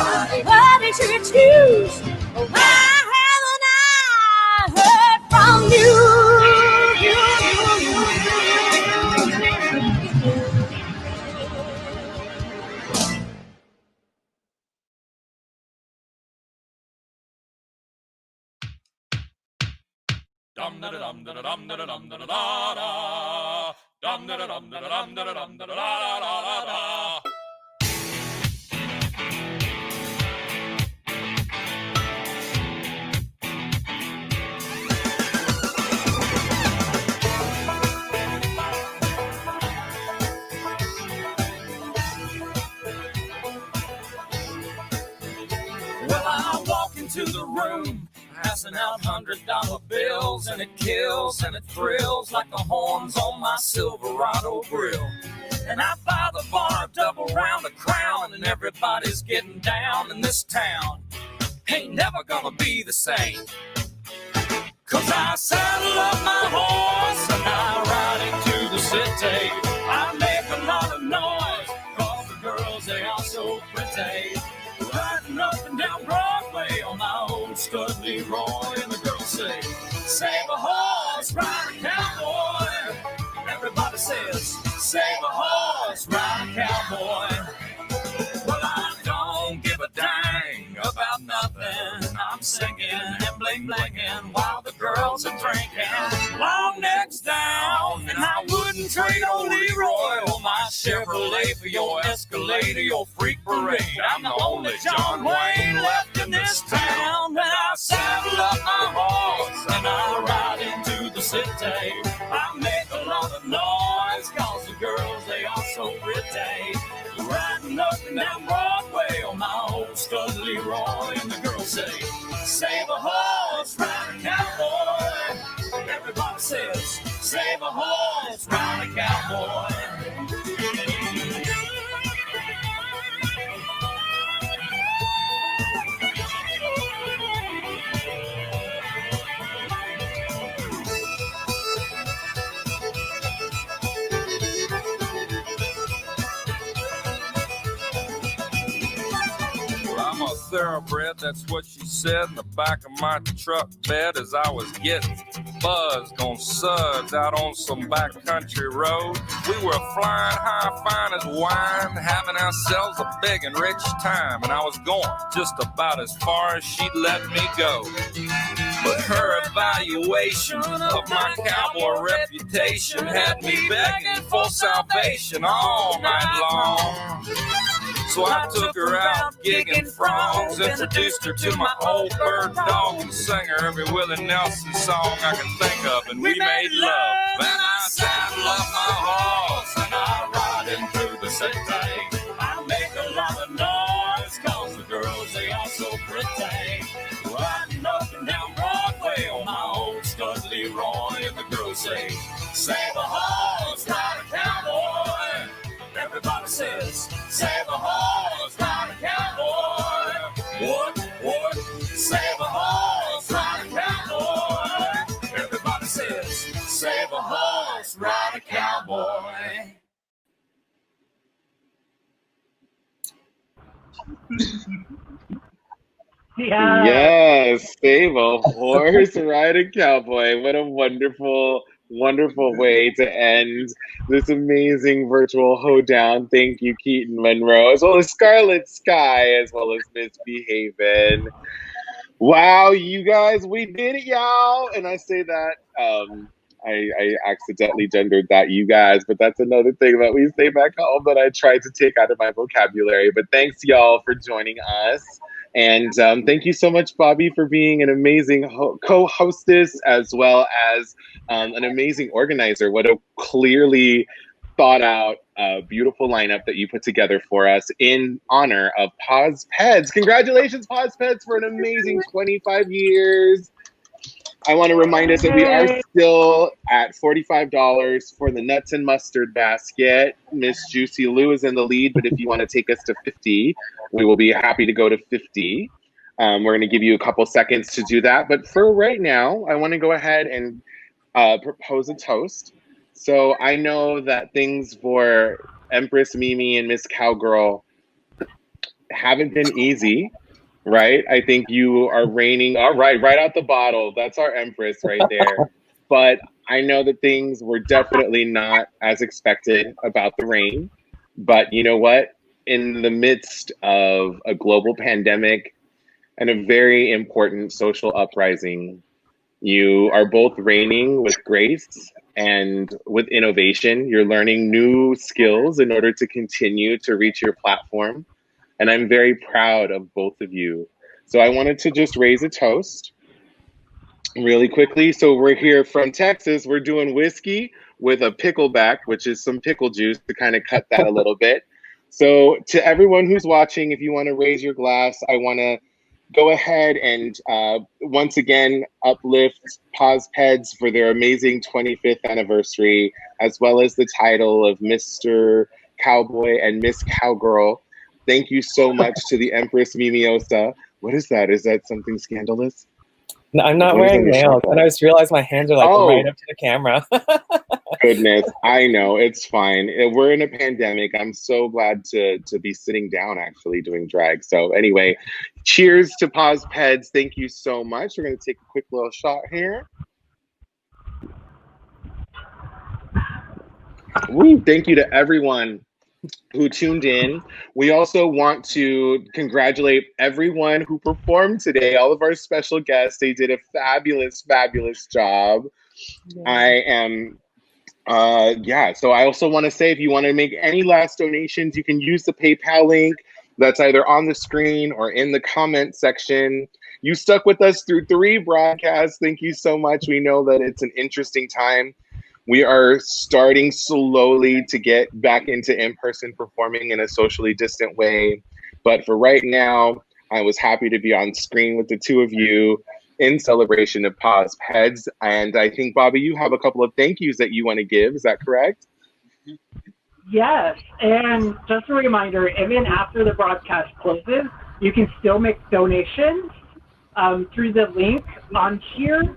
what is your excuse? Why haven't I heard from you? Dum da dum da dum da dum da da da dum da dum da dum da dum da da da da. Well, I walk into the room, passing out $100 bills, and it kills and it thrills like the horns on my Silverado grill. And I buy the bar double round the crown, and everybody's getting down in this town. Ain't never gonna be the same, 'cause I saddle up my horse and I ride into the city. I make a lot of noise, 'cause the girls, they are so pretty. Riding up and down Broadway on my old stud Leroy, and the girls say, save a horse, ride a cowboy. Everybody says, save a horse, ride a cowboy. Well, I don't give a dang about nothing. I'm singing and bling-blinging while the girls are drinking. Long necks down, and I wouldn't trade old Leroy or my Chevrolet for your Escalade or your freak parade. I'm the only John Wayne left in this town. And I saddle up my horse and I ride into the city. I make a lot of noise, 'cause the girls, they are so pretty. Riding up and down Broadway on my old stud Leroy, and the girls say, save a horse, ride a cowboy. Everybody says, Save a horse, ride a cowboy. I'm a thoroughbred, that's what she said in the back of my truck bed as I was getting buzzed on suds out on some backcountry road. We were flying high, fine as wine, having ourselves a big and rich time, and I was going just about as far as she'd let me go. But her evaluation of my cowboy reputation had me begging for salvation all night long. So I took her out gigging frogs, introduced her to my old bird dog, and sang her every Willie Nelson song I can think of, and we made love. Then I saddled up my horse, and I ride him through the city. I make a lot of noise, cause the girls, they are so pretty. Riding up and down Broadway on my old stud Leroy, and the girls say, save a horse, ride a cowboy. Everybody says, save a horse, ride a cowboy. What? Save a horse, ride a cowboy. Everybody says, save a horse, ride a cowboy. Yeah. Yes, save a horse, ride a cowboy. What a wonderful, wonderful way to end this amazing virtual hoedown. Thank you, Keaton Munro, as well as Scarlett Skyy, as well as MizzBee Hiven. Wow, you guys, we did it, y'all. And I say that, I accidentally gendered that, you guys, but that's another thing that we say back home that I tried to take out of my vocabulary. But thanks, y'all, for joining us. And thank you so much, Bobbee, for being an amazing co-hostess, as well as an amazing organizer. What a clearly thought out, beautiful lineup that you put together for us in honor of Pause Peds. Congratulations, Pause Peds, for an amazing 25 years. I want to remind us that we are still at $45 for the nuts and mustard basket. Miss Juicy Lou is in the lead, but if you want to take us to 50, we will be happy to go to 50. We're going to give you a couple seconds to do that. But for right now, I want to go ahead and propose a toast. So I know that things for Empress, Mimi, and Miss Cowgirl haven't been easy. Right? I think you are reigning. All right out the bottle. That's our Empress right there. But I know that things were definitely not as expected about the reign. But you know what? In the midst of a global pandemic and a very important social uprising, you are both reigning with grace and with innovation. You're learning new skills in order to continue to reach your platform. And I'm very proud of both of you. So I wanted to just raise a toast really quickly. So we're here from Texas. We're doing whiskey with a pickleback, which is some pickle juice to kind of cut that a little bit. So to everyone who's watching, if you want to raise your glass, I want to go ahead and once again uplift Pause Peds for their amazing 25th anniversary, as well as the title of Mr. Cowboy and Miss Cowgirl. Thank you so much to the Empress Mimiosa. What is that? Is that something scandalous? No, I'm not wearing nails, and I just realized my hands are like right up to the camera. Goodness, I know, it's fine. We're in a pandemic. I'm so glad to be sitting down actually doing drag. So anyway, cheers to Pause Peds. Thank you so much. We're going to take a quick little shot here. Woo, thank you to everyone who tuned in. We also want to congratulate everyone who performed today, all of our special guests. They did a fabulous, fabulous job. Yeah. So I also want to say, if you want to make any last donations, you can use the PayPal link that's either on the screen or in the comment section. You stuck with us through 3 broadcasts. Thank you so much. We know that it's an interesting time. We are starting slowly to get back into in-person performing in a socially distant way. But for right now, I was happy to be on screen with the two of you. in celebration of Pause Peds. And I think, Bobbee, you have a couple of thank yous that you want to give. Is that correct? Yes, and just a reminder, even after the broadcast closes, you can still make donations through the link on here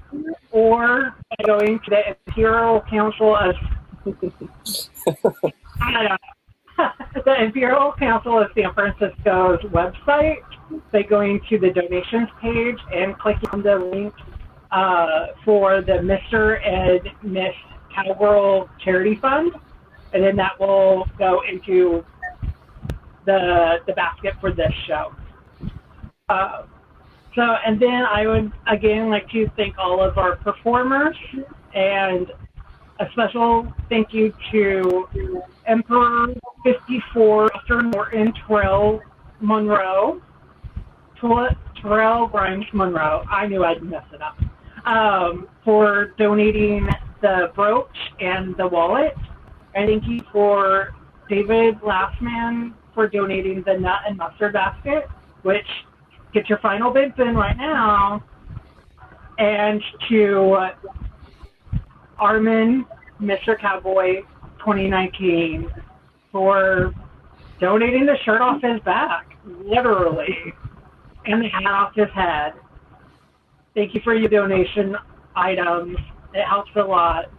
or by going to the Imperial Council of the Imperial Council of San Francisco's website by going to the donations page and clicking on the link for the Mr. and Miss Cowgirl Charity Fund, and then that will go into the basket for this show. And then I would again like to thank all of our performers, and a special thank you to Emperor 54, Dr. Norton Terrell Munro, Terrell Grimes Munro. I knew I'd mess it up. For donating the brooch and the wallet. And thank you for David Lastman for donating the nut and mustard basket, which get your final bids in right now. And to Armin, Mr. Cowboy 2019, for donating the shirt off his back, literally, and the hat off his head. Thank you for your donation items. It helps a lot.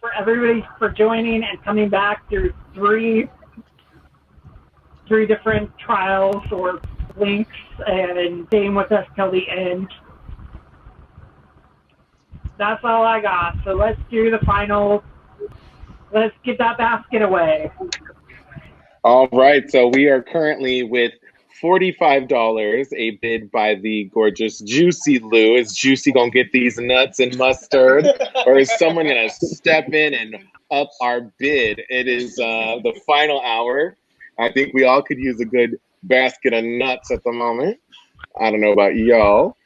For everybody for joining and coming back through three different trials or links and staying with us till the end. That's all I got. So let's do the final. Let's get that basket away. All right. So we are currently with $45, a bid by the gorgeous Juicy Lou. Is Juicy gonna get these nuts and mustard, or is someone gonna step in and up our bid? It is the final hour. I think we all could use a good basket of nuts at the moment. I don't know about y'all,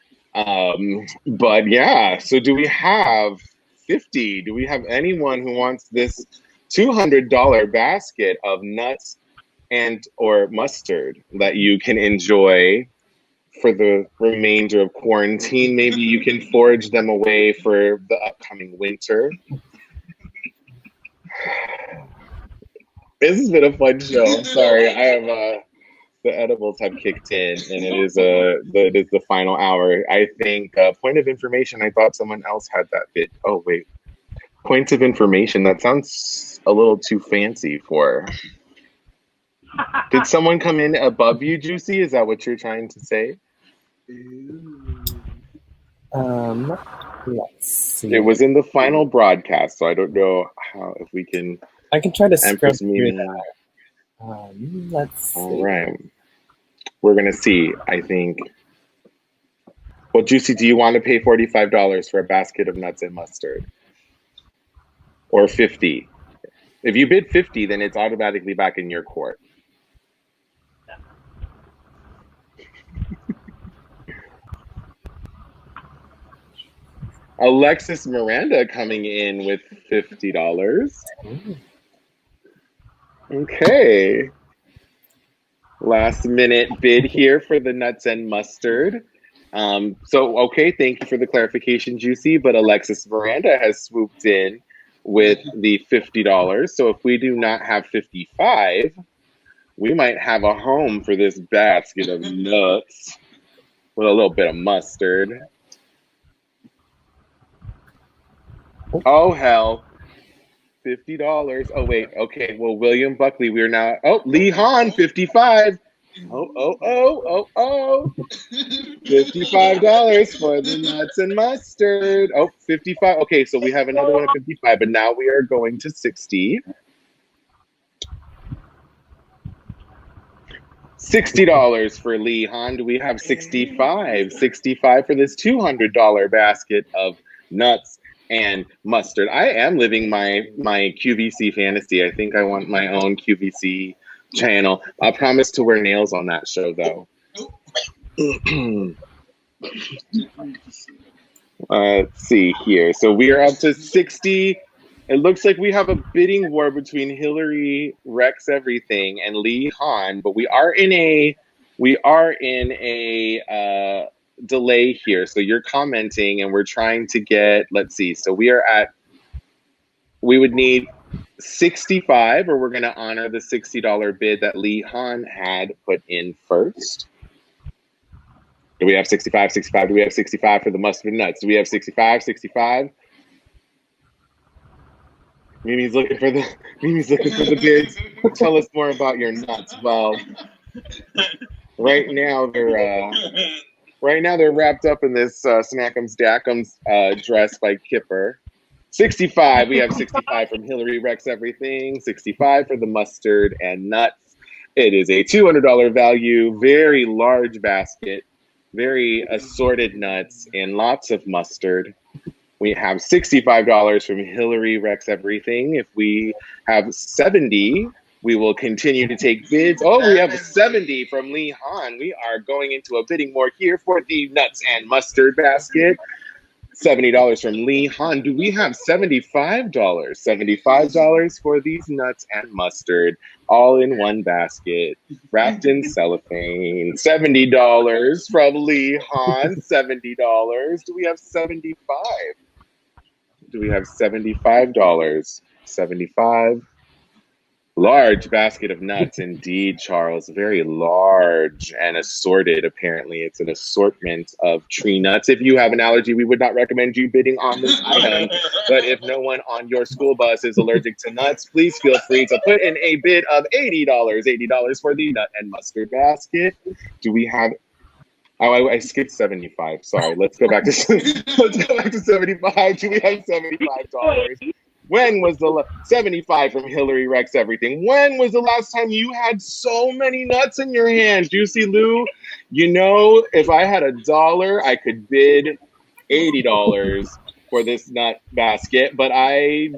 but yeah. So do we have 50? Do we have anyone who wants this $200 basket of nuts and or mustard that you can enjoy for the remainder of quarantine? Maybe you can forage them away for the upcoming winter. This has been a fun show. I'm sorry, I have the edibles have kicked in, and it is the final hour. I think point of information. I thought someone else had that bit. Oh wait, points of information. That sounds a little too fancy for. Did someone come in above you, Juicy? Is that what you're trying to say? Let's see. It was in the final broadcast, so I don't know if we can. I can try to Empress scrub through that. Let's see. All right. We're gonna see. I think. Well, Juicy, do you want to pay $45 for a basket of nuts and mustard, or 50? If you bid 50, then it's automatically back in your court. Alexis Miranda coming in with $50. Okay. Last minute bid here for the nuts and mustard. Okay, thank you for the clarification, Juicy, but Alexis Miranda has swooped in with the $50. So if we do not have 55, we might have a home for this basket of nuts with a little bit of mustard. Oh, hell. $50. Oh, wait. Okay. Well, William Buckley, we're now. Oh, Lee Hahn, 55. Oh. $55 for the nuts and mustard. Oh, 55. Okay, so we have another one at 55, but now we are going to 60. $60 for Lee Hahn. Do we have 65? 65 for this $200 basket of nuts and mustard. I am living my QVC fantasy. I think I want my own QVC channel. I promise to wear nails on that show, though. Let's see here. So we are up to 60. It looks like we have a bidding war between Hillary Rex Everything and Lee Hahn, but we are in a delay here. So you're commenting and we're trying to get, let's see. So we would need 65, or we're going to honor the $60 bid that Lee Han had put in first. Do we have 65, 65? Do we have 65 for the mustard nuts? Do we have 65, 65? Mimi's looking for the bids. Tell us more about your nuts. Well, right now they're wrapped up in this Snackums Dackums dress by Kipper. 65. We have 65 from Hillary Rex Everything. 65 for the mustard and nuts. It is a $200 value, very large basket, very assorted nuts, and lots of mustard. We have $65 from Hillary Rex Everything. If we have 70, we will continue to take bids. Oh, we have 70 from Lee Han. We are going into a bidding war here for the nuts and mustard basket. $70 from Lee Han. Do we have $75? $75 for these nuts and mustard, all in one basket, wrapped in cellophane. $70 from Lee Han. $70. Do we have 75? Do we have $75? 75. Large basket of nuts, indeed, Charles. Very large and assorted. Apparently, it's an assortment of tree nuts. If you have an allergy, we would not recommend you bidding on this item. But if no one on your school bus is allergic to nuts, please feel free to put in a bid of $80. $80 for the nut and mustard basket. Do we have? Oh, I skipped 75. Sorry. Let's go back to 75. Do we have $75? When was the 75 from Hillary Rex Everything? When was the last time you had so many nuts in your hand? Juicy Lou, you know, if I had $1, I could bid $80 for this nut basket, but I,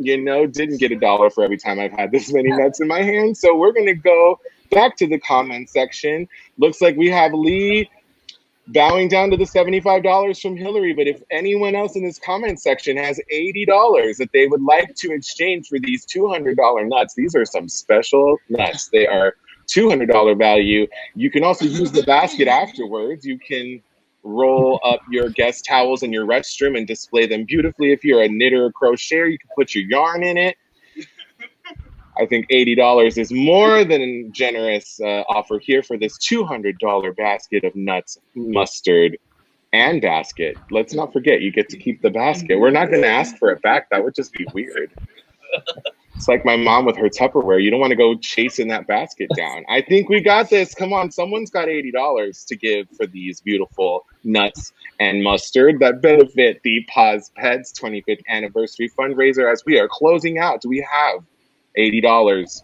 didn't get $1 for every time I've had this many nuts in my hand. So we're going to go back to the comment section. Looks like we have Lee bowing down to the $75 from Hillary, but if anyone else in this comment section has $80 that they would like to exchange for these $200 nuts, these are some special nuts. They are $200 value. You can also use the basket afterwards. You can roll up your guest towels in your restroom and display them beautifully. If you're a knitter or crocheter, you can put your yarn in it. I think $80 is more than a generous offer here for this $200 basket of nuts, mustard, and basket. Let's not forget, you get to keep the basket. We're not going to ask for it back. That would just be weird. It's like my mom with her Tupperware. You don't want to go chasing that basket down. I think we got this. Come on, someone's got $80 to give for these beautiful nuts and mustard that benefit the Pause Pets 25th anniversary fundraiser as we are closing out. Do we have $80?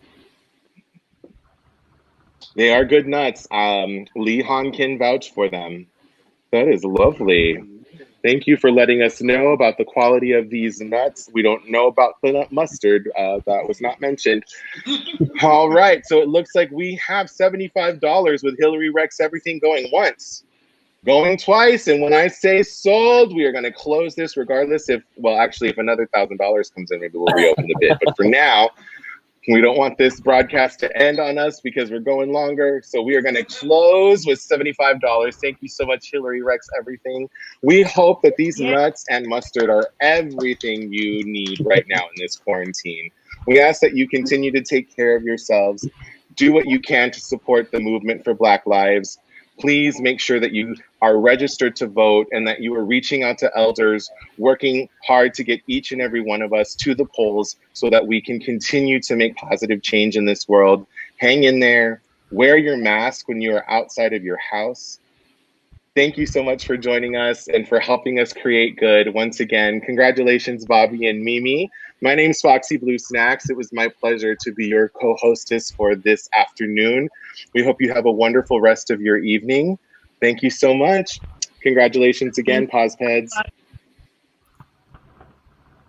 They are good nuts. Lee Han can vouch for them. That is lovely. Thank you for letting us know about the quality of these nuts. We don't know about the nut mustard. That was not mentioned. All right. So it looks like we have $75 with Hillary Rex Everything going once, going twice. And when I say sold, we are going to close this regardless if another $1,000 comes in, maybe we'll reopen the bid. But for now, we don't want this broadcast to end on us because we're going longer. So we are going to close with $75. Thank you so much, Hillary Rex Everything. We hope that these nuts and mustard are everything you need right now in this quarantine. We ask that you continue to take care of yourselves. Do what you can to support the movement for Black Lives. Please make sure that you are registered to vote and that you are reaching out to elders, working hard to get each and every one of us to the polls so that we can continue to make positive change in this world. Hang in there. Wear your mask when you are outside of your house. Thank you so much for joining us and for helping us create good. Once again, congratulations, Bobbee and Mimi. My name is Foxxy Blue Snacks. It was my pleasure to be your co-hostess for this afternoon. We hope you have a wonderful rest of your evening. Thank you so much. Congratulations again, Pause Peds.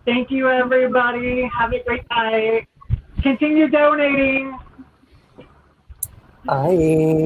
Thank you, everybody. Have a great night. Continue donating. Bye.